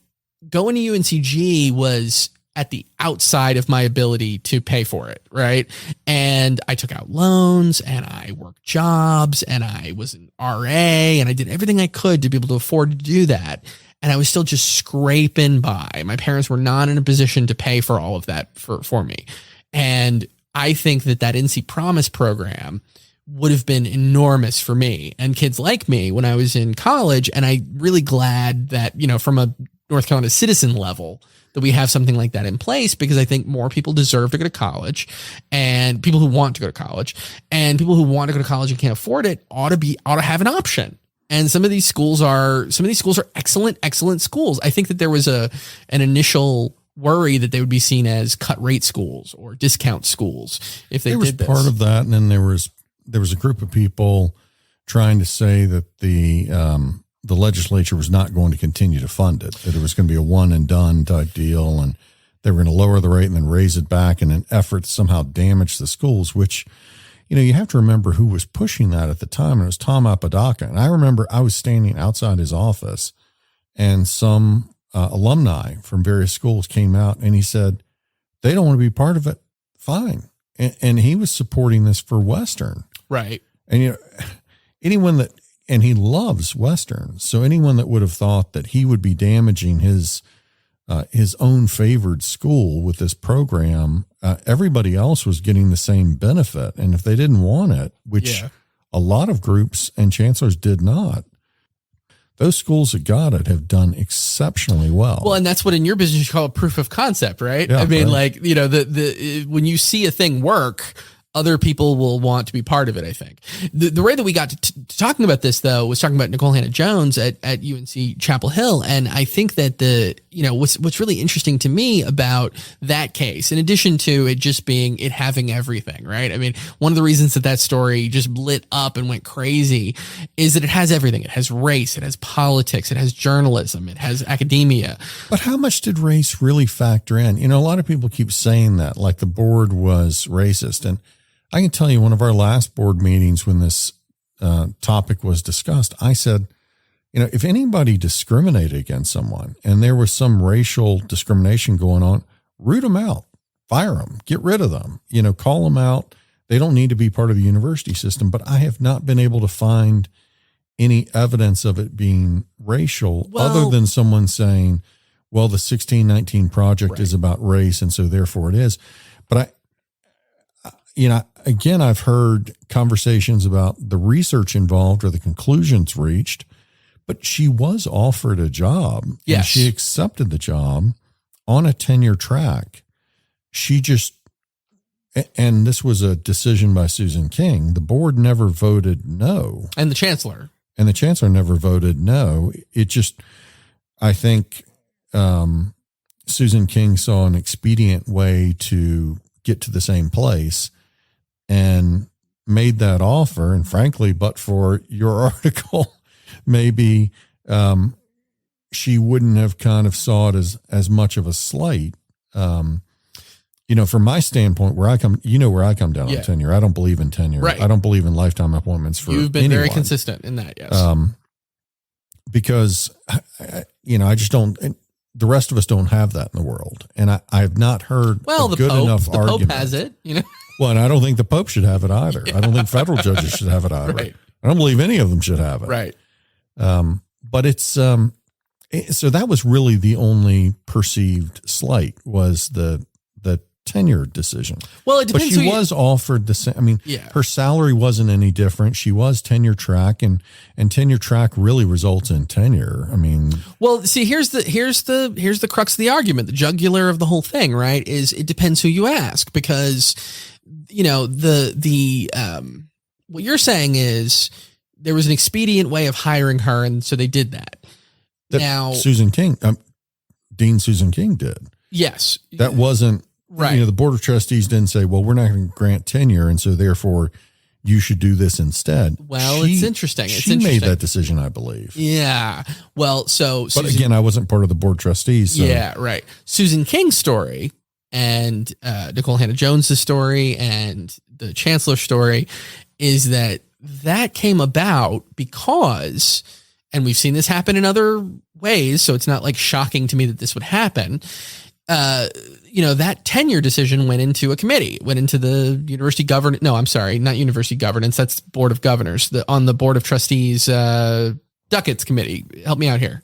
going to UNCG was at the outside of my ability to pay for it, right? And I took out loans and I worked jobs and I was an RA and I did everything I could to be able to afford to do that. And I was still just scraping by. My parents were not in a position to pay for all of that for me. And I think that NC Promise program would have been enormous for me and kids like me when I was in college. And I'm really glad that, from a North Carolina citizen level, that we have something like that in place, because I think more people deserve to go to college, and people who want to go to college, and people who want to go to college and can't afford it ought to have an option. And some of these schools are excellent schools. I think that there was an initial worry that they would be seen as cut rate schools or discount schools if they did this. Part of that, and then there was a group of people trying to say that the legislature was not going to continue to fund it, that it was going to be a one and done type deal, and they were going to lower the rate and then raise it back in an effort to somehow damage the schools, which, you have to remember who was pushing that at the time, and it was Tom Apodaca. And I remember I was standing outside his office, and some alumni from various schools came out, and he said, they don't want to be part of it. Fine. And he was supporting this for Western. Right. And, and he loves Western. So anyone that would have thought that he would be damaging his own favored school with this program, everybody else was getting the same benefit. And if they didn't want it, which a lot of groups and chancellors did not, those schools that got it have done exceptionally well. Well, and that's what in your business you call a proof of concept, right? Yeah, I mean, right. When you see a thing work, other people will want to be part of it, I think. The way that we got to talking about this, though, was talking about Nicole Hannah-Jones at UNC Chapel Hill. And I think that what's really interesting to me about that case, in addition to it just being it having everything, right? I mean, one of the reasons that story just lit up and went crazy is that it has everything. It has race, it has politics, it has journalism, it has academia. But how much did race really factor in? A lot of people keep saying that, like the board was racist. And I can tell you, one of our last board meetings when this topic was discussed, I said, if anybody discriminated against someone and there was some racial discrimination going on, root them out, fire them, get rid of them, call them out. They don't need to be part of the university system. But I have not been able to find any evidence of it being racial, other than someone saying, well, the 1619 project is about race, and so therefore it is. But again, I've heard conversations about the research involved or the conclusions reached, but she was offered a job. Yes. And she accepted the job on a tenure track. And this was a decision by Susan King. The board never voted no. And the chancellor never voted no. I think Susan King saw an expedient way to get to the same place and made that offer. And frankly, but for your article, maybe she wouldn't have kind of saw it as much of a slight. From my standpoint, where I come down on tenure. I don't believe in tenure. Right. I don't believe in lifetime appointments for You've been anyone. very consistent in that, yes. Because, I just don't, the rest of us don't have that in the world. And I have not heard the good enough the argument. Pope has it, Well, and I don't think the Pope should have it either. I don't think federal judges should have it either. Right. I don't believe any of them should have it. Right. But it's, so that was really the only perceived slight, was the tenure decision. Well, it But depends. she was offered the same. I mean, Yeah. her salary wasn't any different. She was tenure track, and tenure track really results in tenure. I mean, well, see, here's the crux of the argument, the jugular of the whole thing, right? Is it depends who you ask, because what you're saying is there was an expedient way of hiring her, and so they did that. Now, Dean Susan King did. Yes, that wasn't right. The Board of Trustees didn't say, well, we're not going to grant tenure, and so therefore you should do this instead. Well, it's interesting. She made that decision, I believe. Yeah. Well, but again, I wasn't part of the Board of Trustees. So. Yeah, right. Susan King's story and Nicole Hannah-Jones's story and the Chancellor's story is that came about because, and we've seen this happen in other ways, so it's not like shocking to me that this would happen. That tenure decision went into a committee, went into the university governance. No, I'm sorry, not university governance. That's Board of Governors. On the Board of Trustees, Duckett's committee. Help me out here.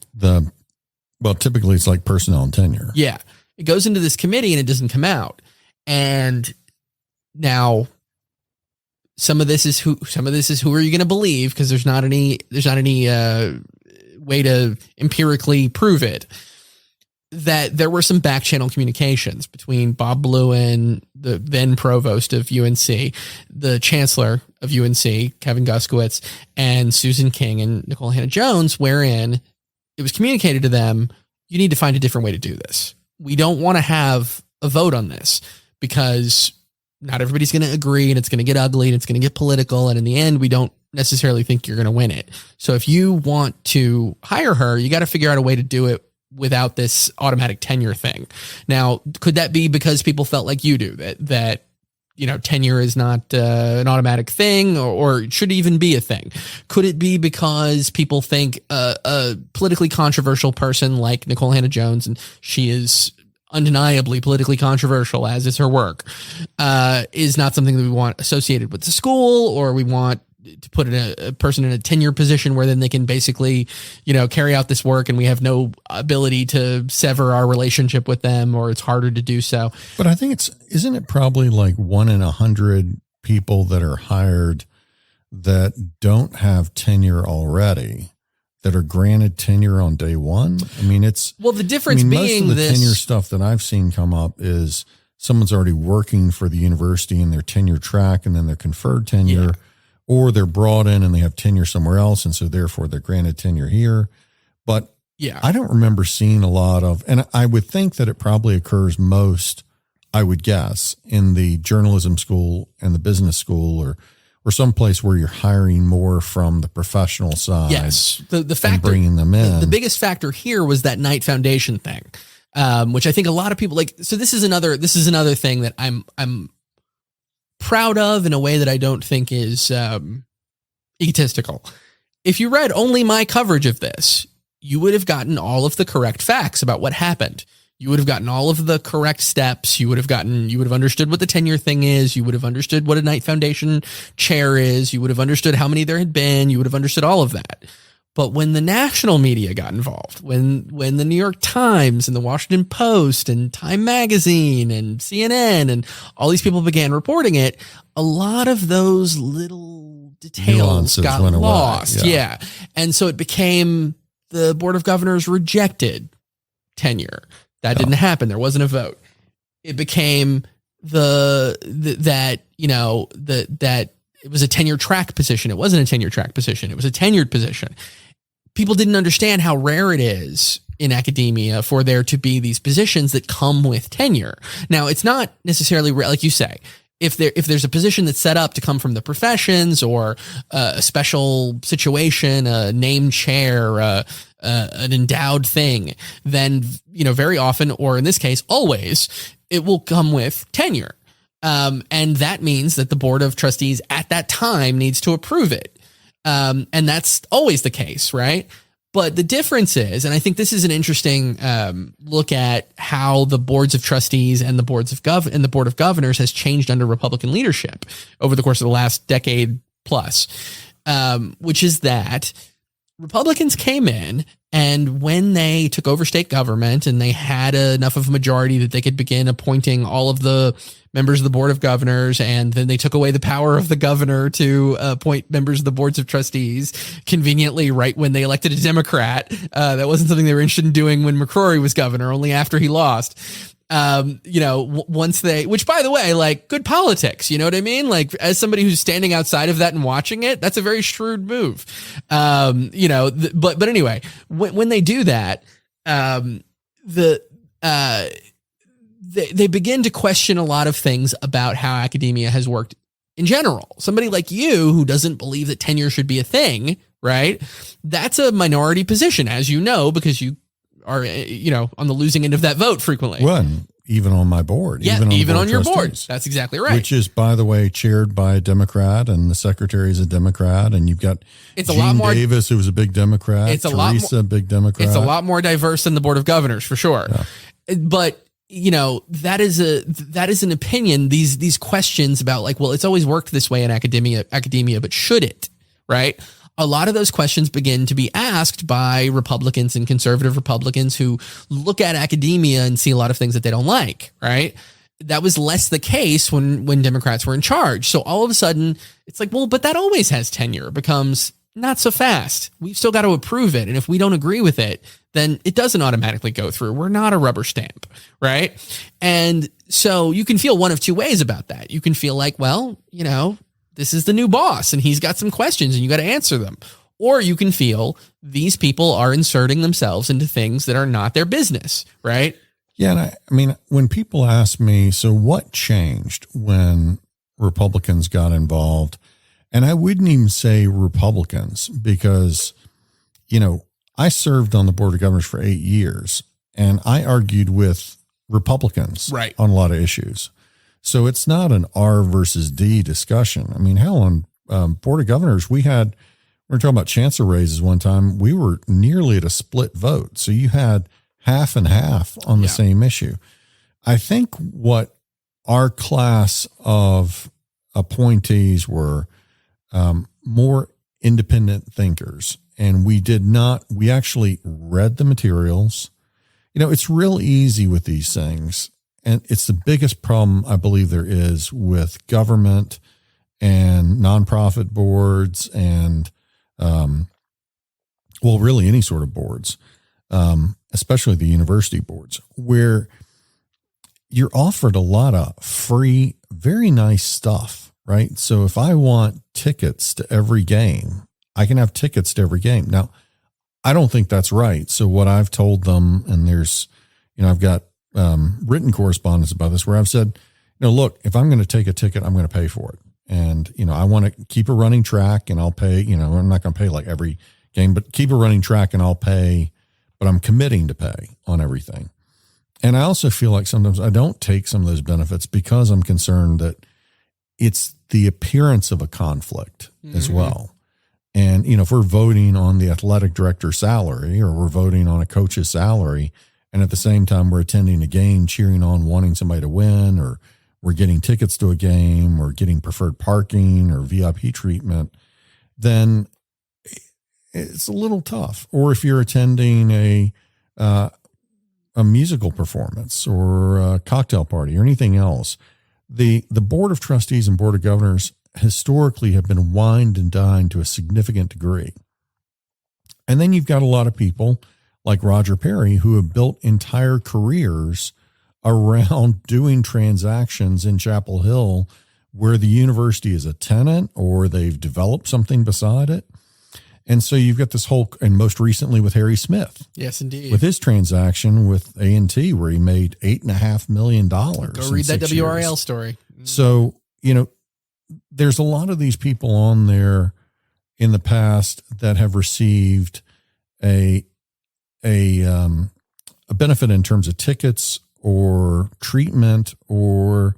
Typically it's like personnel and tenure. Yeah. It goes into this committee and it doesn't come out. And now some of this is who are you going to believe? Because there's not any way to empirically prove it, that there were some back channel communications between Bob Bluen, the then provost of UNC, the chancellor of UNC, Kevin Guskowitz, and Susan King and Nicole Hannah-Jones, wherein it was communicated to them, you need to find a different way to do this. We don't want to have a vote on this because not everybody's going to agree, and it's going to get ugly and it's going to get political. And in the end, we don't necessarily think you're going to win it. So if you want to hire her, you got to figure out a way to do it without this automatic tenure thing. Now, could that be because people felt like you do, that tenure is not an automatic thing, or it should even be a thing? Could it be because people think a politically controversial person like Nicole Hannah-Jones, and she is undeniably politically controversial, as is her work, is not something that we want associated with the school, or we want to put a person in a tenure position where then they can basically, carry out this work and we have no ability to sever our relationship with them, or it's harder to do so. But I think isn't it probably like 1 in 100 people that are hired that don't have tenure already, that are granted tenure on day one? I mean, the difference being most of the tenure stuff that I've seen come up is someone's already working for the university in their tenure track, and then they're conferred tenure. Yeah. Or they're brought in and they have tenure somewhere else, and so therefore they're granted tenure here. But yeah, I don't remember seeing a lot of, and I would think that it probably occurs most, I would guess, in the journalism school and the business school, or someplace where you're hiring more from the professional side. Yes, the factor, bringing them in. The biggest factor here was that Knight Foundation thing, which I think a lot of people like. So this is another thing that I'm proud of in a way that I don't think is egotistical. If you read only my coverage of this, you would have gotten all of the correct facts about what happened. You would have gotten all of the correct steps. You would have understood what the tenure thing is. You would have understood what a Knight Foundation chair is. You would have understood how many there had been. You would have understood all of that. But when the national media got involved, when the New York Times and the Washington Post and Time Magazine and CNN and all these people began reporting it, a lot of those little details nuances got went lost. Away. Yeah. And so it became the Board of Governors rejected tenure. That didn't happen. There wasn't a vote. It became that it was a tenure track position. It wasn't a tenure track position. It was a tenured position. People didn't understand how rare it is in academia for there to be these positions that come with tenure. Now, it's not necessarily like you say. If there's a position that's set up to come from the professions, or a special situation, a named chair, an endowed thing, then very often, or in this case, always, it will come with tenure. And that means that the Board of Trustees at that time needs to approve it. And that's always the case, right? But the difference is, and I think this is an interesting look at how the boards of trustees and the Board of Governors has changed under Republican leadership over the course of the last decade plus, which is that Republicans came in, and when they took over state government and they had enough of a majority that they could begin appointing all of the members of the board of governors, and then they took away the power of the governor to appoint members of the boards of trustees, conveniently right when they elected a Democrat. That wasn't something they were interested in doing when McCrory was governor, only after he lost. Once they, which by the way, like, good politics, you know what I mean? Like, as somebody who's standing outside of that and watching it, that's a very shrewd move. But anyway, when they do that, they begin to question a lot of things about how academia has worked in general. Somebody like you, who doesn't believe that tenure should be a thing, right? That's a minority position, as you know, because you are, on the losing end of that vote frequently. Well, even on my board. Yeah, even on your board. That's exactly right. Which is, by the way, chaired by a Democrat, and the secretary is a Democrat, and you've got Gene Davis, who was a big Democrat. Teresa, a big Democrat. It's a lot more diverse than the Board of Governors, for sure. Yeah. But that is an opinion. These questions about, like, well, it's always worked this way in academia, but should it? Right? A lot of those questions begin to be asked by Republicans and conservative Republicans who look at academia and see a lot of things that they don't like, right? That was less the case when Democrats were in charge. So all of a sudden, it's like, well, but that always has tenure. It becomes not so fast. We've still got to approve it. And if we don't agree with it, then it doesn't automatically go through. We're not a rubber stamp, right? And so you can feel one of two ways about that. You can feel like, well, this is the new boss and he's got some questions and you got to answer them. Or you can feel these people are inserting themselves into things that are not their business, right? Yeah. And I mean, when people ask me, so what changed when Republicans got involved? And I wouldn't even say Republicans because, I served on the Board of Governors for 8 years and I argued with Republicans on a lot of issues. So it's not an R versus D discussion. I mean, hell, on Board of Governors, we were talking about chancellor raises one time. We were nearly at a split vote. So you had half and half on the same issue. I think what our class of appointees were more independent thinkers. And we actually read the materials. It's real easy with these things. And it's the biggest problem I believe there is with government and nonprofit boards and, really any sort of boards, especially the university boards, where you're offered a lot of free, very nice stuff, right? So if I want tickets to every game, I can have tickets to every game. Now, I don't think that's right. So what I've told them, and there's, I've got written correspondence about this where I've said, look, if I'm going to take a ticket, I'm going to pay for it. And, I want to keep a running track and I'll pay, I'm not going to pay like every game, but keep a running track and I'll pay, but I'm committing to pay on everything. And I also feel like sometimes I don't take some of those benefits because I'm concerned that it's the appearance of a conflict as well. And, if we're voting on the athletic director's salary or we're voting on a coach's salary, and at the same time we're attending a game, cheering on, wanting somebody to win, or we're getting tickets to a game or getting preferred parking or VIP treatment, then it's a little tough. Or if you're attending a musical performance or a cocktail party or anything else, the Board of Trustees and Board of Governors historically have been wined and dined to a significant degree. And then you've got a lot of people like Roger Perry who have built entire careers around doing transactions in Chapel Hill where the university is a tenant or they've developed something beside it. And so you've got this whole, and most recently with Harry Smith. Yes, indeed. With his transaction with A&T where he made $8.5 million. Go read that WRAL years. Story. So, there's a lot of these people on there in the past that have received a benefit in terms of tickets or treatment or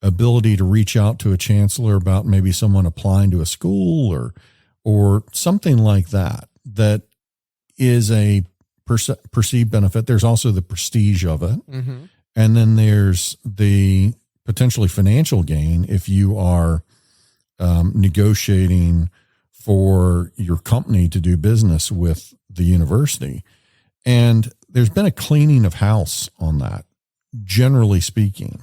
ability to reach out to a chancellor about maybe someone applying to a school or something like that, that is a perceived benefit. There's also the prestige of it. Mm-hmm. And then there's the potentially financial gain if you are negotiating for your company to do business with the university. And there's been a cleaning of house on that, generally speaking,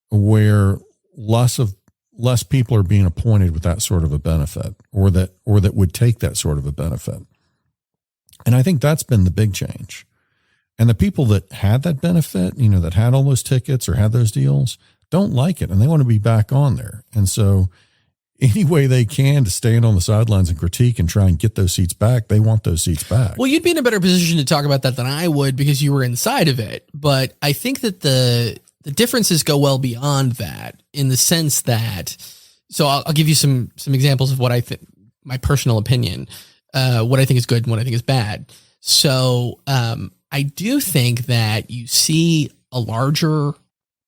where less people are being appointed with that sort of a benefit, or that would take that sort of a benefit. And I think that's been the big change. And the people that had that benefit, that had all those tickets or had those deals, don't like it, and they want to be back on there. And so any way they can to stand on the sidelines and critique and try and get those seats back, they want those seats back. Well, you'd be in a better position to talk about that than I would, because you were inside of it. But I think that the differences go well beyond that, in the sense that, so I'll give you some examples of what I think, my personal opinion, what I think is good and what I think is bad. So I do think that you see a larger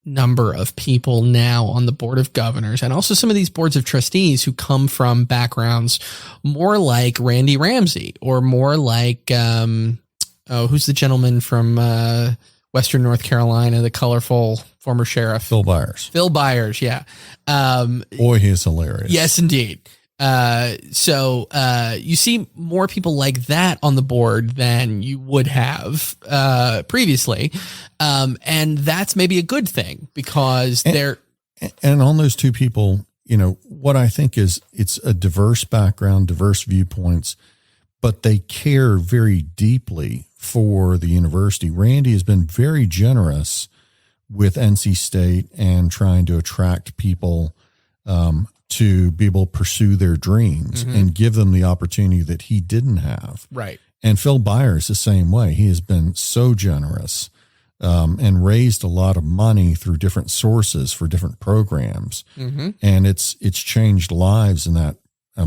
number of people now on the board of governors, and also some of these boards of trustees, who come from backgrounds more like Randy Ramsey, or more like, who's the gentleman from Western North Carolina, the colorful former sheriff? Phil Byers. Phil Byers, yeah. Boy, he is hilarious. Yes, indeed. So you see more people like that on the board than you would have previously. And that's maybe a good thing, because they're. And on those two people, what I think is, it's a diverse background, diverse viewpoints, but they care very deeply for the university. Randy has been very generous with NC State and trying to attract people to be able to pursue their dreams and give them the opportunity that he didn't have. Right. And Phil Byers the same way. He has been so generous and raised a lot of money through different sources for different programs. And it's changed lives in that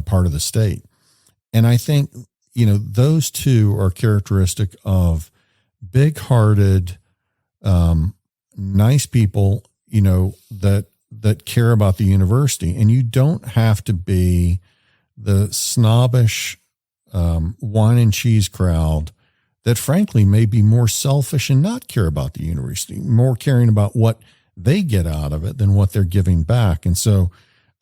part of the state. And I think, those two are characteristic of big-hearted, nice people, that care about the university. And you don't have to be the snobbish wine and cheese crowd that frankly may be more selfish and not care about the university, more caring about what they get out of it than what they're giving back. And so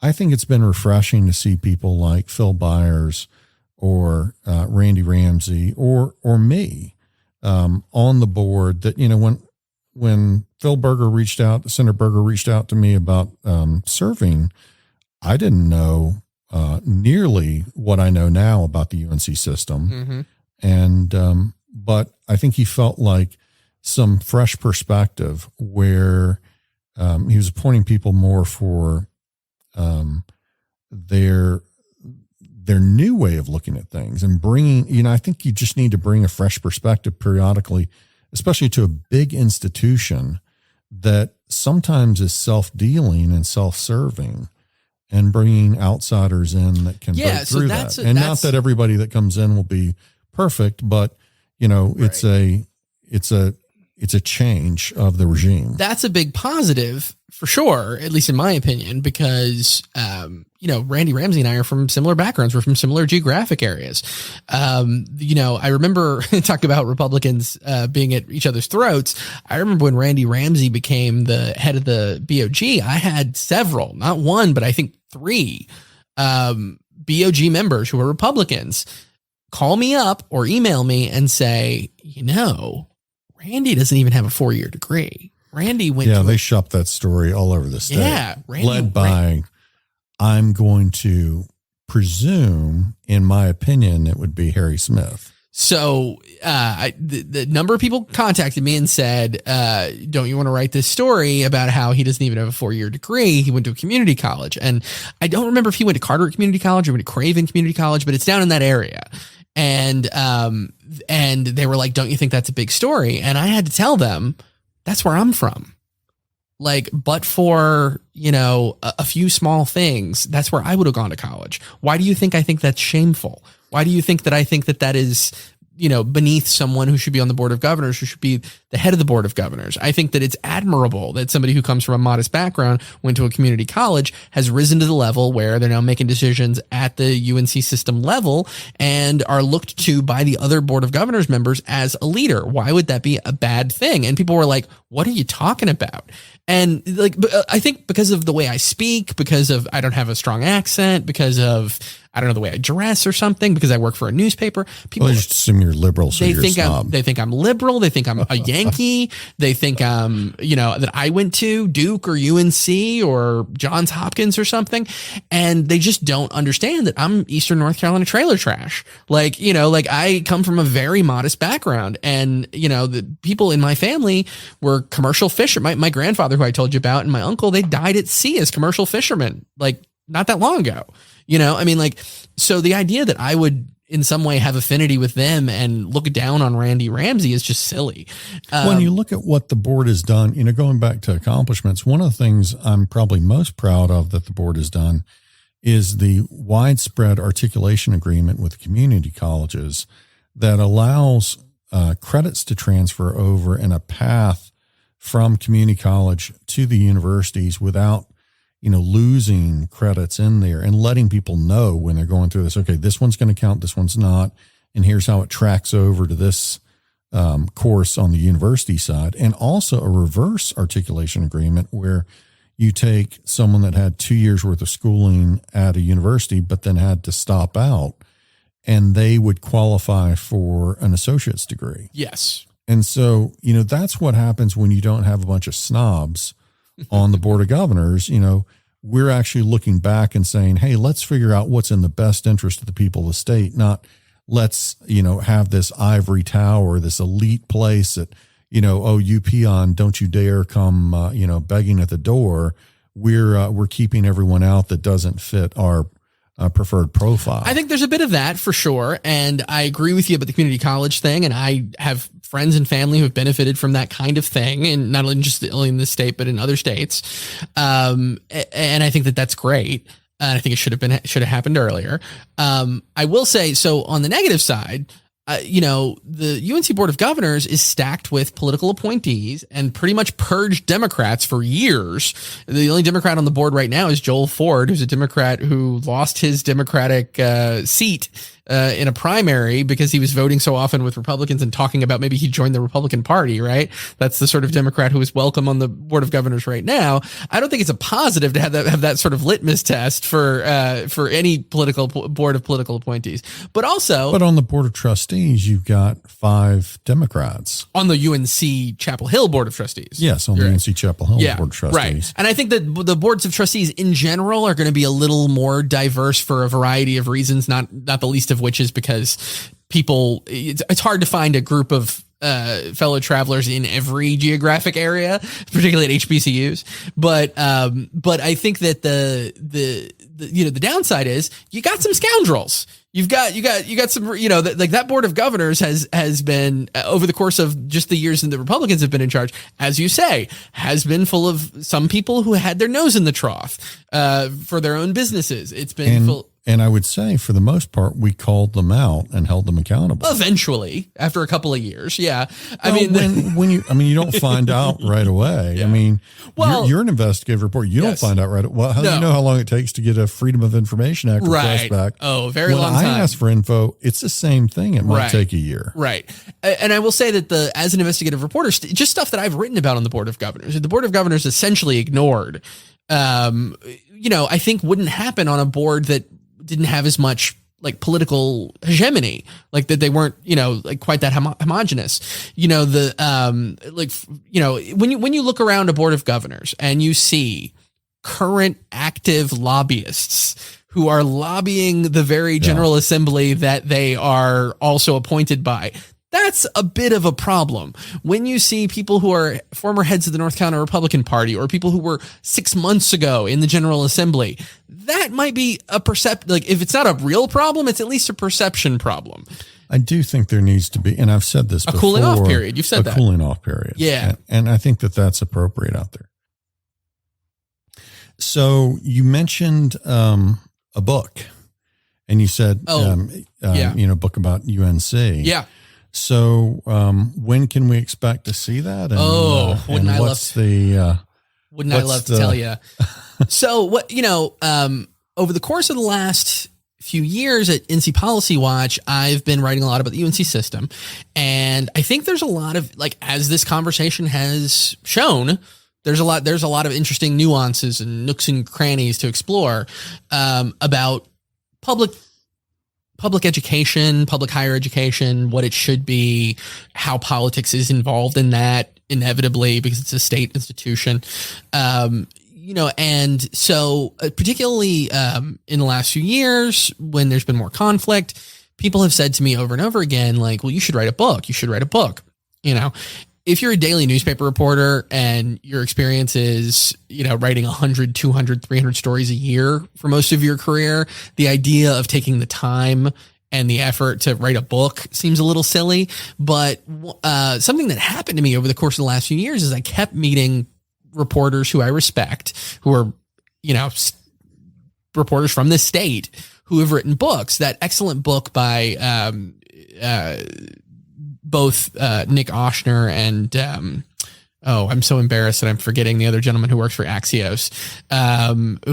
I think it's been refreshing to see people like Phil Byers or Randy Ramsey or me on the board that, when Phil Berger Senator Berger reached out to me about serving, I didn't know nearly what I know now about the UNC system. And, but I think he felt like some fresh perspective where he was appointing people more for their new way of looking at things and bringing, I think you just need to bring a fresh perspective periodically, especially to a big institution that sometimes is self-dealing and self-serving, and bringing outsiders in that can break through that. And not that everybody that comes in will be perfect, but it's a change of the regime. That's a big positive for sure, at least in my opinion, because, Randy Ramsey and I are from similar backgrounds. We're from similar geographic areas. I remember talking about Republicans being at each other's throats. I remember when Randy Ramsey became the head of the BOG, I had several, not one, but I think 3 BOG members who were Republicans call me up or email me and say, Randy doesn't even have a 4-year degree. Randy went to they shopped that story all over the state. Yeah. Led by, I'm going to presume, in my opinion, it would be Harry Smith. So the number of people contacted me and said, don't you want to write this story about how he doesn't even have a 4-year degree? He went to a community college. And I don't remember if he went to Carteret Community College or went to Craven Community College, but it's down in that area. And they were like, don't you think that's a big story? And I had to tell them, that's where I'm from. But for, a few small things, that's where I would have gone to college. Why do you think I think that's shameful? Why do you think that I think that that is, beneath someone who should be on the board of governors, who should be the head of the board of governors? I think that it's admirable that somebody who comes from a modest background, went to a community college, has risen to the level where they're now making decisions at the UNC system level and are looked to by the other board of governors members as a leader. Why would that be a bad thing? And people were like, what are you talking about? And I think because of the way I speak, because of I don't have a strong accent, because of I don't know, the way I dress or something because I work for a newspaper. People just assume you're liberal, so you're a snob. They think I'm liberal. They think I'm a Yankee. They think that I went to Duke or UNC or Johns Hopkins or something, and they just don't understand that I'm Eastern North Carolina trailer trash. Like I come from a very modest background, and the people in my family were commercial fishermen. My grandfather, who I told you about, and my uncle, they died at sea as commercial fishermen, like not that long ago. So the idea that I would in some way have affinity with them and look down on Randy Ramsey is just silly. When you look at what the board has done, going back to accomplishments, one of the things I'm probably most proud of that the board has done is the widespread articulation agreement with community colleges that allows credits to transfer over in a path from community college to the universities without, losing credits in there, and letting people know when they're going through this, okay, this one's going to count, this one's not. And here's how it tracks over to this course on the university side. And also a reverse articulation agreement where you take someone that had 2 years worth of schooling at a university, but then had to stop out, and they would qualify for an associate's degree. Yes. And so, that's what happens when you don't have a bunch of snobs on the board of governors. We're actually looking back and saying, hey, let's figure out what's in the best interest of the people of the state, not let's, have this ivory tower, this elite place that, oh, you peon, don't you dare come, begging at the door. We're keeping everyone out that doesn't fit our preferred profile. I think there's a bit of that for sure. And I agree with you about the community college thing. And I have friends and family who have benefited from that kind of thing, and not only just in this state, but in other states. And I think that that's great. And I think it should have happened earlier. I will say, so on the negative side, the UNC Board of Governors is stacked with political appointees and pretty much purged Democrats for years. The only Democrat on the board right now is Joel Ford, who's a Democrat who lost his Democratic seat in a primary because he was voting so often with Republicans and talking about maybe he'd join the Republican Party, right? That's the sort of Democrat who is welcome on the Board of Governors right now. I don't think it's a positive to have that sort of litmus test for any political board of political appointees. But on the Board of Trustees, you've got 5 Democrats. On the UNC Chapel Hill Board of Trustees. Yes, on the UNC Chapel Hill Board of Trustees. Right. And I think that the boards of trustees in general are going to be a little more diverse for a variety of reasons, not the least of which is because it's hard to find a group of fellow travelers in every geographic area, particularly at HBCUs. But I think that the downside is you got some scoundrels. You got some, that Board of Governors has been over the course of just the years that the Republicans have been in charge, as you say, has been full of some people who had their nose in the trough for their own businesses. It's been full. And I would say, for the most part, we called them out and held them accountable. Eventually, after a couple of years, yeah. You don't find out right away. Yeah. You're an investigative reporter. You don't find out right away. Well, how do you know how long it takes to get a Freedom of Information Act request back? Oh, very long time. When I ask for info, it's the same thing. It might take a year. Right. And I will say that as an investigative reporter, just stuff that I've written about on the Board of Governors, the Board of Governors essentially ignored, I think wouldn't happen on a board that didn't have as much like political hegemony, like that they weren't, quite that homogenous, when you look around a Board of Governors and you see current active lobbyists who are lobbying the very General Assembly that they are also appointed by, that's a bit of a problem. When you see people who are former heads of the North Carolina Republican Party or people who were 6 months ago in the General Assembly, that might be a if it's not a real problem, it's at least a perception problem. I do think there needs to be, and I've said this before, cooling off period. You've said that. A cooling off period. Yeah. And I think that that's appropriate out there. So you mentioned a book, and you said, a book about UNC. Yeah. So when can we expect to see that? And, wouldn't I love to tell you? So over the course of the last few years at NC Policy Watch, I've been writing a lot about the UNC system. And I think there's a lot of, as this conversation has shown, there's a lot of interesting nuances and nooks and crannies to explore about public education, public higher education, what it should be, how politics is involved in that inevitably because it's a state institution. And so particularly in the last few years when there's been more conflict, people have said to me over and over again, like, well, you should write a book. You should write a book. If you're a daily newspaper reporter and your experience is, writing 100, 200, 300 stories a year for most of your career, the idea of taking the time and the effort to write a book seems a little silly. But something that happened to me over the course of the last few years is I kept meeting reporters who I respect, who are, reporters from this state who have written books. That excellent book by both Nick Oshner and I'm so embarrassed that I'm forgetting the other gentleman who works for Axios,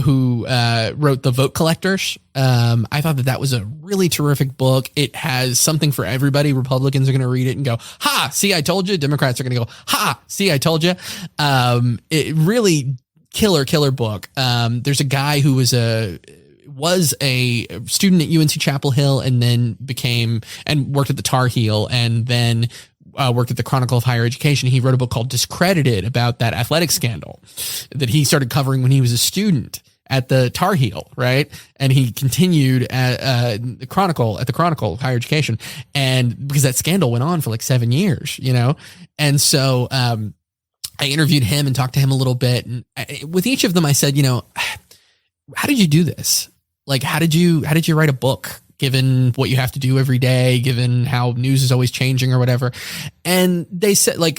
who wrote The Vote Collectors. I thought that was a really terrific book. It has something for everybody. Republicans are going to read it and go, ha, see, I told you. Democrats are going to go, ha, see, I told you. It really killer book. There's a guy who was a student at UNC Chapel Hill and then worked at the Tar Heel and then worked at the Chronicle of Higher Education. He wrote a book called Discredited about that athletic scandal that he started covering when he was a student at the Tar Heel, right? And he continued at the Chronicle of Higher Education, and because that scandal went on for like 7 years, and so I interviewed him and talked to him a little bit, and with each of them I said, how did you do this? Like, how did you write a book, given what you have to do every day, given how news is always changing or whatever? And they said, well,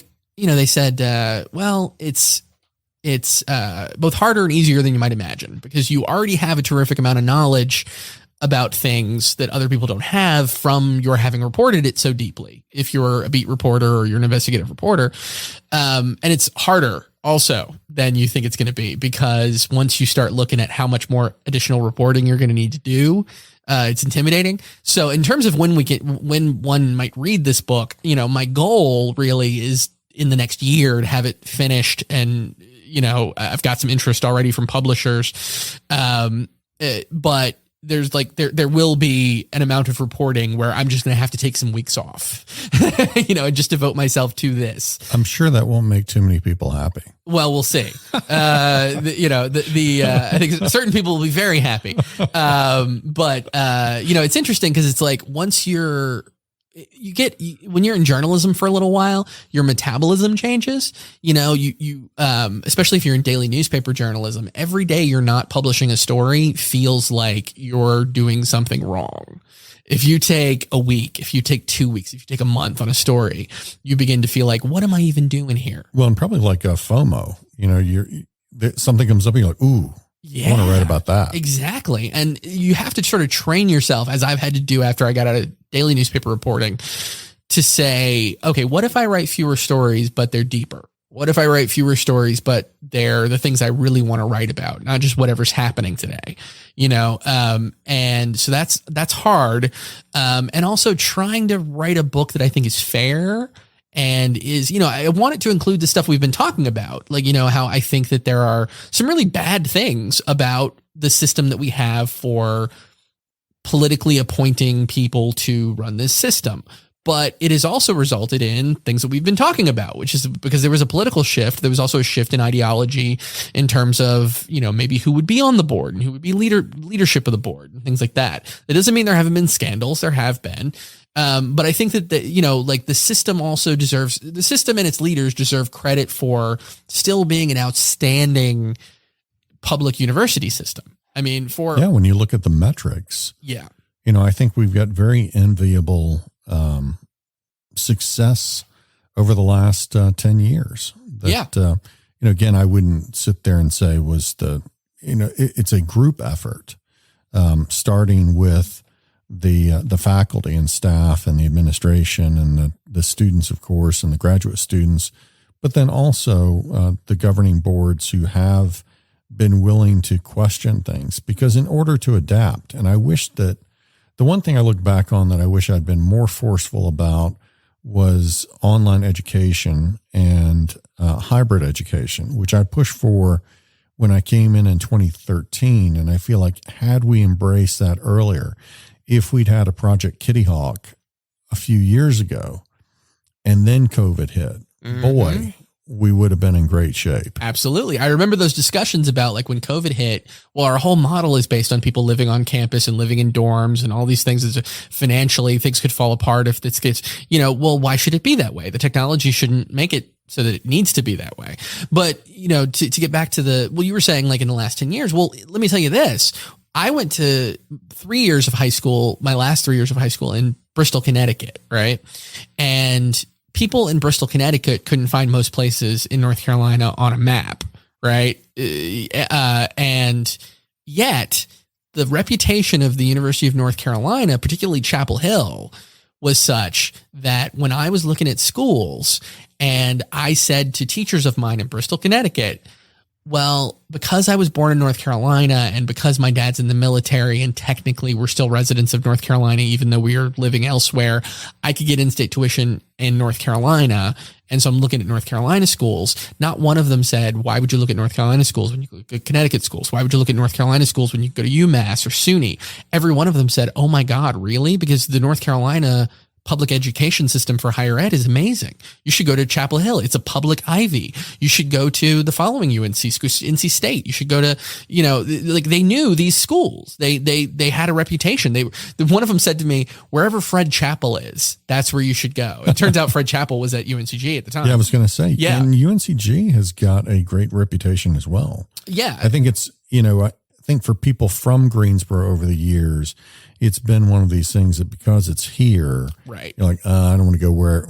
it's both harder and easier than you might imagine, because you already have a terrific amount of knowledge about things that other people don't have from your having reported it so deeply. If you're a beat reporter or you're an investigative reporter, and it's harder also than you think it's going to be, because once you start looking at how much more additional reporting you're going to need to do, it's intimidating. So in terms of when one might read this book, my goal really is in the next year to have it finished. And, I've got some interest already from publishers. But there's there will be an amount of reporting where I'm just going to have to take some weeks off, and just devote myself to this. I'm sure that won't make too many people happy. Well, we'll see. I think certain people will be very happy. But it's interesting because it's like once when you're in journalism for a little while, your metabolism changes. Especially if you're in daily newspaper journalism, every day you're not publishing a story feels like you're doing something wrong. If you take a week, if you take 2 weeks, if you take a month on a story, you begin to feel like, what am I even doing here? Well, and probably like a FOMO, something comes up and you're like, ooh, yeah, I want to write about that. Exactly. And you have to sort of train yourself, as I've had to do after I got out of daily newspaper reporting, to say, okay, what if I write fewer stories, but they're deeper? What if I write fewer stories, but they're the things I really want to write about, not just whatever's happening today, and so that's hard. And also trying to write a book that I think is fair and is, I want it to include the stuff we've been talking about, like, how I think that there are some really bad things about the system that we have for politically appointing people to run this system. But it has also resulted in things that we've been talking about, which is because there was a political shift. There was also a shift in ideology in terms of, maybe who would be on the board and who would be leadership of the board and things like that. That doesn't mean there haven't been scandals. There have been. But I think that the system also the system and its leaders deserve credit for still being an outstanding public university system. I mean, when you look at the metrics, I think we've got very enviable success over the last 10 years. Again, I wouldn't sit there and say it's a group effort, starting with the faculty and staff and the administration and the students, of course, and the graduate students, but then also the governing boards who have been willing to question things, because in order to adapt, and I wish that the one thing I look back on that I wish I'd been more forceful about was online education and hybrid education, which I pushed for when I came in 2013. And I feel like had we embraced that earlier, if we'd had a Project Kitty Hawk a few years ago and then COVID hit, boy, we would have been in great shape. Absolutely. I remember those discussions about like when COVID hit, well, our whole model is based on people living on campus and living in dorms and all these things. Financially, things could fall apart if this gets, well, why should it be that way? The technology shouldn't make it so that it needs to be that way. But, to get back to you were saying like in the last 10 years, well, let me tell you this. I went to 3 years of high school, my last 3 years of high school in Bristol, Connecticut, right? And people in Bristol, Connecticut couldn't find most places in North Carolina on a map, right? And yet the reputation of the University of North Carolina, particularly Chapel Hill, was such that when I was looking at schools and I said to teachers of mine in Bristol, Connecticut, well, because I was born in North Carolina and because my dad's in the military and technically we're still residents of North Carolina, even though we are living elsewhere, I could get in-state tuition in North Carolina. And so I'm looking at North Carolina schools. Not one of them said, why would you look at North Carolina schools when you look at Connecticut schools? Why would you look at North Carolina schools when you go to UMass or SUNY? Every one of them said, oh my God, really? Because the North Carolina public education system for higher ed is amazing. You should go to Chapel Hill. It's a public Ivy. You should go to the following UNC school, NC State. You should go to, like they knew these schools. They had a reputation. One of them said to me, wherever Fred Chappell is, that's where you should go. It turns out Fred Chappell was at UNCG at the time. Yeah, I was going to say, yeah. And UNCG has got a great reputation as well. Yeah. I think it's, I think for people from Greensboro over the years, it's been one of these things that because it's here, right? You're like, I don't want to go where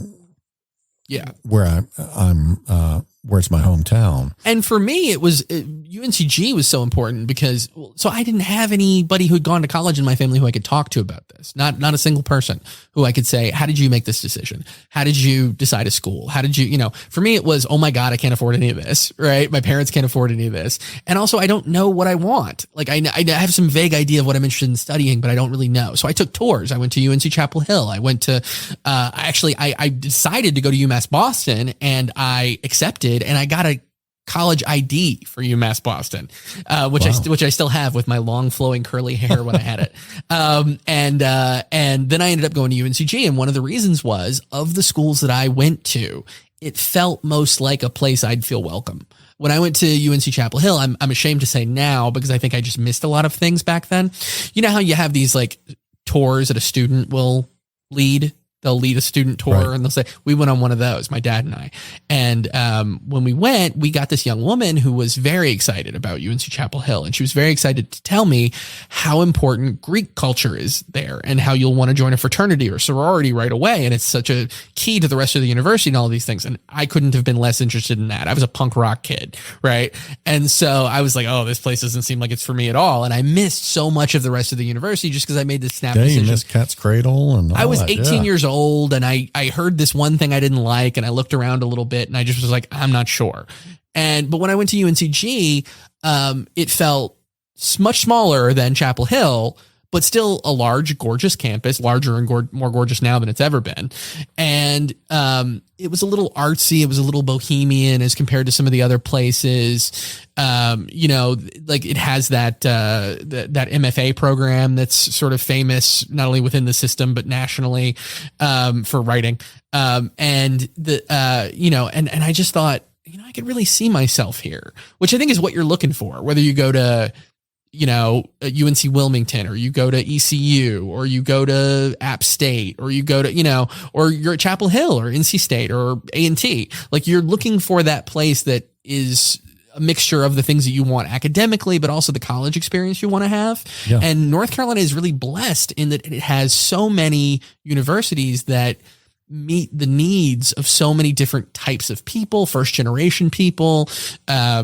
where it's my hometown. And for me, it was UNCG was so important because I didn't have anybody who had gone to college in my family who I could talk to about this. Not a single person who I could say, how did you make this decision? How did you decide a school? How did you, for me, it was, oh my God, I can't afford any of this, right? My parents can't afford any of this. And also I don't know what I want. Like I have some vague idea of what I'm interested in studying, but I don't really know. So I took tours. I went to UNC Chapel Hill. I went to, I decided to go to UMass Boston and I accepted and I got a college ID for UMass Boston, which I still have with my long flowing curly hair when I had it. And then I ended up going to UNCG. And one of the reasons was of the schools that I went to, it felt most like a place I'd feel welcome. When I went to UNC Chapel Hill, I'm ashamed to say now, because I think I just missed a lot of things back then. You know how you have these like tours that a student will lead? They'll lead a student tour, right, and they'll say, we went on one of those, my dad and I. And when we went, we got this young woman who was very excited about UNC Chapel Hill. And she was very excited to tell me how important Greek culture is there and how you'll want to join a fraternity or sorority right away. And it's such a key to the rest of the university and all of these things. And I couldn't have been less interested in that. I was a punk rock kid, right? And so I was like, oh, this place doesn't seem like it's for me at all. And I missed so much of the rest of the university just because I made this snap decision. You missed Cat's Cradle and all I was that, 18 years old and I heard this one thing I didn't like and I looked around a little bit and I just was like, I'm not sure. But when I went to UNCG, it felt much smaller than Chapel Hill, but still a large, gorgeous campus, larger and more gorgeous now than it's ever been. And it was a little artsy. It was a little bohemian as compared to some of the other places. Like it has that MFA program that's sort of famous, not only within the system, but nationally for writing. And I just thought, I could really see myself here, which I think is what you're looking for, whether you go to UNC Wilmington, or you go to ECU, or you go to App State, or you go to, or you're at Chapel Hill or NC State or A&T. Like you're looking for that place that is a mixture of the things that you want academically, but also the college experience you want to have. Yeah. And North Carolina is really blessed in that it has so many universities that meet the needs of so many different types of people, first generation people,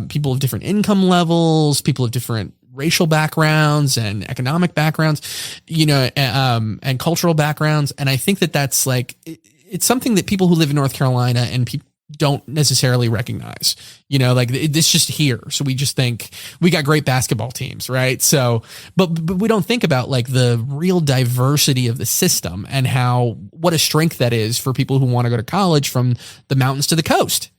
people of different income levels, people of different racial backgrounds and economic backgrounds, and cultural backgrounds. And I think that that's like, it's something that people who live in North Carolina and people don't necessarily recognize, like it's just here. So we just think we got great basketball teams, right? So, but we don't think about like the real diversity of the system and what a strength that is for people who want to go to college from the mountains to the coast.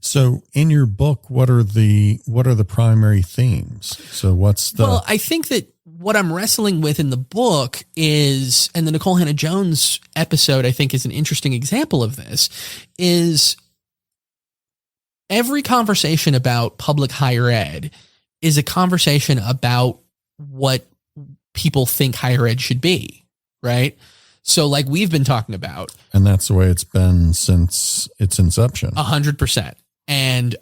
So in your book, what are the primary themes? So well, I think that what I'm wrestling with in the book is, and the Nicole Hannah-Jones episode, I think, is an interesting example of this, is every conversation about public higher ed is a conversation about what people think higher ed should be, right? So like we've been talking about. And that's the way it's been since its inception. 100%. And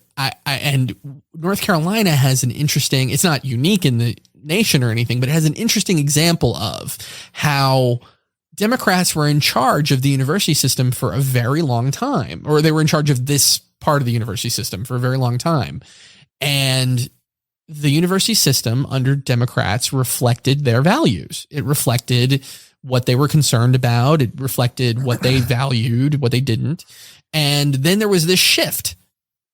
and North Carolina has an interesting, it's not unique in the nation or anything, but it has an interesting example of how Democrats were in charge of the university system for a very long time, or they were in charge of this part of the university system for a very long time. And the university system under Democrats reflected their values. It reflected what they were concerned about. It reflected what they valued, what they didn't. And then there was this shift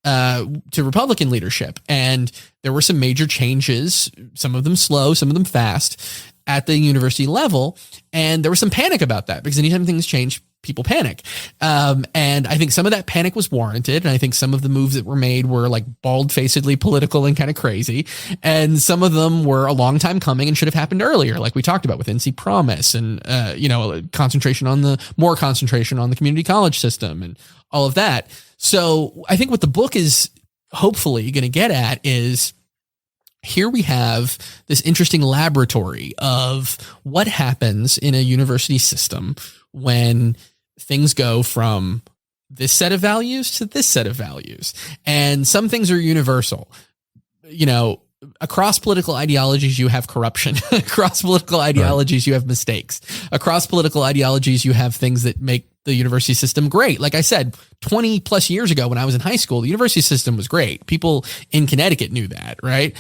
to Republican leadership. And there were some major changes, some of them slow, some of them fast at the university level. And there was some panic about that because anytime things change, people panic. And I think some of that panic was warranted. And I think some of the moves that were made were like bald-facedly political and kind of crazy. And some of them were a long time coming and should have happened earlier, like we talked about with NC Promise and, more concentration on the community college system and all of that. So I think what the book is hopefully going to get at is, here we have this interesting laboratory of what happens in a university system when things go from this set of values to this set of values. And some things are universal. Across political ideologies, you have corruption. Across political ideologies, you have mistakes. Across political ideologies, you have things that make the university system great. Like I said, 20 plus years ago when I was in high school, the university system was great. People in Connecticut knew that, right?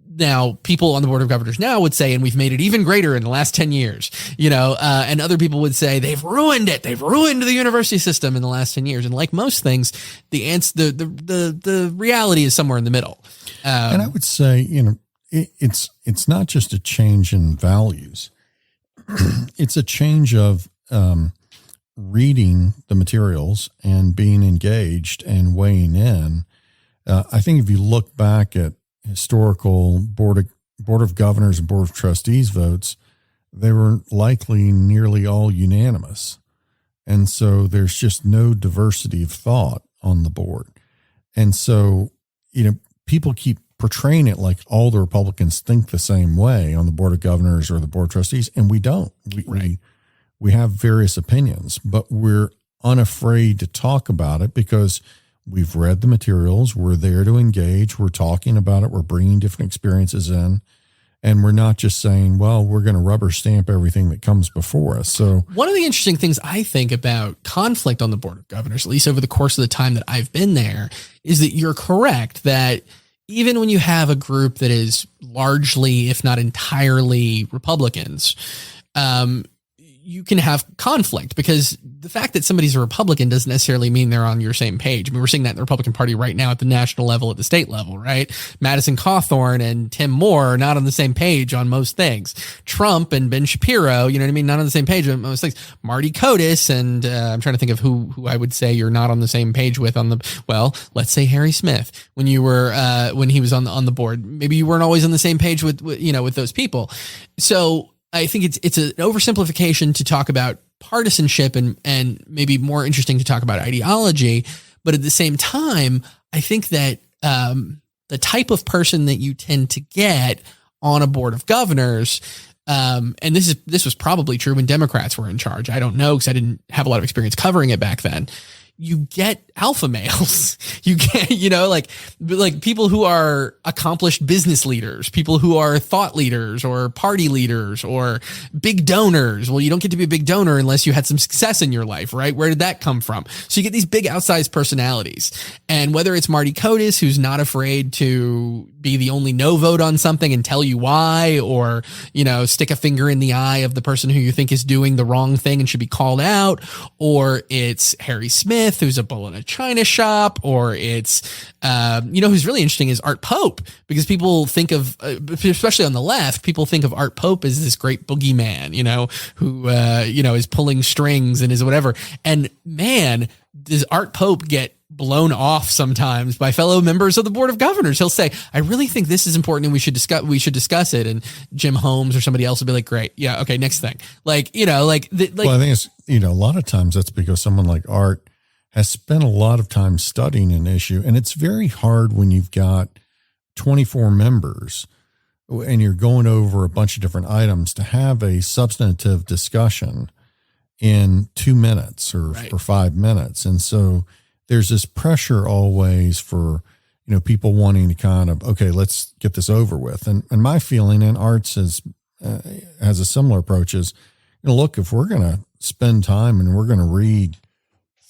Now, people on the board of governors now would say, and we've made it even greater in the last 10 years, and other people would say they've ruined it. They've ruined the university system in the last 10 years. And like most things, the reality is somewhere in the middle. And I would say, it's not just a change in values. It's a change of reading the materials and being engaged and weighing in. I think if you look back at historical board of governors and board of trustees votes, they were likely nearly all unanimous. And so there's just no diversity of thought on the board. And so, people keep portraying it like all the Republicans think the same way on the board of governors or the board of trustees, and we don't. We have various opinions, but we're unafraid to talk about it because we've read the materials. We're there to engage. We're talking about it. We're bringing different experiences in, and we're not just saying, well, we're going to rubber stamp everything that comes before us. So one of the interesting things I think about conflict on the board of governors, at least over the course of the time that I've been there, is that you're correct that even when you have a group that is largely, if not entirely, Republicans, you can have conflict because the fact that somebody's a Republican doesn't necessarily mean they're on your same page. I mean, we're seeing that in the Republican Party right now at the national level, at the state level, right? Madison Cawthorn and Tim Moore are not on the same page on most things. Trump and Ben Shapiro, not on the same page on most things. Marty Kotis and I'm trying to think of who I would say you're not on the same page with let's say Harry Smith. When you were when he was on the board, maybe you weren't always on the same page with those people. So I think it's an oversimplification to talk about partisanship and maybe more interesting to talk about ideology. But at the same time, I think that the type of person that you tend to get on a board of governors, and this was probably true when Democrats were in charge. I don't know because I didn't have a lot of experience covering it back then. You get alpha males. You get, like people who are accomplished business leaders, people who are thought leaders or party leaders or big donors. Well, you don't get to be a big donor unless you had some success in your life, right? Where did that come from? So you get these big outsized personalities. And whether it's Marty Kotis, who's not afraid to be the only no vote on something and tell you why, or, stick a finger in the eye of the person who you think is doing the wrong thing and should be called out, or it's Harry Smith, who's a bull in a china shop, or it's, who's really interesting is Art Pope, because people think of, especially on the left, people think of Art Pope as this great boogeyman, who, is pulling strings and is whatever. And man, does Art Pope get blown off sometimes by fellow members of the Board of Governors. He'll say, I really think this is important and we should discuss it. And Jim Holmes or somebody else will be like, great. Yeah. Okay. Next thing. Like, well, I think it's, a lot of times that's because someone like Art has spent a lot of time studying an issue, and it's very hard when you've got 24 members and you're going over a bunch of different items to have a substantive discussion in 2 minutes or 5 minutes. And so there's this pressure always for, people wanting to kind of, okay, let's get this over with. And my feeling, and Arts has a similar approach, is, look, if we're going to spend time and we're going to read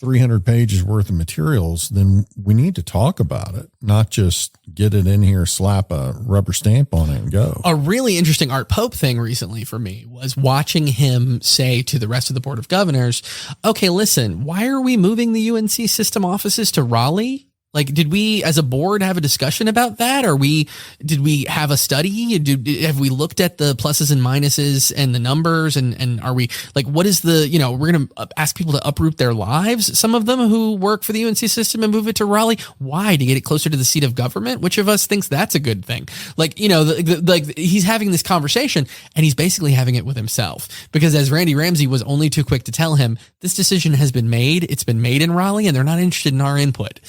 300 pages worth of materials, then we need to talk about it, not just get it in here, slap a rubber stamp on it and go. A really interesting Art Pope thing recently for me was watching him say to the rest of the Board of Governors, okay, listen, why are we moving the UNC system offices to Raleigh? Like, did we as a board have a discussion about that? Or did we have a study? Have we looked at the pluses and minuses and the numbers? And are we like, what is the, we're going to ask people to uproot their lives. Some of them who work for the UNC system and move it to Raleigh. Why? To get it closer to the seat of government? Which of us thinks that's a good thing? Like, like he's having this conversation and he's basically having it with himself, because as Randy Ramsey was only too quick to tell him, this decision has been made. It's been made in Raleigh and they're not interested in our input.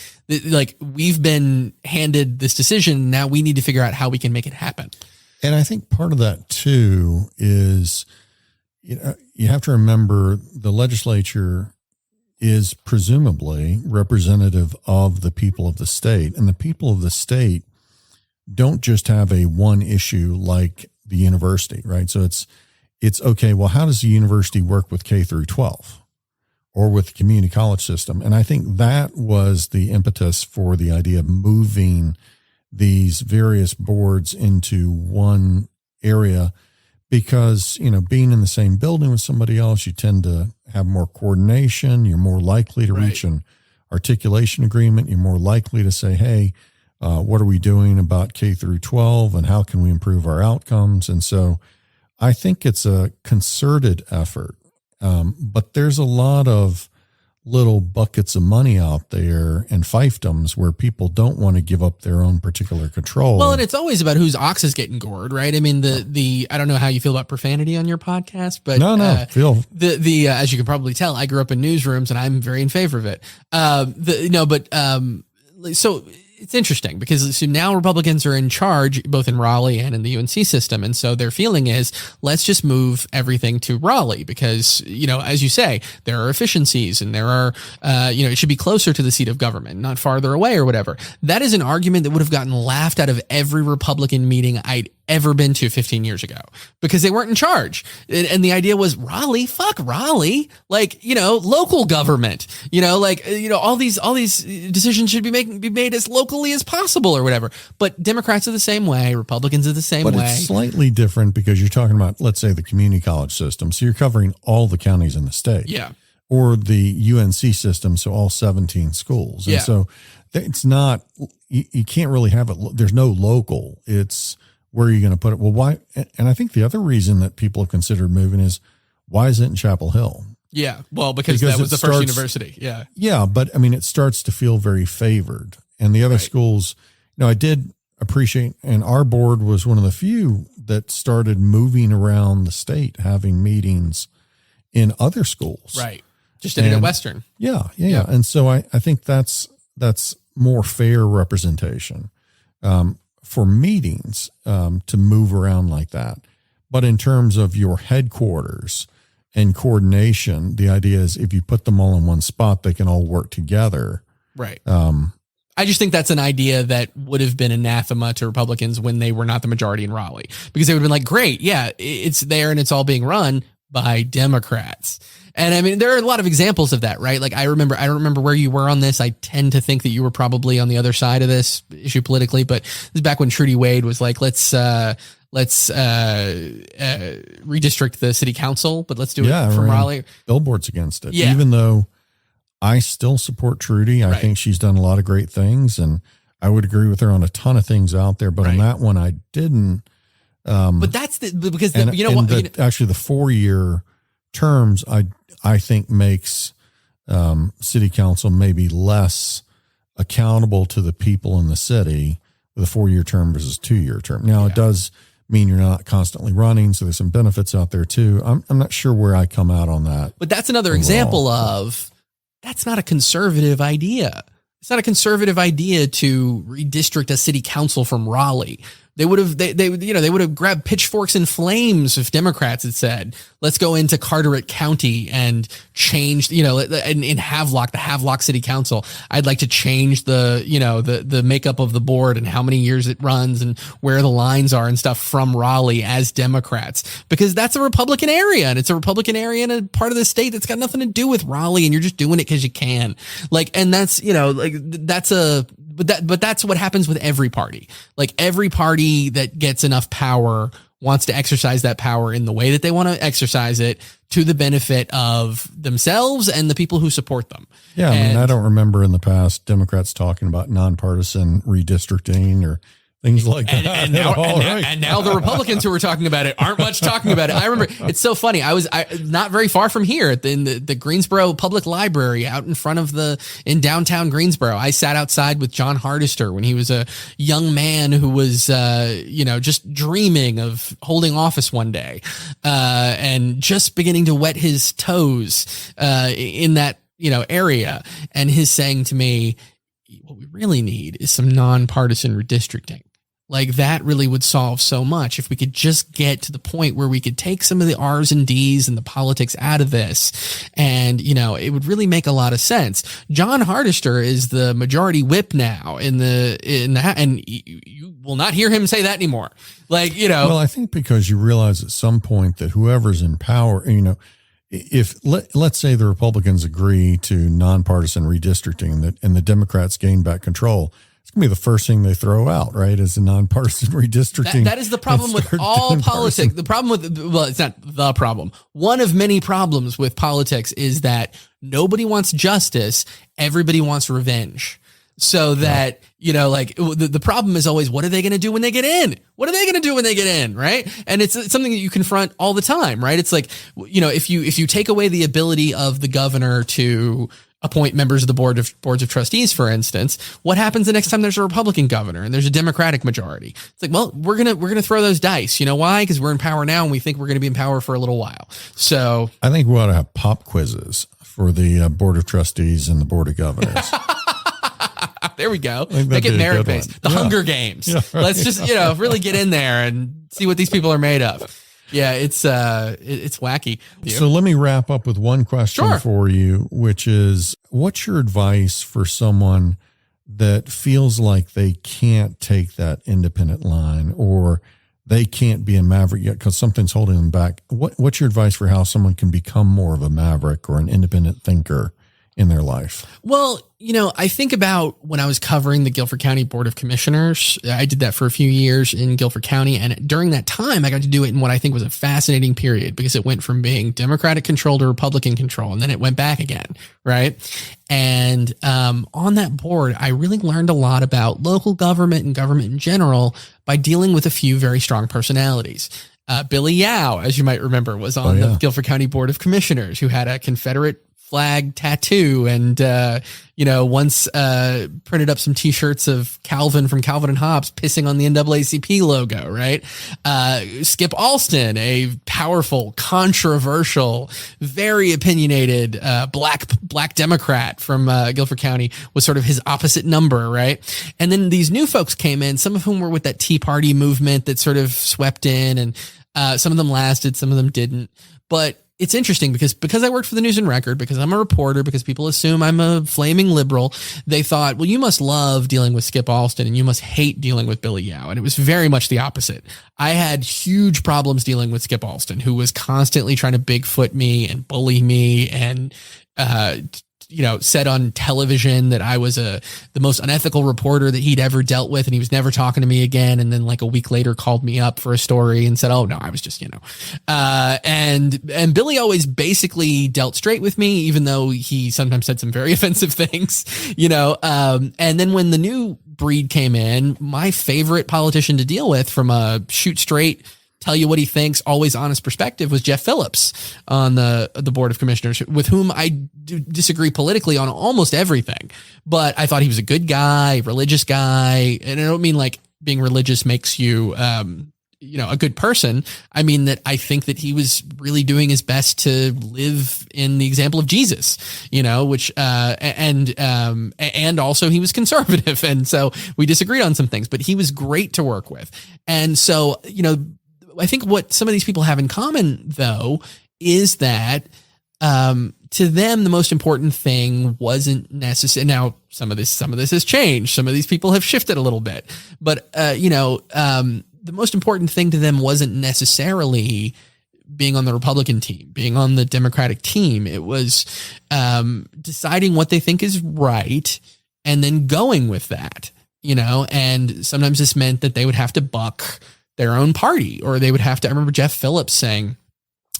Like, we've been handed this decision. Now we need to figure out how we can make it happen. And I think part of that too is, you have to remember the legislature is presumably representative of the people of the state, and the people of the state don't just have a one issue like the university, right? So it's okay. Well, how does the university work with K through 12? Or with the community college system? And I think that was the impetus for the idea of moving these various boards into one area, because, being in the same building with somebody else, you tend to have more coordination. You're more likely to reach an articulation agreement. You're more likely to say, hey, what are we doing about K through 12 and how can we improve our outcomes? And so I think it's a concerted effort. But there's a lot of little buckets of money out there and fiefdoms where people don't want to give up their own particular control. Well, and it's always about whose ox is getting gored, right? I mean, I don't know how you feel about profanity on your podcast, but as you can probably tell, I grew up in newsrooms and I'm very in favor of it. So it's interesting because now Republicans are in charge both in Raleigh and in the UNC system. And so their feeling is, let's just move everything to Raleigh because, as you say, there are efficiencies and there are, it should be closer to the seat of government, not farther away or whatever. That is an argument that would have gotten laughed out of every Republican meeting I'd ever been to 15 years ago because they weren't in charge. And the idea was Raleigh, fuck Raleigh, local government, all these decisions should be made as locally as possible or whatever. But Democrats are the same way. Republicans are the same way. But it's slightly different because you're talking about, let's say, the community college system. So you're covering all the counties in the state. Yeah. Or the UNC system. So all 17 schools. And so it's not, you can't really have it. There's no local. It's, where are you going to put it? Well, why? And I think the other reason that people have considered moving is, why is it in Chapel Hill? Yeah. Well, because that was the first university. Yeah. Yeah. But I mean, it starts to feel very favored. And the other schools, I did appreciate, and our board was one of the few that started moving around the state, having meetings in other schools. Right. Just did it at Western. Yeah. And so I think that's more fair representation. For meetings to move around like that. But in terms of your headquarters and coordination, the idea is if you put them all in one spot, they can all work together. Right. I just think that's an idea that would have been anathema to Republicans when they were not the majority in Raleigh, because they would have been like, great, yeah, it's there and it's all being run by Democrats. And I mean, there are a lot of examples of that, right? Like I don't remember where you were on this. I tend to think that you were probably on the other side of this issue politically, but this is back when Trudy Wade was like, let's redistrict the city council, but let's do it from Raleigh. Billboards against it. Yeah. Even though I still support Trudy. I think she's done a lot of great things and I would agree with her on a ton of things out there, but on that one I didn't. But that's because actually the 4-year terms I think makes city council maybe less accountable to the people in the city with a 4-year term versus 2-year term. Now, it does mean you're not constantly running, so there's some benefits out there too. I'm not sure where I come out on that. But that's another example of that's not a conservative idea. It's not a conservative idea to redistrict a city council from Raleigh. They would have grabbed pitchforks and flames if Democrats had said, let's go into Carteret County and change, in Havelock, the Havelock City Council. I'd like to change the makeup of the board and how many years it runs and where the lines are and stuff from Raleigh as Democrats, because that's a Republican area, and it's a Republican area in a part of the state that's got nothing to do with Raleigh, and you're just doing it because you can. And that's, But that's what happens with every party. Like, every party that gets enough power wants to exercise that power in the way that they want to exercise it to the benefit of themselves and the people who support them. Yeah. I don't remember in the past Democrats talking about nonpartisan redistricting or things like that. And now the Republicans who were talking about it aren't much talking about it. I remember, it's so funny. I was not very far from here in the Greensboro Public Library out in downtown Greensboro. I sat outside with John Hardister when he was a young man who was, just dreaming of holding office one day, and just beginning to wet his toes, in that, area. And his saying to me, what we really need is some nonpartisan redistricting. Like, that really would solve so much if we could just get to the point where we could take some of the R's and D's and the politics out of this. And, it would really make a lot of sense. John Hardister is the majority whip now and you will not hear him say that anymore. Well, I think because you realize at some point that whoever's in power, if let's say the Republicans agree to nonpartisan redistricting and the Democrats gain back control, it's going to be the first thing they throw out, right? Is the nonpartisan redistricting. That is the problem with all politics. The problem it's not the problem. One of many problems with politics is that nobody wants justice. Everybody wants revenge. So that, the problem is always, what are they going to do when they get in? What are they going to do when they get in? Right. And it's something that you confront all the time, right? It's like, if you take away the ability of the governor to appoint members of the boards of trustees, for instance, what happens the next time there's a Republican governor and there's a Democratic majority? It's like, well, we're going to throw those dice. You know why? Because we're in power now and we think we're going to be in power for a little while. So I think we ought to have pop quizzes for the board of trustees and the board of governors. There we go. Make it merit based. The Hunger Games. Yeah, right. Let's just, really get in there and see what these people are made of. Yeah, it's wacky. So let me wrap up with one question for you, which is, what's your advice for someone that feels like they can't take that independent line, or they can't be a maverick yet because something's holding them back? What's your advice for how someone can become more of a maverick or an independent thinker in their life? Well, I think about when I was covering the Guilford County Board of Commissioners. I did that for a few years in Guilford County. And during that time, I got to do it in what I think was a fascinating period, because it went from being Democratic control to Republican control. And then it went back again. Right. And on that board, I really learned a lot about local government and government in general by dealing with a few very strong personalities. Billy Yao, as you might remember, was on the Guilford County Board of Commissioners, who had a Confederate flag tattoo and, once printed up some T-shirts of Calvin from Calvin and Hobbes pissing on the NAACP logo, right? Skip Alston, a powerful, controversial, very opinionated black Democrat from Guilford County, was sort of his opposite number, right? And then these new folks came in, some of whom were with that Tea Party movement that sort of swept in, and some of them lasted, some of them didn't. But it's interesting because I worked for the News and Record, because I'm a reporter, because people assume I'm a flaming liberal. They thought, well, you must love dealing with Skip Alston and you must hate dealing with Billy Yao. And it was very much the opposite. I had huge problems dealing with Skip Alston, who was constantly trying to Bigfoot me and bully me and, said on television that I was the most unethical reporter that he'd ever dealt with, and he was never talking to me again. And then like a week later called me up for a story and said, oh no, I was just, and Billy always basically dealt straight with me, even though he sometimes said some very offensive things, and then when the new breed came in, my favorite politician to deal with from a shoot straight tell you what he thinks, always honest perspective, was Jeff Phillips on the Board of Commissioners, with whom I do disagree politically on almost everything. But I thought he was a good guy, religious guy. And I don't mean like being religious makes you, a good person. I mean that I think that he was really doing his best to live in the example of Jesus, which, and also he was conservative. And so we disagreed on some things, but he was great to work with. And so, I think what some of these people have in common though, is that, to them, the most important thing wasn't necessary. Now, some of this has changed. Some of these people have shifted a little bit, but, the most important thing to them wasn't necessarily being on the Republican team, being on the Democratic team. It was deciding what they think is right and then going with that, and sometimes this meant that they would have to buck their own party, or they would have to, I remember Jeff Phillips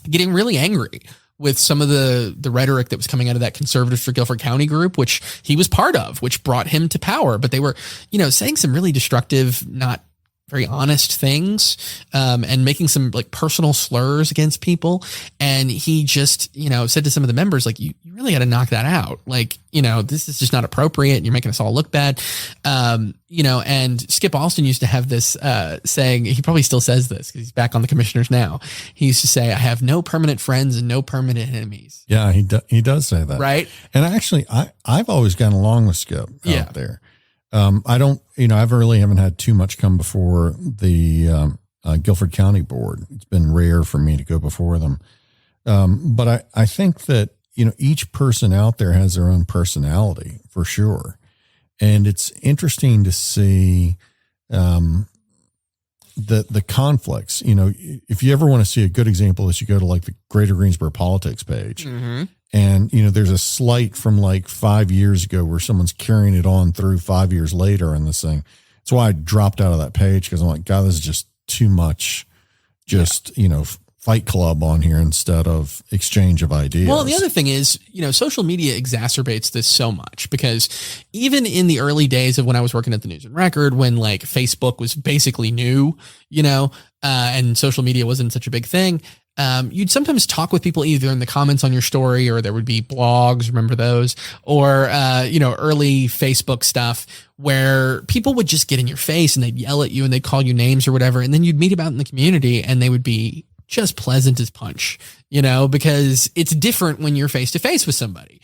getting really angry with some of the rhetoric that was coming out of that Conservatives for Guilford County group, which he was part of, which brought him to power. But they were, saying some really destructive, not very honest things, and making some like personal slurs against people. And he just, said to some of the members, like, you really got to knock that out. Like, this is just not appropriate. You're making us all look bad. And Skip Alston used to have this saying, he probably still says this because he's back on the commissioners now. He used to say, I have no permanent friends and no permanent enemies. Yeah, he does say that. Right. And actually, I've always gotten along with Skip out there. I don't, I really haven't had too much come before the Guilford County Board. It's been rare for me to go before them. But I think that, each person out there has their own personality for sure. And it's interesting to see the conflicts. If you ever want to see a good example, is you go to like the Greater Greensboro Politics page. Mm-hmm. And, there's a slight from like 5 years ago where someone's carrying it on through 5 years later in this thing. That's why I dropped out of that page, because I'm like, God, this is just too much, Fight Club on here instead of exchange of ideas. Well, the other thing is, social media exacerbates this so much, because even in the early days of when I was working at the News and Record, when like Facebook was basically new, and social media wasn't such a big thing, you'd sometimes talk with people either in the comments on your story, or there would be blogs, remember those, or, early Facebook stuff where people would just get in your face and they'd yell at you and they'd call you names or whatever. And then you'd meet about in the community and they would be just pleasant as punch, because it's different when you're face to face with somebody.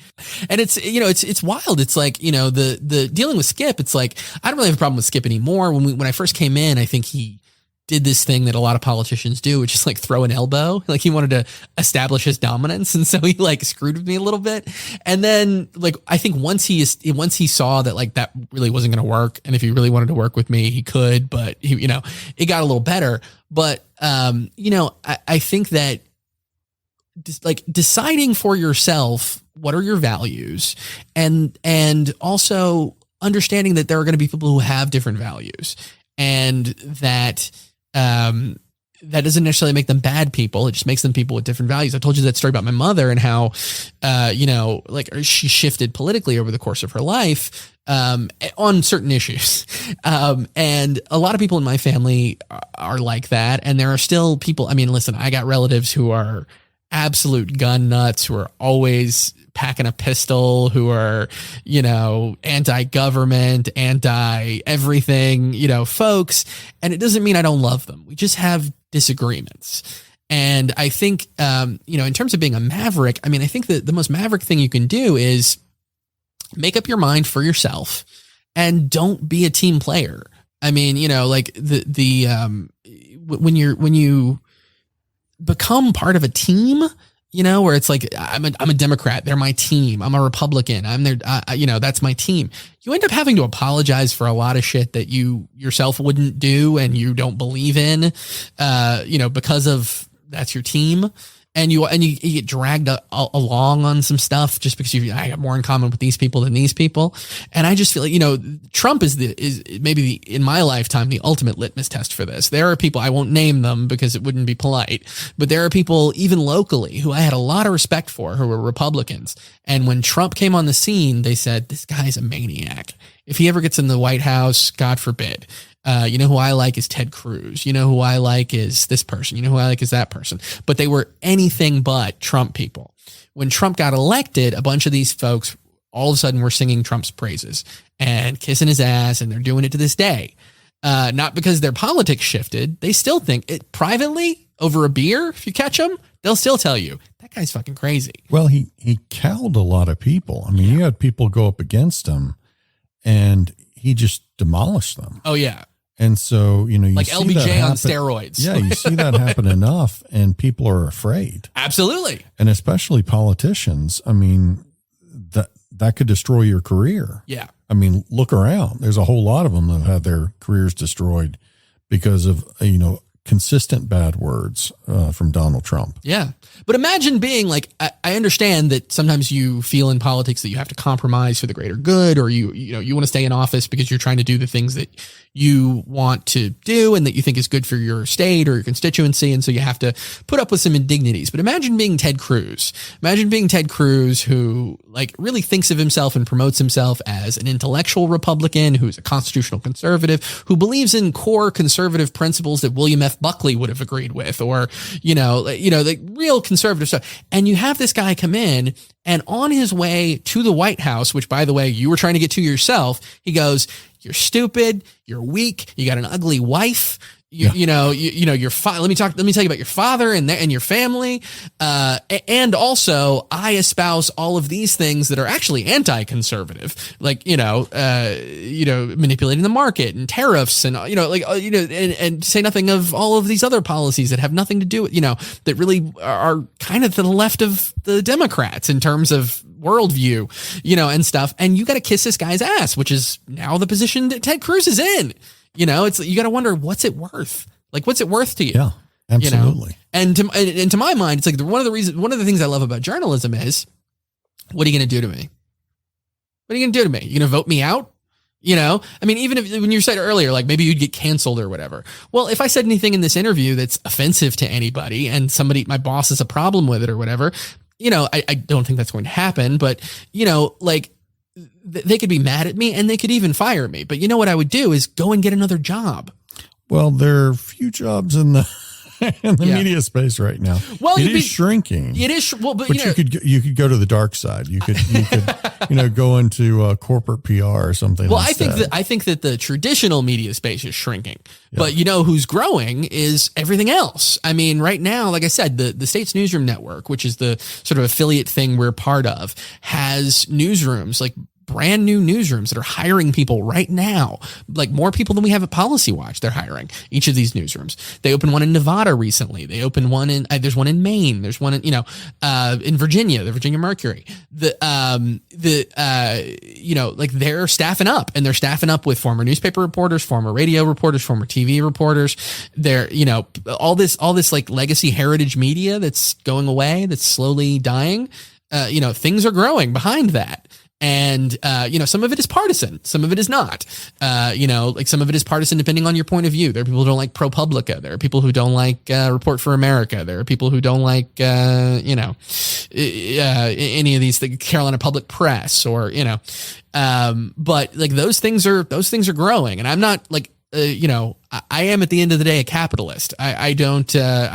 And it's, it's wild. It's like, the dealing with Skip, it's like, I don't really have a problem with Skip anymore. When I first came in, I think he did this thing that a lot of politicians do, which is like throw an elbow. Like he wanted to establish his dominance. And so he like screwed with me a little bit. And then like, I think once he saw that like that really wasn't going to work, and if he really wanted to work with me, he could, but he, it got a little better. But, I think that just like deciding for yourself, what are your values, and also understanding that there are going to be people who have different values, and that, that doesn't necessarily make them bad people. It just makes them people with different values. I told you that story about my mother and how, like she shifted politically over the course of her life, on certain issues. And a lot of people in my family are like that. And there are still people, listen, I got relatives who are absolute gun nuts, who are always packing a pistol, who are, anti-government, anti-everything, folks. And it doesn't mean I don't love them. We just have disagreements. And I think, in terms of being a maverick, I think that the most maverick thing you can do is make up your mind for yourself and don't be a team player. When you become part of a team, where it's like, I'm a Democrat, they're my team. I'm a Republican, I'm their, that's my team. You end up having to apologize for a lot of shit that you yourself wouldn't do and you don't believe in, because of that's your team. And you get dragged along on some stuff just because I got more in common with these people than these people. And I just feel like, Trump is maybe in my lifetime, the ultimate litmus test for this. There are people, I won't name them because it wouldn't be polite, but there are people even locally who I had a lot of respect for, who were Republicans. And when Trump came on the scene, they said, this guy's a maniac. If he ever gets in the White House, God forbid, You know who I like is Ted Cruz. You know who I like is this person. You know who I like is that person. But they were anything but Trump people. When Trump got elected, a bunch of these folks all of a sudden were singing Trump's praises and kissing his ass, and they're doing it to this day. Not because their politics shifted. They still think it privately over a beer. If you catch them, they'll still tell you that guy's fucking crazy. Well, he cowed a lot of people. I mean, you had people go up against him and he just demolished them. Oh yeah. And so, you like LBJ on steroids. Yeah. You see that happen enough and people are afraid. Absolutely. And especially politicians. I mean, that could destroy your career. Yeah. I mean, look around. There's a whole lot of them that have had their careers destroyed because of, consistent bad words from Donald Trump. Yeah. But imagine being like, I understand that sometimes you feel in politics that you have to compromise for the greater good, or you want to stay in office because you're trying to do the things that you want to do and that you think is good for your state or your constituency. And so you have to put up with some indignities. But imagine being Ted Cruz. Imagine being Ted Cruz, who like really thinks of himself and promotes himself as an intellectual Republican, who's a constitutional conservative, who believes in core conservative principles that William F. Buckley would have agreed with, or, like real conservative stuff. And you have this guy come in, and on his way to the White House, which, by the way, you were trying to get to yourself, he goes, "You're stupid. You're weak. You got an ugly wife. Your let me tell you about your father and your family. And also I espouse all of these things that are actually anti-conservative, like, manipulating the market and tariffs and, and say nothing of all of these other policies that have nothing to do with, that really are kind of to the left of the Democrats in terms of worldview, and stuff. And you got to kiss this guy's ass, which is now the position that Ted Cruz is in. It's, you got to wonder, what's it worth? Like, what's it worth to you? Yeah, absolutely. And to my mind, it's like one of the things I love about journalism is, what are you going to do to me? What are you going to do to me? You going to vote me out? I mean, even if, when you said earlier, like maybe you'd get canceled or whatever. Well, if I said anything in this interview that's offensive to anybody and my boss has a problem with it or whatever, I don't think that's going to happen, but they could be mad at me and they could even fire me. But you know what I would do is go and get another job. Well, there are few jobs in the media space right now. Well, it is shrinking. It is. Well, but you could go to the dark side. You could go into corporate PR or something. Well, instead. I think that the traditional media space is shrinking, but who's growing is everything else. I mean, right now, like I said, the State's Newsroom Network, which is the sort of affiliate thing we're part of, has newsrooms, like brand new newsrooms that are hiring people right now, like more people than we have at Policy Watch. They're hiring each of these newsrooms. They opened one in Nevada recently. They opened one in, there's one in Maine. There's one in Virginia, the Virginia Mercury. They're staffing up, and they're staffing up with former newspaper reporters, former radio reporters, former TV reporters. They're, all this like legacy heritage media that's going away, that's slowly dying. Things are growing behind that. And, some of it is partisan. Some of it is not. Some of it is partisan depending on your point of view. There are people who don't like ProPublica. There are people who don't like Report for America. There are people who don't like, any of these things, Carolina Public Press, or, but like those things are growing. And I'm not like, I am at the end of the day a capitalist. I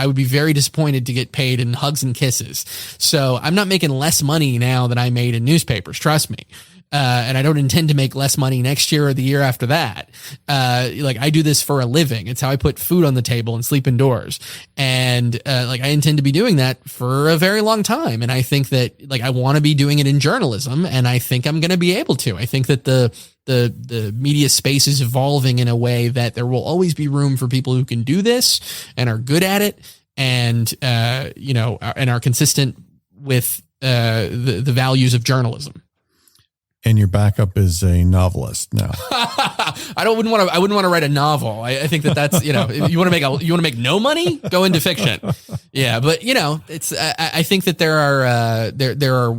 would be very disappointed to get paid in hugs and kisses. So I'm not making less money now than I made in newspapers. Trust me. And I don't intend to make less money next year or the year after that. I do this for a living. It's how I put food on the table and sleep indoors. And, I intend to be doing that for a very long time. And I think that I want to be doing it in journalism, and I think I'm going to be able to. I think that the media space is evolving in a way that there will always be room for people who can do this and are good at it, and and are consistent with the values of journalism. And your backup is a novelist now. I wouldn't want to write a novel. I think that's, you want to make no money, go into fiction. Yeah. But it's, I think that there are,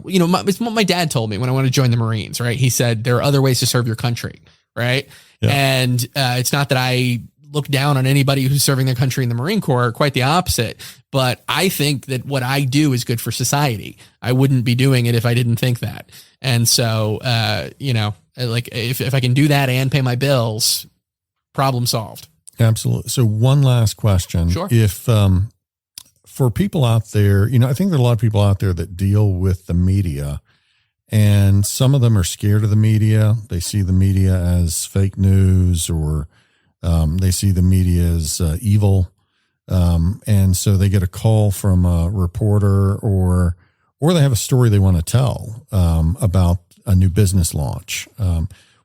it's what my dad told me when I wanted to join the Marines, right? He said, there are other ways to serve your country. Right. Yeah. And, it's not that I look down on anybody who's serving their country in the Marine Corps, quite the opposite. But I think that what I do is good for society. I wouldn't be doing it if I didn't think that. And so, if I can do that and pay my bills, Problem solved. Absolutely. So one last question. Sure. If, for people out there, I think there are a lot of people out there that deal with the media, and some of them are scared of the media. They see the media as fake news, or they see the media as evil. And so they get a call from a reporter, or they have a story they want to tell about a new business launch.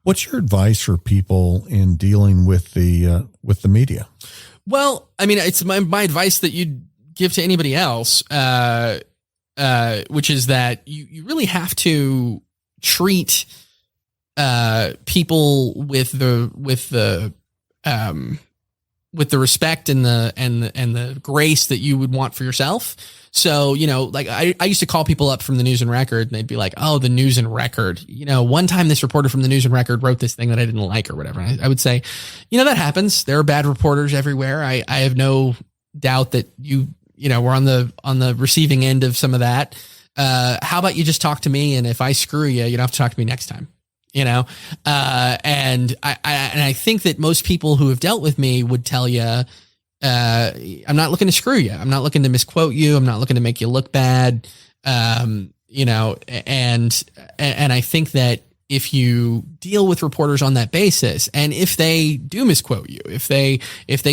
What's your advice for people in dealing with the media? Well, I mean, it's my advice that you'd give to anybody else, which is that you really have to treat people with the respect and the grace that you would want for yourself. So, like I used to call people up from the News and Record, and they'd be like, "Oh, the News and Record. One time this reporter from the News and Record wrote this thing that I didn't like or whatever." And I would say, that happens. There are bad reporters everywhere. I have no doubt that we're on the receiving end of some of that. How about you just talk to me? And if I screw you, you don't have to talk to me next time. And I think that most people who have dealt with me would tell you, I'm not looking to screw you. I'm not looking to misquote you. I'm not looking to make you look bad. And I think that if you deal with reporters on that basis, and if they do misquote you, if they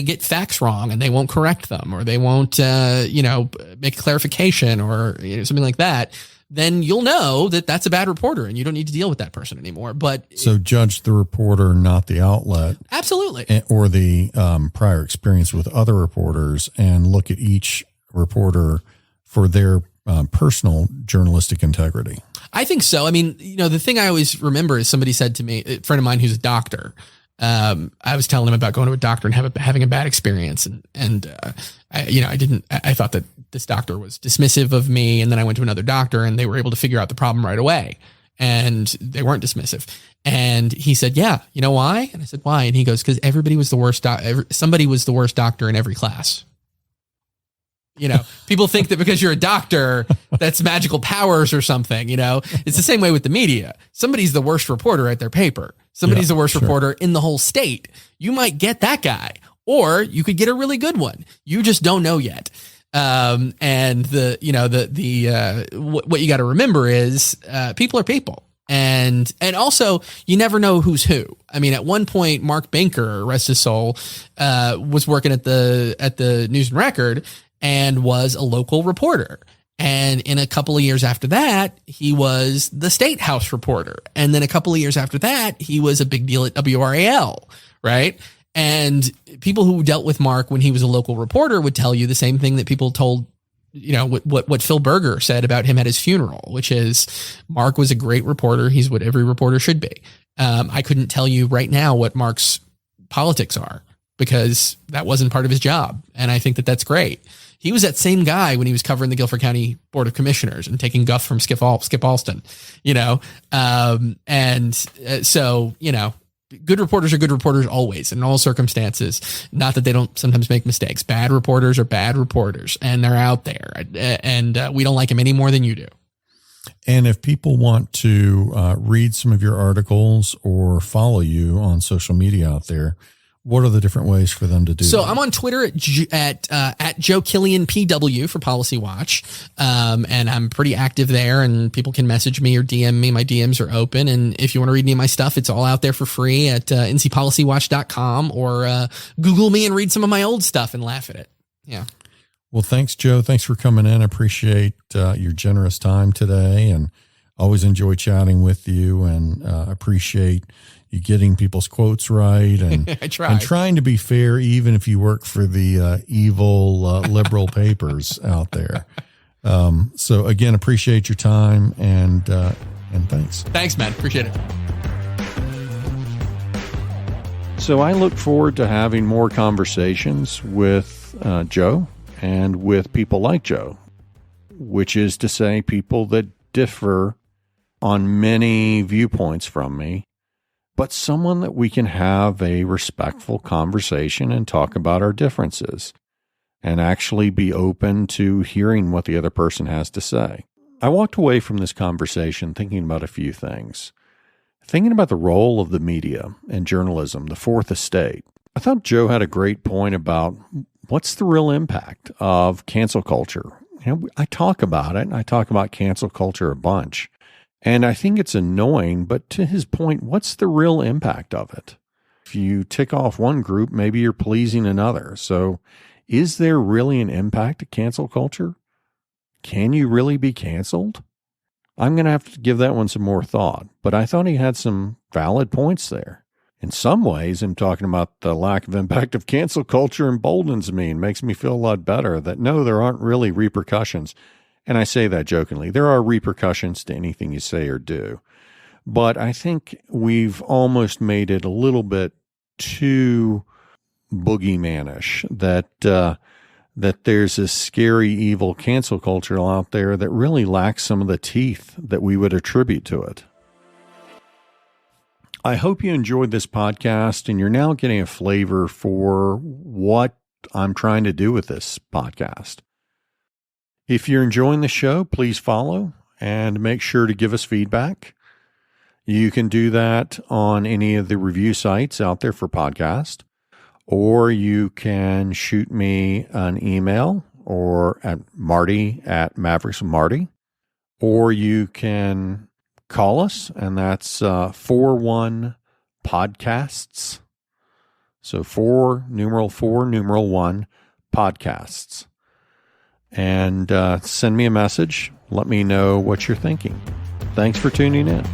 get facts wrong and they won't correct them, or they won't, make a clarification or something like that, then you'll know that that's a bad reporter and you don't need to deal with that person anymore. But so judge the reporter, not the outlet. Absolutely. Or the prior experience with other reporters, and look at each reporter for their personal journalistic integrity. I think so. I mean, the thing I always remember is somebody said to me, a friend of mine who's a doctor, I was telling him about going to a doctor and having a bad experience. I thought that this doctor was dismissive of me. And then I went to another doctor and they were able to figure out the problem right away. And they weren't dismissive. And he said, "Yeah, you know why?" And I said, "Why?" And he goes, "Because everybody was the worst. Somebody was the worst doctor in every class." People think that because you're a doctor, that's magical powers or something. It's the same way with the media. Somebody's the worst reporter at their paper. Somebody's the worst reporter in the whole state. You might get that guy, or you could get a really good one. You just don't know yet. And what you got to remember is, people are people. And also, you never know who's who. I mean, at one point, Mark Banker, rest his soul, was working at the News and Record and was a local reporter. And in a couple of years after that, he was the State House reporter. And then a couple of years after that, he was a big deal at WRAL, right? And people who dealt with Mark when he was a local reporter would tell you the same thing that people told, what Phil Berger said about him at his funeral, which is Mark was a great reporter. He's what every reporter should be. I couldn't tell you right now what Mark's politics are, because that wasn't part of his job. And I think that that's great. He was that same guy when he was covering the Guilford County Board of Commissioners and taking guff from Skip Alston, so, good reporters are good reporters always, in all circumstances. Not that they don't sometimes make mistakes. Bad reporters are bad reporters, and they're out there, and we don't like them any more than you do. And if people want to read some of your articles or follow you on social media out there, what are the different ways for them to do so that? I'm on Twitter at Joe Killian PW for Policy Watch. And I'm pretty active there, and people can message me or DM me. My DMs are open. And if you want to read any of my stuff, it's all out there for free at ncpolicywatch.com, or Google me and read some of my old stuff and laugh at it. Yeah. Well, thanks, Joe. Thanks for coming in. I appreciate your generous time today, and always enjoy chatting with you, and appreciate you getting people's quotes right, and I try. And trying to be fair, even if you work for the evil liberal papers out there. So again, appreciate your time, and thanks. Thanks, man. Appreciate it. So I look forward to having more conversations with Joe and with people like Joe, which is to say people that differ on many viewpoints from me, but someone that we can have a respectful conversation and talk about our differences and actually be open to hearing what the other person has to say. I walked away from this conversation thinking about a few things. Thinking about the role of the media and journalism, the fourth estate, I thought Joe had a great point about what's the real impact of cancel culture. I talk about it, and I talk about cancel culture a bunch. And I think it's annoying, but to his point, what's the real impact of it? If you tick off one group, maybe you're pleasing another. So is there really an impact to cancel culture? Can you really be canceled? I'm going to have to give that one some more thought, but I thought he had some valid points there. In some ways, him talking about the lack of impact of cancel culture emboldens me and makes me feel a lot better that no, there aren't really repercussions. And I say that jokingly. There are repercussions to anything you say or do. But I think we've almost made it a little bit too boogeyman-ish that there's a scary, evil cancel culture out there that really lacks some of the teeth that we would attribute to it. I hope you enjoyed this podcast and you're now getting a flavor for what I'm trying to do with this podcast. If you're enjoying the show, please follow and make sure to give us feedback. You can do that on any of the review sites out there for podcast, or you can shoot me an email or at Marty@MavericksMarty, or you can call us, and that's 41 podcasts. So 4 podcasts. And send me a message. Let me know what you're thinking. Thanks for tuning in.